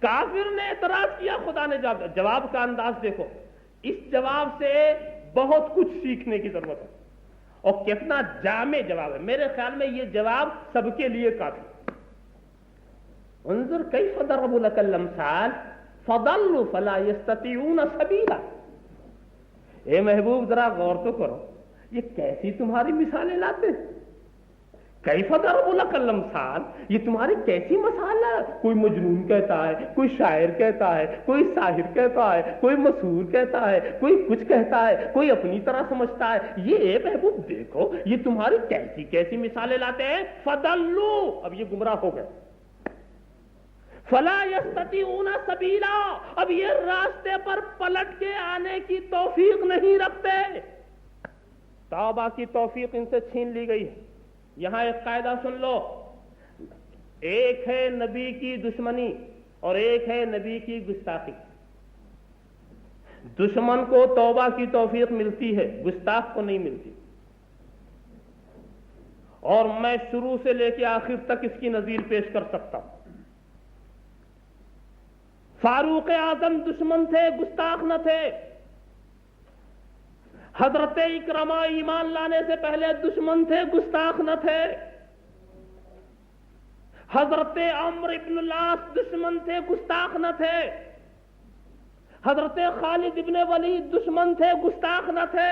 کافر نے اعتراض کیا، خدا نے جواب دیا۔ جواب کا انداز دیکھو، اس جواب سے بہت کچھ سیکھنے کی ضرورت ہے اور کتنا جامع جواب ہے۔ میرے خیال میں یہ جواب سب کے لیے کافی۔ انظر کیف ضربوا لك الامثال فضلوا فلا يستطيعون سبيلا۔ اے محبوب ذرا غور تو کرو، یہ کیسی تمہاری مثالیں لاتے ہیں؟ کیف ضربوا لك الامثال، یہ تمہاری کیسی مثال ہے؟ کوئی مجنون کہتا ہے، کوئی شاعر کہتا ہے، کوئی ساحر کہتا ہے، کوئی مسحور کہتا ہے، کوئی کچھ کہتا ہے، کوئی اپنی طرح سمجھتا ہے۔ یہ اے محبوب دیکھو یہ تمہاری کیسی کیسی مثالیں لاتے ہیں۔ فضلوا، اب یہ گمراہ ہو گئے۔ فلا یستطیعون سبیلا، اب یہ راستے پر پلٹ کے آنے کی توفیق نہیں رکھتے۔ توبہ کی توفیق ان سے چھین لی گئی ہے۔ یہاں ایک قاعدہ سن لو، ایک ہے نبی کی دشمنی اور ایک ہے نبی کی گستاخی۔ دشمن کو توبہ کی توفیق ملتی ہے، گستاخ کو نہیں ملتی۔ اور میں شروع سے لے کے آخر تک اس کی نظیر پیش کر سکتا ہوں۔ فاروق اعظم دشمن تھے، گستاخ نہ تھے۔ حضرت اکرمہ ایمان لانے سے پہلے دشمن تھے، گستاخ نہ تھے۔ حضرت عمرو ابن العاص دشمن تھے، گستاخ نہ تھے۔ حضرت خالد ابن ولید دشمن تھے، گستاخ نہ تھے۔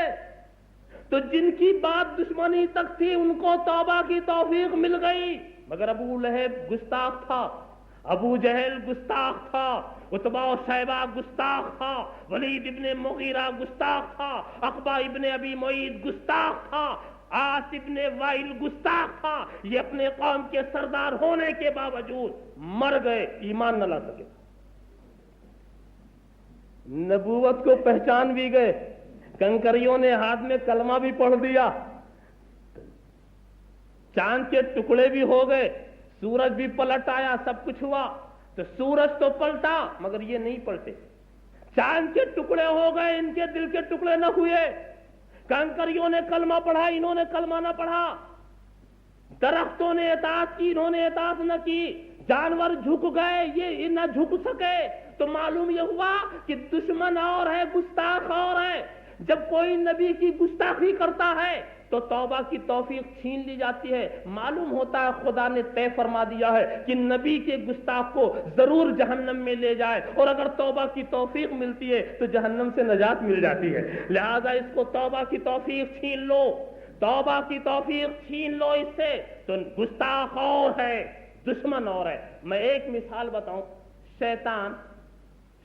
تو جن کی بات دشمنی تک تھی ان کو توبہ کی توفیق مل گئی، مگر ابو لہب گستاخ تھا، ابو جہل گستاخ تھا، عتبہ و شیبہ گستاخ تھا، ولید ابن مغیرہ گستاخ تھا، عقبہ ابن ابی معیط گستاخ تھا، عاص ابن وائل گستاخ تھا۔ یہ اپنے قوم کے سردار ہونے کے باوجود مر گئے، ایمان نہ لا سکے۔ نبوت کو پہچان بھی گئے، کنکریوں نے ہاتھ میں کلمہ بھی پڑھ دیا، چاند کے ٹکڑے بھی ہو گئے، سورج بھی پلٹ آیا، سب کچھ ہوا۔ تو سورج تو پلٹا مگر یہ نہیں پلٹے، چاند کے ٹکڑے ہو گئے، ان کے دل کے ٹکڑے نہ ہوئے۔ کنکریوں نے کلمہ پڑھا، انہوں نے کلمہ نہ پڑھا۔ درختوں نے اطاعت کی، انہوں نے اطاعت نہ کی۔ جانور جھک گئے، یہ نہ جھک سکے۔ تو معلوم یہ ہوا کہ دشمن اور ہے، گستاخ اور ہے۔ جب کوئی نبی کی گستاخی کرتا ہے تو توبہ کی توفیق چھین لی جاتی ہے۔ معلوم ہوتا ہے خدا نے طے فرما دیا ہے کہ نبی کے گستاخ کو ضرور جہنم میں لے جائے، اور اگر توبہ کی توفیق ملتی ہے تو جہنم سے نجات مل جاتی ہے۔ لہذا اس کو توبہ کی توفیق چھین لو، توبہ کی توفیق چھین لو اس سے، تو گستاخ اور ہے، دشمن اور ہے۔ میں ایک مثال بتاؤں،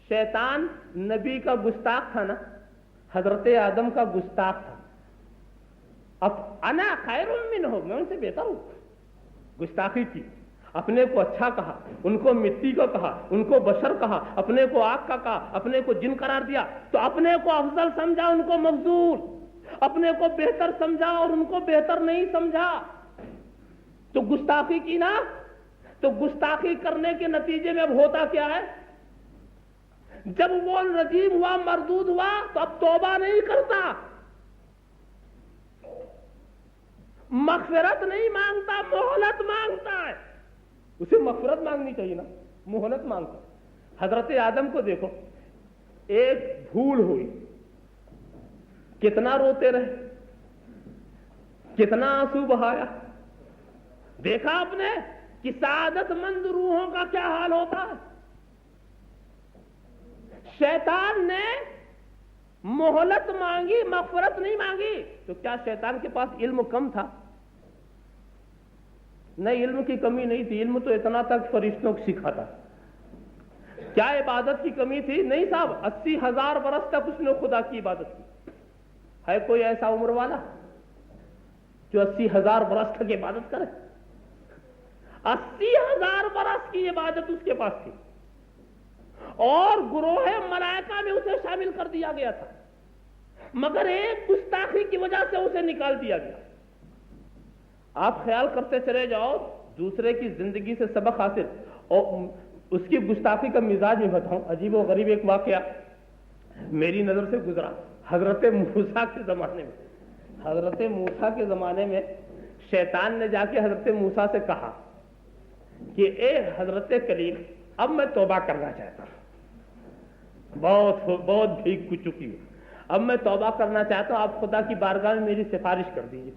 شیطان نبی کا گستاخ تھا نا، حضرت آدم کا گستاخ تھا۔ اب انا خیر منہ، میں ان سے بہتر ہوں، گستاخی کی، اپنے کو اچھا کہا، ان کو مٹی کو کہا، ان کو بشر کہا، اپنے کو آگ کا کہا، اپنے کو جن قرار دیا، تو اپنے کو افضل سمجھا، ان کو مفضول، اپنے کو بہتر سمجھا اور ان کو بہتر نہیں سمجھا، تو گستاخی کی نا۔ تو گستاخی کرنے کے نتیجے میں اب ہوتا کیا ہے؟ جب وہ رجیم ہوا، مردود ہوا، تو اب توبہ نہیں کرتا، مغفرت نہیں مانگتا، مہلت مانگتا ہے. اسے مغفرت مانگنی چاہیے نا، مہلت مانگتا. حضرت آدم کو دیکھو، ایک بھول ہوئی، کتنا روتے رہے، کتنا آنسو بہایا. دیکھا آپ نے کہ سعادت مند روحوں کا کیا حال ہوتا ہے. شیطان نے مہلت مانگی، مغفرت نہیں مانگی. تو کیا شیطان کے پاس علم کم تھا؟ نہیں، علم کی کمی نہیں تھی. علم تو اتنا تک فرشتوں کو سکھاتا. کیا عبادت کی کمی تھی؟ نہیں صاحب، 80,000 برس تک اس نے خدا کی عبادت کی. ہے کوئی ایسا عمر والا جو 80,000 برس تک عبادت کرے؟ 80,000 برس کی عبادت اس کے پاس تھی، اور گروہ ملائکہ میں اسے شامل کر دیا گیا تھا، مگر ایک گستاخی کی وجہ سے اسے نکال دیا گیا. آپ خیال کرتے چلے جاؤ، دوسرے کی زندگی سے سبق حاصل. اور اس کی گستاخی کا مزاج میں بتاؤں، عجیب و غریب ایک واقعہ میری نظر سے گزرا. حضرت موسیٰ کے زمانے میں، حضرت موسیٰ کے زمانے میں شیطان نے جا کے حضرت موسیٰ سے کہا کہ اے حضرت کلیم، اب میں توبہ کرنا چاہتا ہوں، بہت بھیگ چکی ہوں، اب میں توبہ کرنا چاہتا ہوں، آپ خدا کی بارگاہ میں میری سفارش کر دیجیے.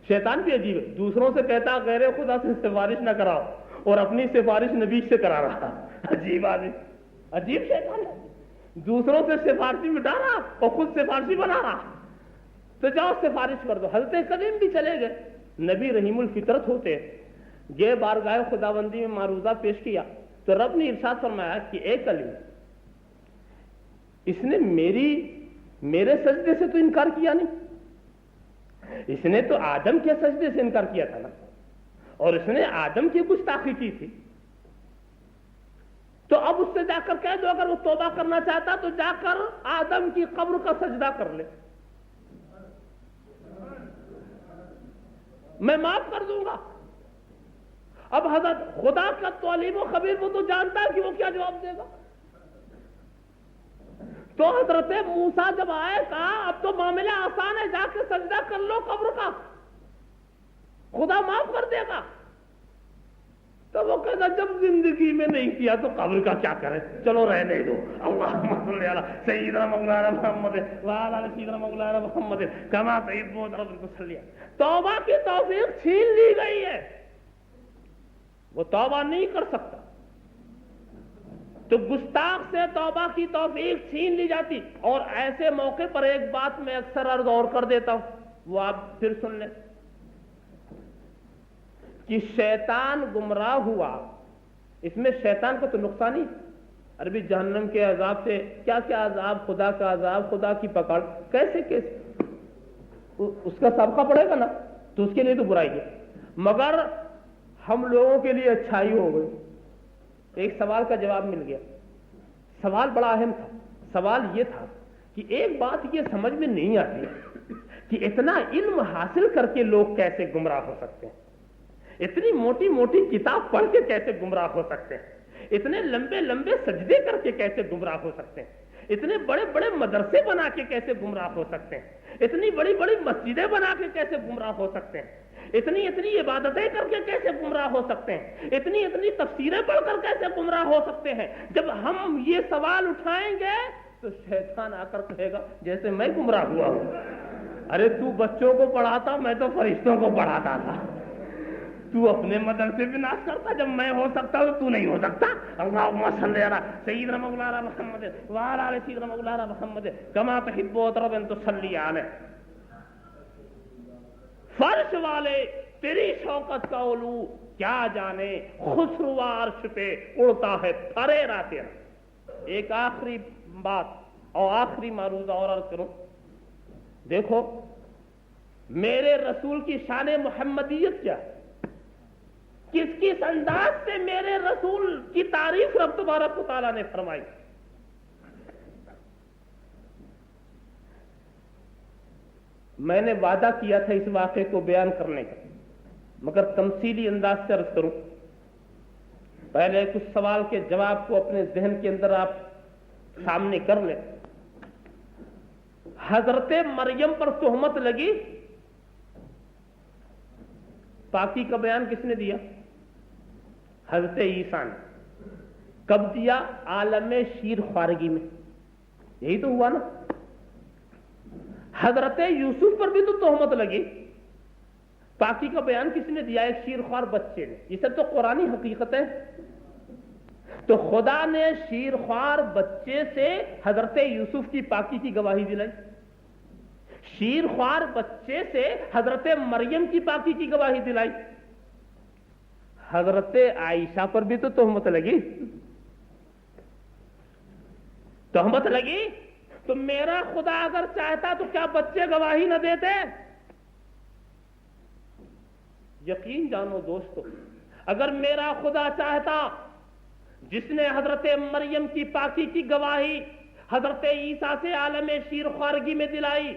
شیطان بھی عجیب ہے، دوسروں سے کہتا غیر خدا سے سفارش نہ کراؤ، اور اپنی سفارش نبی سے کرا رہا. عجیب آدمی، عجیب شیطان ہے. دوسروں سے سفارشی مٹا رہا اور خود سفارشی بنا رہا. تو جاؤ سفارش کر دو. حضرت کلیم بھی چلے گئے، نبی رحیم الفطرت ہوتے ہیں. یہ بارگاہ خداوندی میں معروضہ پیش کیا تو رب نے ارشاد فرمایا کہ اے کلیم، اس نے میرے سجدے سے تو انکار کیا نہیں، اس نے تو آدم کے سجدے سے انکار کیا تھا نا، اور اس نے آدم کی گستاخی کی تھی. تو اب اس سے جا کر کہہ دو اگر وہ توبہ کرنا چاہتا تو جا کر آدم کی قبر کا سجدہ کر لے، میں معاف کر دوں گا. اب حضرت خدا کا تو علیم و خبیر، وہ تو جانتا ہے کہ وہ کیا جواب دے گا. تو حضرت موسیٰ جب آئے کہا اب تو معاملہ آسان ہے، جا کے سجدہ کر لو قبر کا، خدا معاف کر دے گا. تو وہ کہتا جب زندگی میں نہیں کیا تو قبر کا کیا کرے، چلو رہنے دو. اللہم صلی علی سیدنا مولانا محمد وعلی آل سیدنا مولانا محمد کما تحب رب صلی. توبہ کی توفیق چھین لی گئی ہے، وہ توبہ نہیں کر سکتا. تو گستاخ سے توبہ کی توفیق چھین لی جاتی. اور ایسے موقع پر ایک بات میں اکثر عرض اور کر دیتا ہوں، وہ آپ پھر سن لیں کہ شیطان گمراہ ہوا، اس میں شیطان کو تو نقصان ہی. عربی جہنم کے عذاب سے کیا کیا عذاب، خدا کا عذاب، خدا کی پکڑ، کیسے اس کا سابقہ پڑے گا نا، تو اس کے لیے تو برائی ہے. مگر ہم لوگوں کے لیے اچھائی ہو گئی. ایک سوال کا جواب مل گیا. سوال بڑا اہم تھا. سوال یہ تھا کہ ایک بات یہ سمجھ میں نہیں آتی کہ اتنا علم حاصل کر کے لوگ کیسے گمراہ ہو سکتے ہیں، اتنی موٹی موٹی کتاب پڑھ کے کیسے گمراہ ہو سکتے ہیں، اتنے لمبے لمبے سجدے کر کے کیسے گمراہ ہو سکتے ہیں، اتنے بڑے بڑے مدرسے بنا کے کیسے گمراہ ہو سکتے ہیں، اتنی بڑی بڑی مسجدیں بنا کے کیسے گمراہ ہو سکتے ہیں، اتنی اتنی عبادتیں کر کے کیسے گمراہ ہو سکتے ہیں، اتنی اتنی تفسیریں پڑھ کر کیسے گمراہ ہو سکتے ہیں. جب ہم یہ سوال اٹھائیں گے تو شیطان آ کر کہے گا جیسے میں گمراہ ہوا ہوں، ارے تو بچوں کو پڑھاتا، میں تو فرشتوں کو پڑھاتا تھا، تو اپنے مدرسے پہ ناش کرتا، جب میں ہو سکتا ہوں تو نہیں ہو سکتا. اللہم صلی علی سیدنا مولانا محمد وعلی آل سیدنا مولانا محمد کما تحب رب ان تصلی علیہ. فرش والے تیری شوکت کا علو کیا جانے، خسرو عرش پہ اڑتا ہے پھریرا تیرا. ایک آخری بات اور آخری معروضہ اور عرض کروں. دیکھو میرے رسول کی شان محمدیت کیا ہے، کس کس انداز سے میرے رسول کی تعریف رب تبارک و تعالیٰ نے فرمائی. میں نے وعدہ کیا تھا اس واقعے کو بیان کرنے کا، مگر تمثیلی انداز سے عرض کروں. پہلے کچھ سوال کے جواب کو اپنے ذہن کے اندر آپ سامنے کر لیں. حضرت مریم پر تہمت لگی، پاکی کا بیان کس نے دیا؟ حضرت عیسیٰ نے. کب دیا؟ عالم شیر خوارگی میں. یہی تو ہوا نا. حضرت یوسف پر بھی تو تہمت لگی، پاکی کا بیان کس نے دیا؟ ایک شیر خوار بچے نے. یہ سب تو قرآنی حقیقت ہے. تو خدا نے شیر خوار بچے سے حضرت یوسف کی پاکی کی گواہی دلائی، شیر خوار بچے سے حضرت مریم کی پاکی کی گواہی دلائی. حضرت عائشہ پر بھی تو تہمت لگی. تہمت لگی تو میرا خدا اگر چاہتا تو کیا بچے گواہی نہ دیتے؟ یقین جانو دوستو، اگر میرا خدا چاہتا، جس نے حضرت مریم کی پاکی کی گواہی حضرت عیسیٰ سے عالم شیر خوارگی میں دلائی،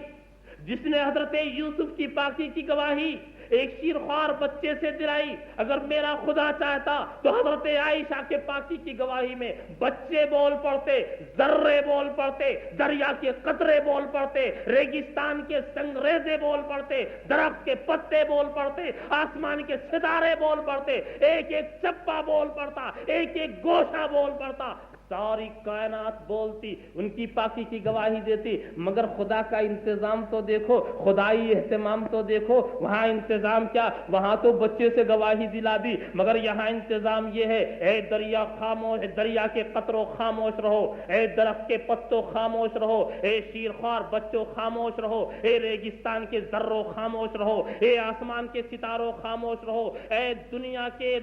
جس نے حضرت یوسف کی پاکی کی گواہی ایک شیر خوار بچے سے دلائی، اگر میرا خدا چاہتا تو حضرت عائشہ کے پاکی کی گواہی میں بچے بول پڑتے، ذرے بول پڑتے، دریا کے قطرے بول پڑتے، ریگستان کے سنگریزے بول پڑتے، درخت کے پتے بول پڑتے، آسمان کے ستارے بول پڑتے، ایک ایک چپا بول پڑتا، ایک ایک گوشہ بول پڑتا، ساری کائنات بولتی، ان کی پاکی کی گواہی دیتی. مگر خدا کا انتظام تو دیکھو، خدائی اہتمام تو دیکھو. وہاں انتظام کیا؟ وہاں تو بچے سے گواہی دلا دی، مگر یہاں انتظام یہ ہے، اے دریا خاموش، دریا کے قطروں خاموش رہو، اے درخت کے پتوں خاموش رہو، اے شیرخوار بچوں خاموش رہو، اے ریگستان کے ذروں خاموش رہو، اے آسمان کے ستاروں خاموش رہو، اے دنیا کے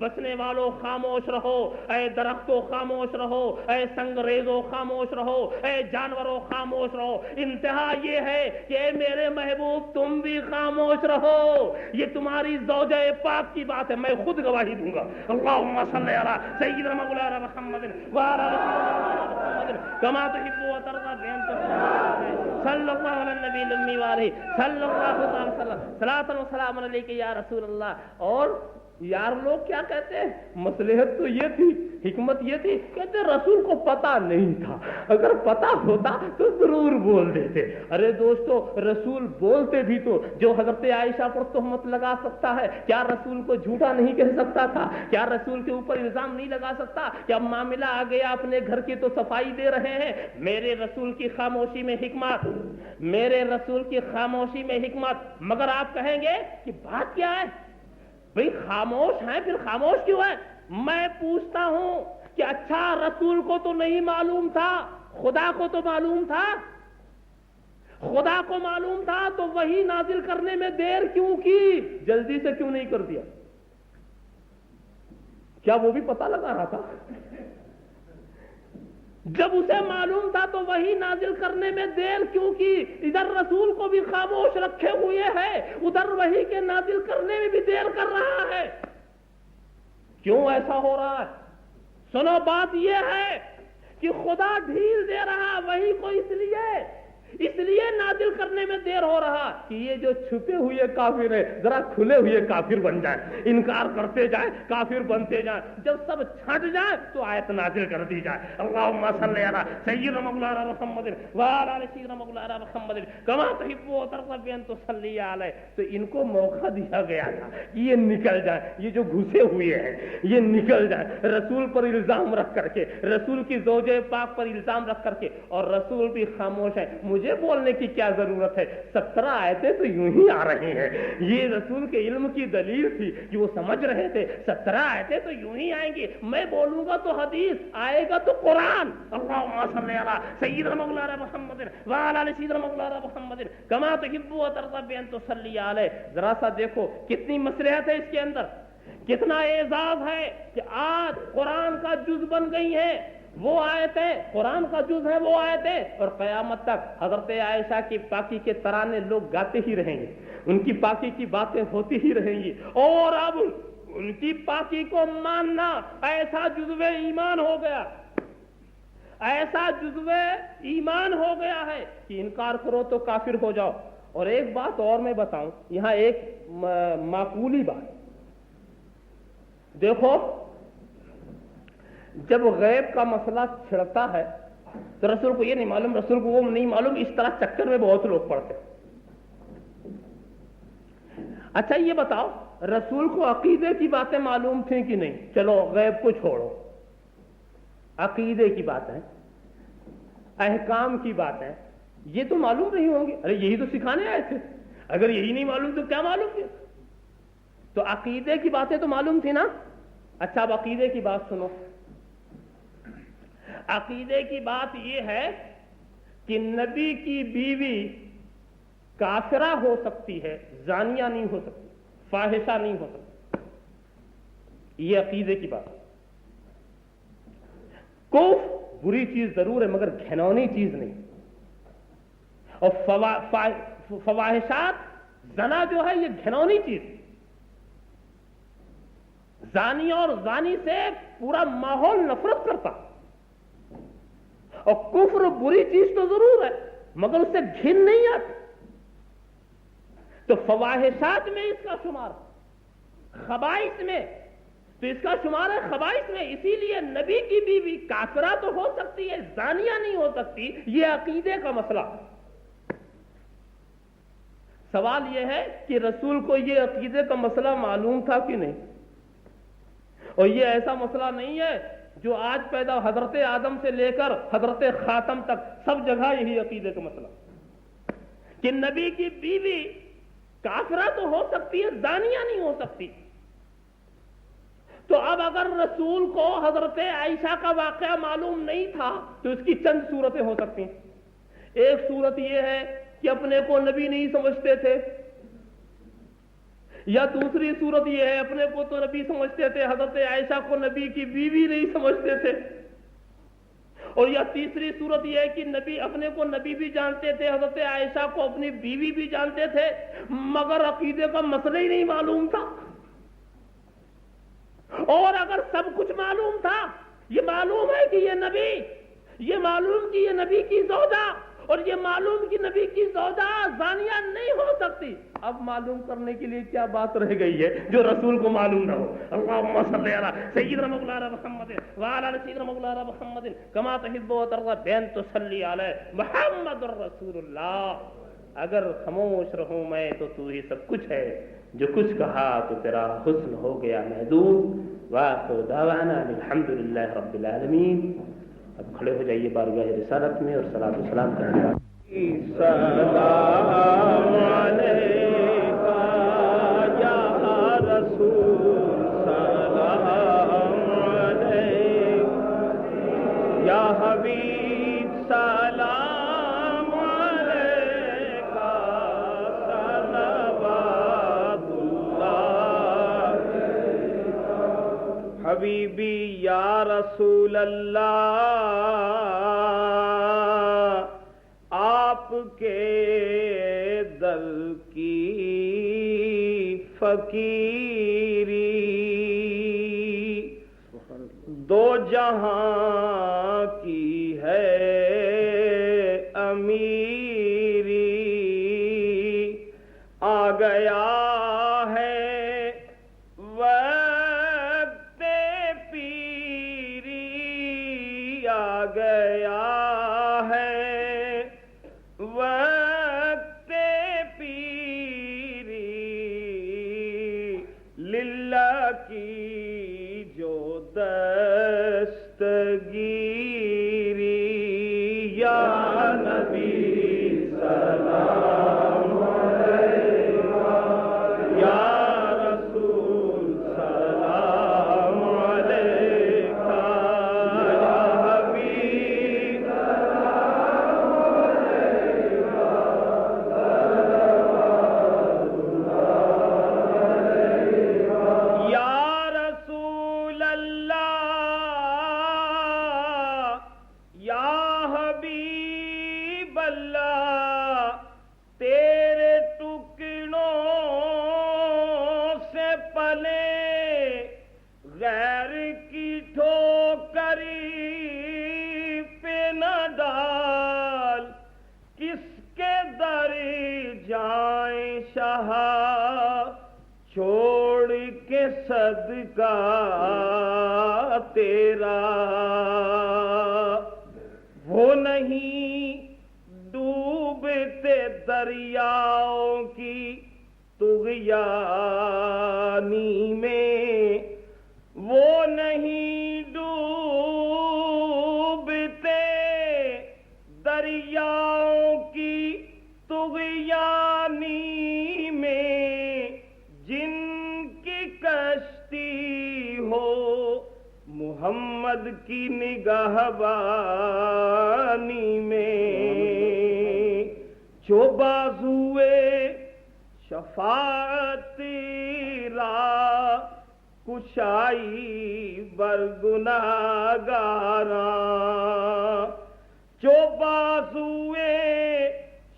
بسنے والوں خاموش رہو، اے درختوں خاموش رہو، اے سنگریزوں خاموش رہو، اے جانوروں خاموش رہو. انتہا یہ ہے کہ اے میرے محبوب تم بھی خاموش رہو. یہ تمہاری زوجہ پاک کی بات ہے، میں خود گواہی دوں گا. اللہم صلی علی سیدنا مولانا محمد وعلی محمد کما تحب و ترضى صلی اللہ علی النبی الامی وآلہ صلی اللہ علیہ وسلم صلاۃ و سلام علیک یا رسول اللہ. اور یار لوگ کیا کہتے ہیں؟ مصلحت تو یہ تھی، حکمت یہ تھی، کہتے رسول کو پتا نہیں تھا، اگر پتا ہوتا تو ضرور بول دیتے. ارے دوستو، رسول بولتے بھی تو جو حضرت عائشہ پر تہمت لگا سکتا ہے، کیا رسول کو جھوٹا نہیں کہہ سکتا تھا؟ کیا رسول کے اوپر الزام نہیں لگا سکتا؟ کیا معاملہ آ گیا اپنے گھر کی تو صفائی دے رہے ہیں. میرے رسول کی خاموشی میں حکمت، میرے رسول کی خاموشی میں حکمت. مگر آپ کہیں گے کہ بات کیا ہے بھئی؟ خاموش ہیں، پھر خاموش کیوں ہے؟ میں پوچھتا ہوں کہ اچھا رسول کو تو نہیں معلوم تھا، خدا کو تو معلوم تھا. خدا کو معلوم تھا تو وہی نازل کرنے میں دیر کیوں کی؟ جلدی سے کیوں نہیں کر دیا؟ کیا وہ بھی پتہ لگا رہا تھا؟ جب اسے معلوم تھا تو وہی نازل کرنے میں دیر کیوں کی؟ ادھر رسول کو بھی خاموش رکھے ہوئے ہے، ادھر وہی کے نازل کرنے میں بھی دیر کر رہا ہے. کیوں ایسا ہو رہا ہے؟ سنو، بات یہ ہے کہ خدا ڈھیل دے رہا وہی کو اس لیے نازل کرنے میں دیر ہو رہا کہ یہ جو چھپے ہوئے کافر ہے ذرا کھلے ہوئے کافر بن جائیں، انکار کرتے جائیں، کافر بنتے جائیں. جب سب چھٹ جائے تو آیت نازل کر دی جائے. اللہم صلی علی سیدنا مولانا محمد وعلی آل سیدنا مولانا محمد کما تحب و ترضى ان تصلی علیہ. تو ان کو موقع دیا گیا تھا کہ یہ نکل جائیں، یہ جو گھسے ہوئے ہیں یہ نکل جائیں. رسول پر الزام رکھ کر کے، رسول کی زوجہ پاک پر الزام رکھ کر کے، اور رسول بھی خاموش ہے. مجھے بولنے کی کیا ضرورت ہے؟ 17 آیتیں تو یوں ہی آ رہی ہیں. یہ رسول کے علم کی دلیل تھی کہ وہ سمجھ رہے تھے 17 آیتیں تو یوں ہی آئیں گی. میں بولوں گا تو حدیث، آئے گا تو قرآن. اللہم صلی علی سیدنا مولانا محمد وعلی آل سیدنا مولانا محمد کما تحب و ترضى ان تصلی علیہ. ذرا سا دیکھو کتنی مصلحت ہے اس کے اندر، کتنا اعزاز ہے کہ آج قرآن کا جز بن گئی ہیں وہ آیتیں، قرآن کا جز ہے وہ آیتیں، اور قیامت تک حضرت عائشہ کی پاکی کے ترانے لوگ گاتے ہی رہیں گے، ان کی پاکی کی باتیں ہوتی ہی رہیں گی. اور اب ان کی پاکی کو ماننا ایسا جزو ایمان ہو گیا، ایسا جزو ایمان ہو گیا ہے کہ انکار کرو تو کافر ہو جاؤ. اور ایک بات اور میں بتاؤں یہاں، ایک معقولی بات دیکھو. جب غیب کا مسئلہ چھڑتا ہے تو رسول کو یہ نہیں معلوم، رسول کو وہ نہیں معلوم، اس طرح چکر میں بہت لوگ پڑتے. اچھا یہ بتاؤ رسول کو عقیدے کی باتیں معلوم تھیں کہ نہیں؟ چلو غیب کو چھوڑو، عقیدے کی باتیں، احکام کی باتیں یہ تو معلوم نہیں ہوں گے. ارے یہی تو سکھانے آئے تھے، اگر یہی نہیں معلوم تو کیا معلوم تھے؟ تو عقیدے کی باتیں تو معلوم تھی نا. اچھا اب عقیدے کی بات سنو. عقیدے کی بات یہ ہے کہ نبی کی بیوی کافرہ ہو سکتی ہے، زانیہ نہیں ہو سکتی، فاحشہ نہیں ہو سکتی. یہ عقیدے کی بات. کفر بری چیز ضرور ہے مگر گھنونی چیز نہیں. اور فواحشات، زنا جو ہے یہ گھنونی چیز. زانی اور زانی سے پورا ماحول نفرت کرتا. اور کفر بری چیز تو ضرور ہے مگر اس سے گھن نہیں آتی. تو فواحشات میں اس کا شمار، خبائث میں تو اس کا شمار ہے خبائث میں. اسی لیے نبی کی بیوی کافرہ تو ہو سکتی ہے، زانیہ نہیں ہو سکتی. یہ عقیدے کا مسئلہ. سوال یہ ہے کہ رسول کو یہ عقیدے کا مسئلہ معلوم تھا کہ نہیں؟ اور یہ ایسا مسئلہ نہیں ہے جو آج پیدا حضرت آدم سے لے کر حضرت خاتم تک سب جگہ یہی عقیدے کا مسئلہ کہ نبی کی بیوی کافرہ تو ہو سکتی ہے، زانیہ نہیں ہو سکتی. تو اب اگر رسول کو حضرت عائشہ کا واقعہ معلوم نہیں تھا تو اس کی چند صورتیں ہو سکتی ہیں. ایک صورت یہ ہے کہ اپنے کو نبی نہیں سمجھتے تھے، یا دوسری صورت یہ ہے اپنے کو تو نبی سمجھتے تھے، حضرت عائشہ کو نبی کی بیوی نہیں سمجھتے تھے. اور یا تیسری صورت یہ ہے کہ نبی اپنے کو نبی بھی جانتے تھے، حضرت عائشہ کو اپنی بیوی بھی جانتے تھے مگر عقیدے کا مسئلہ ہی نہیں معلوم تھا. اور اگر سب کچھ معلوم تھا، یہ معلوم ہے کہ یہ نبی، یہ معلوم کہ یہ نبی کی زوجہ، اور یہ معلوم کہ نبی کی زوجہ زانیہ نہیں ہو سکتی، اب معلوم کرنے کے لیے کیا بات رہ گئی ہے جو رسول کو معلوم نہ ہو؟ اللہم صلی علی سیدنا مولانا محمد وعلی سیدنا مولانا محمد کما تحب و ترضى بین تصلی علی محمد رسول اللہ. اگر خاموش رہوں میں تو تو ہی سب کچھ ہے، جو کچھ کہا تو تیرا حسن ہو گیا محدود. وآخر دعوانا الحمدللہ رب العالمین. اب کھڑے ہو جائیے بارگاہ رسالت میں اور صلاۃ و سلام کرنے کا. سلام علیکہ یا رسول، سلام علیکہ یا حبیب، سلام علیکہ صلوات اللہ. حبیبی یا رسول اللہ، آپ کے در کی فقیری دو جہاں کی ہے امیری. آ گیا ہے وقت پیری، آ گیا ہے وقت پیری. للہ کی جو دستگیری، یا نبی سلام علیکہ، یا رسول سلام علیکہ، یا حبیب یا رسول اللہ، یا حبیب اللہ. تیرے ٹکڑوں سے پلے غیر کی ٹھوکری پہ نہ ڈال، کس کے در جائیں شاہ چھوڑ کے صدقہ تیرا وہ نہیں ڈوبتے دریاؤں کی طغیانی میں، وہ نہیں ڈوبتے دریاؤں کی طغیانی میں، جن کی کشتی ہو محمد کی نگہبانی میں، جو بازوئے شفاعت را کشائی بر گناہگاراں، جو بازوئے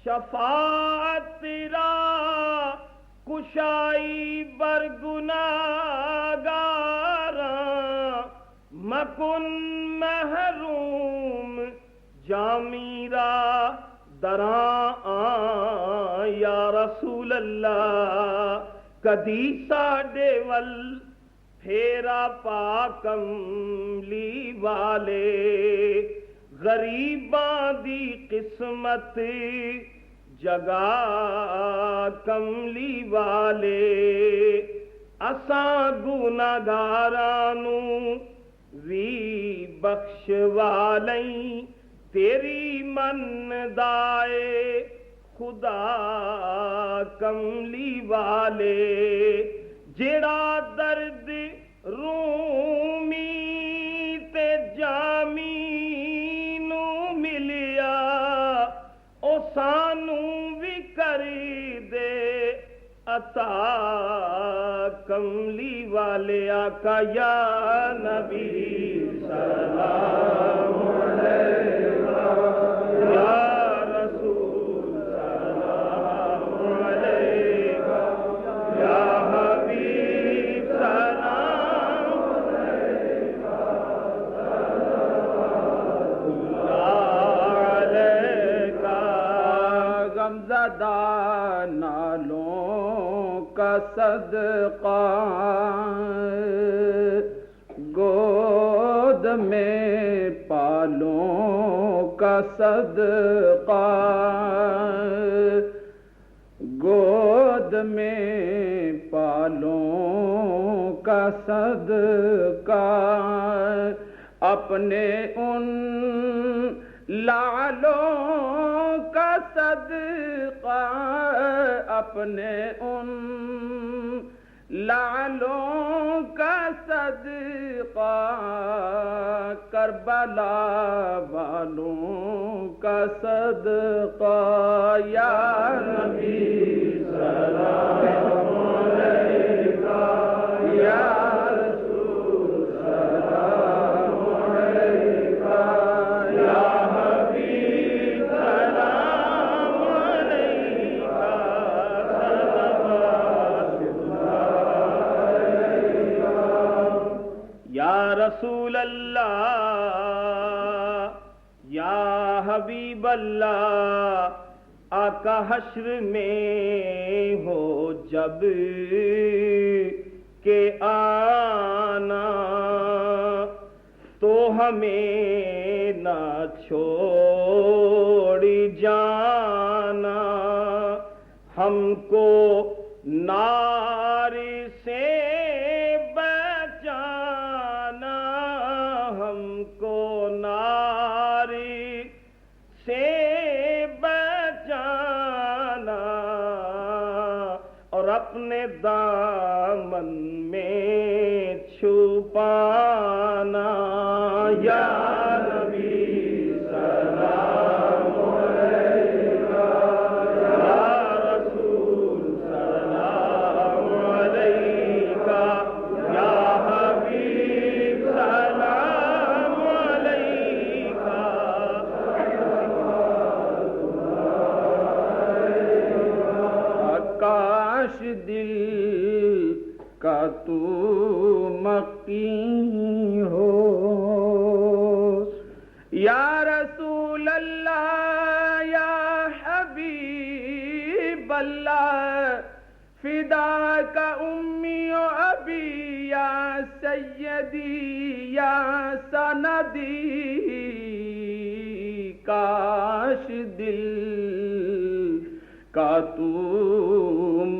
شفاعت را کشائی بر گناہگاراں، مکن محروم جامی را دراں یا رسول اللہ، کدی ساڈے ول پھیرا پا کملی والے، غریباں دی قسمت جگا کملی والے، اساں گناہگاراں نوں وی بخشوالیں، تیری من دائے خدا کملی والے، جڑا درد رومی تے جامی نو ملیا، او سانوں بھی کر دے عطا کملی والے، آقا یا نبی سلام علیکہ، یا رسول سلام علیکہ، یا حبیب سلام علیکہ، علیکہ، غمزدہ نالوں کا صدقہ، گود میں پالوں کا صدقہ، گود میں پالوں کا صدقہ، اپنے ان لعلوں کا صدقہ، اپنے ان لعلوں کا صدقہ، کربلا والوں کا صدقہ، یا نبی سلام علیکہ، یا رسول سلام علیکہ، یا حبیب سلام علیکہ، یا رسول اللہ، یا حبیب اللہ، آقا حشر میں ہو جب کہ آنا، تو ہمیں نہ چھوڑی جانا، ہم کو نار سے بچانا، ہم کو نار سے بچانا، اور اپنے دامن میں چھپانا، یا نبی سلام علیکہ، یا رسول سلام علیکہ، یا حبیب سلام علیکہ، کاش دل کا تو مقیم ہو، یا رسول اللہ، یا حبیب اللہ، فداک امی و ابی یا سیدی یا سندی کاش دل کا تو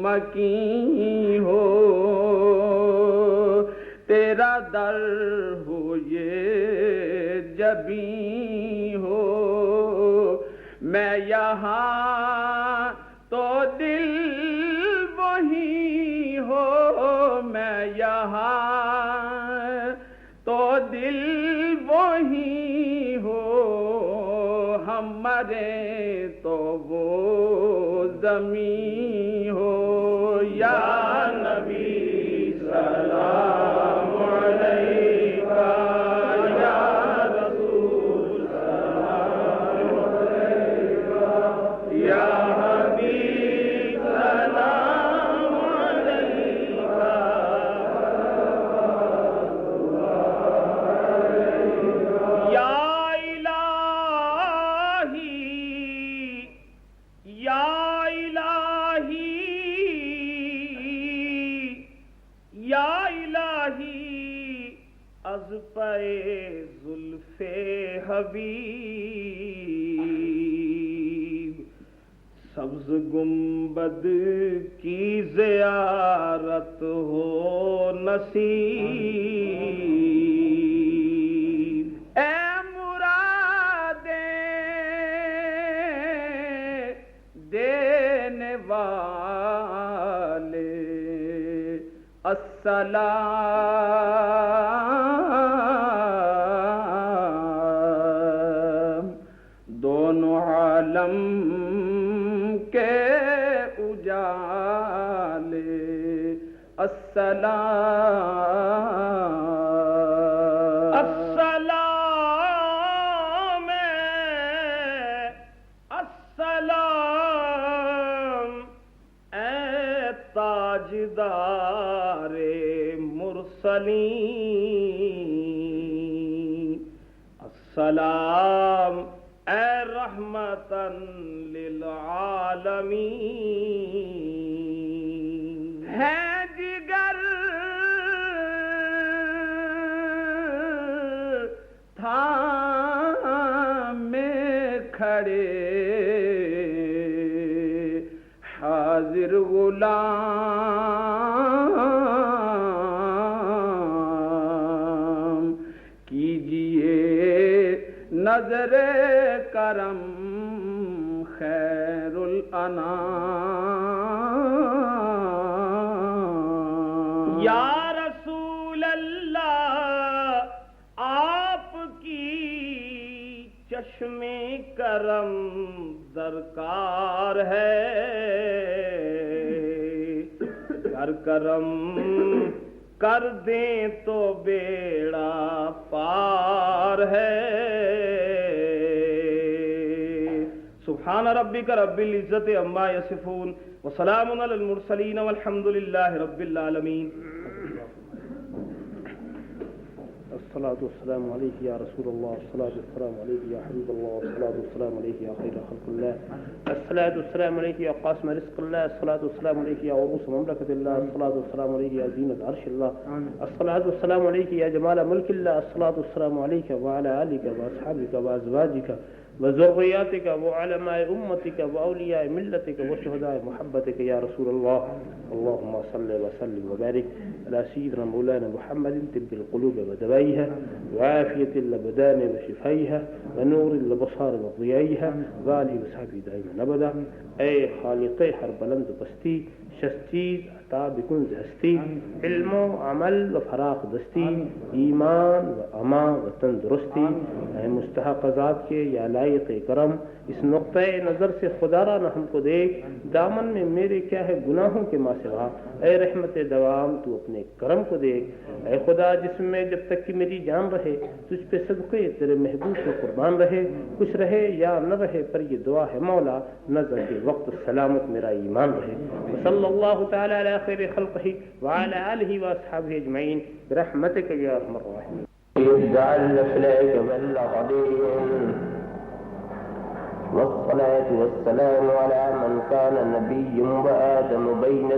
مکین ہو، تیرا در ہو یہ جبیں ہو، میں یہاں تو دل وہی ہو، میں یہاں تو دل وہی ہو، ہم مرے تو وہ زمین ہو، یا نبی سلام علیکہ، یا رسول سلام علیکہ، یا حبیب سلام علیکہ، یا الہی یا الہی یا الہی، از پے زلف حبیب سبز گنبد کی زیارت ہو نصیب، اے مرادیں دینے والے السلام، دونوں عالم کے اجالے السلام، السلام السلام، اے تاجدار مرسلین، السلام اے رحمتاً للعالمین، ہے جگر تھامے کھڑے حاضر غلام، کیجئے نظر کرم خیر الانام، یا رسول اللہ آپ کی چشم کرم درکار ہے، کر کرم کر دیں تو بیڑا پار ہے، سبحان ربک رب العزت عما یصفون وسلام علی المرسلین والحمد للہ رب العالمین۔ الصلاة والسلام عليك يا رسول الله، الصلاة والسلام عليك يا حبيب الله، الصلاة والسلام عليك يا خير خلق الله، الصلاة والسلام عليك يا قاسم رزق الله، الصلاة والسلام عليك يا عروس مملكة الله، الصلاة والسلام عليك يا زينة عرش الله، الصلاة والسلام عليك يا جمال ملك الله، الصلاة والسلام عليك وعلى آلك وأصحابك وأزواجك وذرياتك وعلماء أمتك وأولياء ملتك وشهداء محبتك يا رسول الله، اللهم صل وسلم وبارك على سيدنا مولانا محمد طب القلوب ودوائها وعافية الأبدان وشفائها ونور الأبصار وضيائها وآله وصحبه دائما أبدا، اے خالق ہر بلند پستی شستیز عطا بکن ہستی، علم و عمل و فراق دستی، ایمان و اما و تندرستی، اے مستحق ذات کے یا لائق کرم، اس نقطۂ نظر سے خدا را نہ ہم کو دیکھ، دامن میں میرے کیا ہے گناہوں کے ماں سوا، اے رحمت دوام تو اپنے کرم کو دیکھ، اے خدا جسم میں جب تک کہ میری جان رہے تجھ پہ صدقے تیرے محبوب کو قربان رہے، کچھ رہے یا نہ رہے پر یہ دعا ہے مولا، نظر کے وقت سلامت میرا ایمان رہے، صلی اللہ تعالی علی خیر خلقہ وعلی آلہ واصحابہ اجمعین برحمتک یا ارحم الراحمین۔ اجعل نفلك بلغ عليهم، والصلاة والسلام على من كان نبي وآدم بين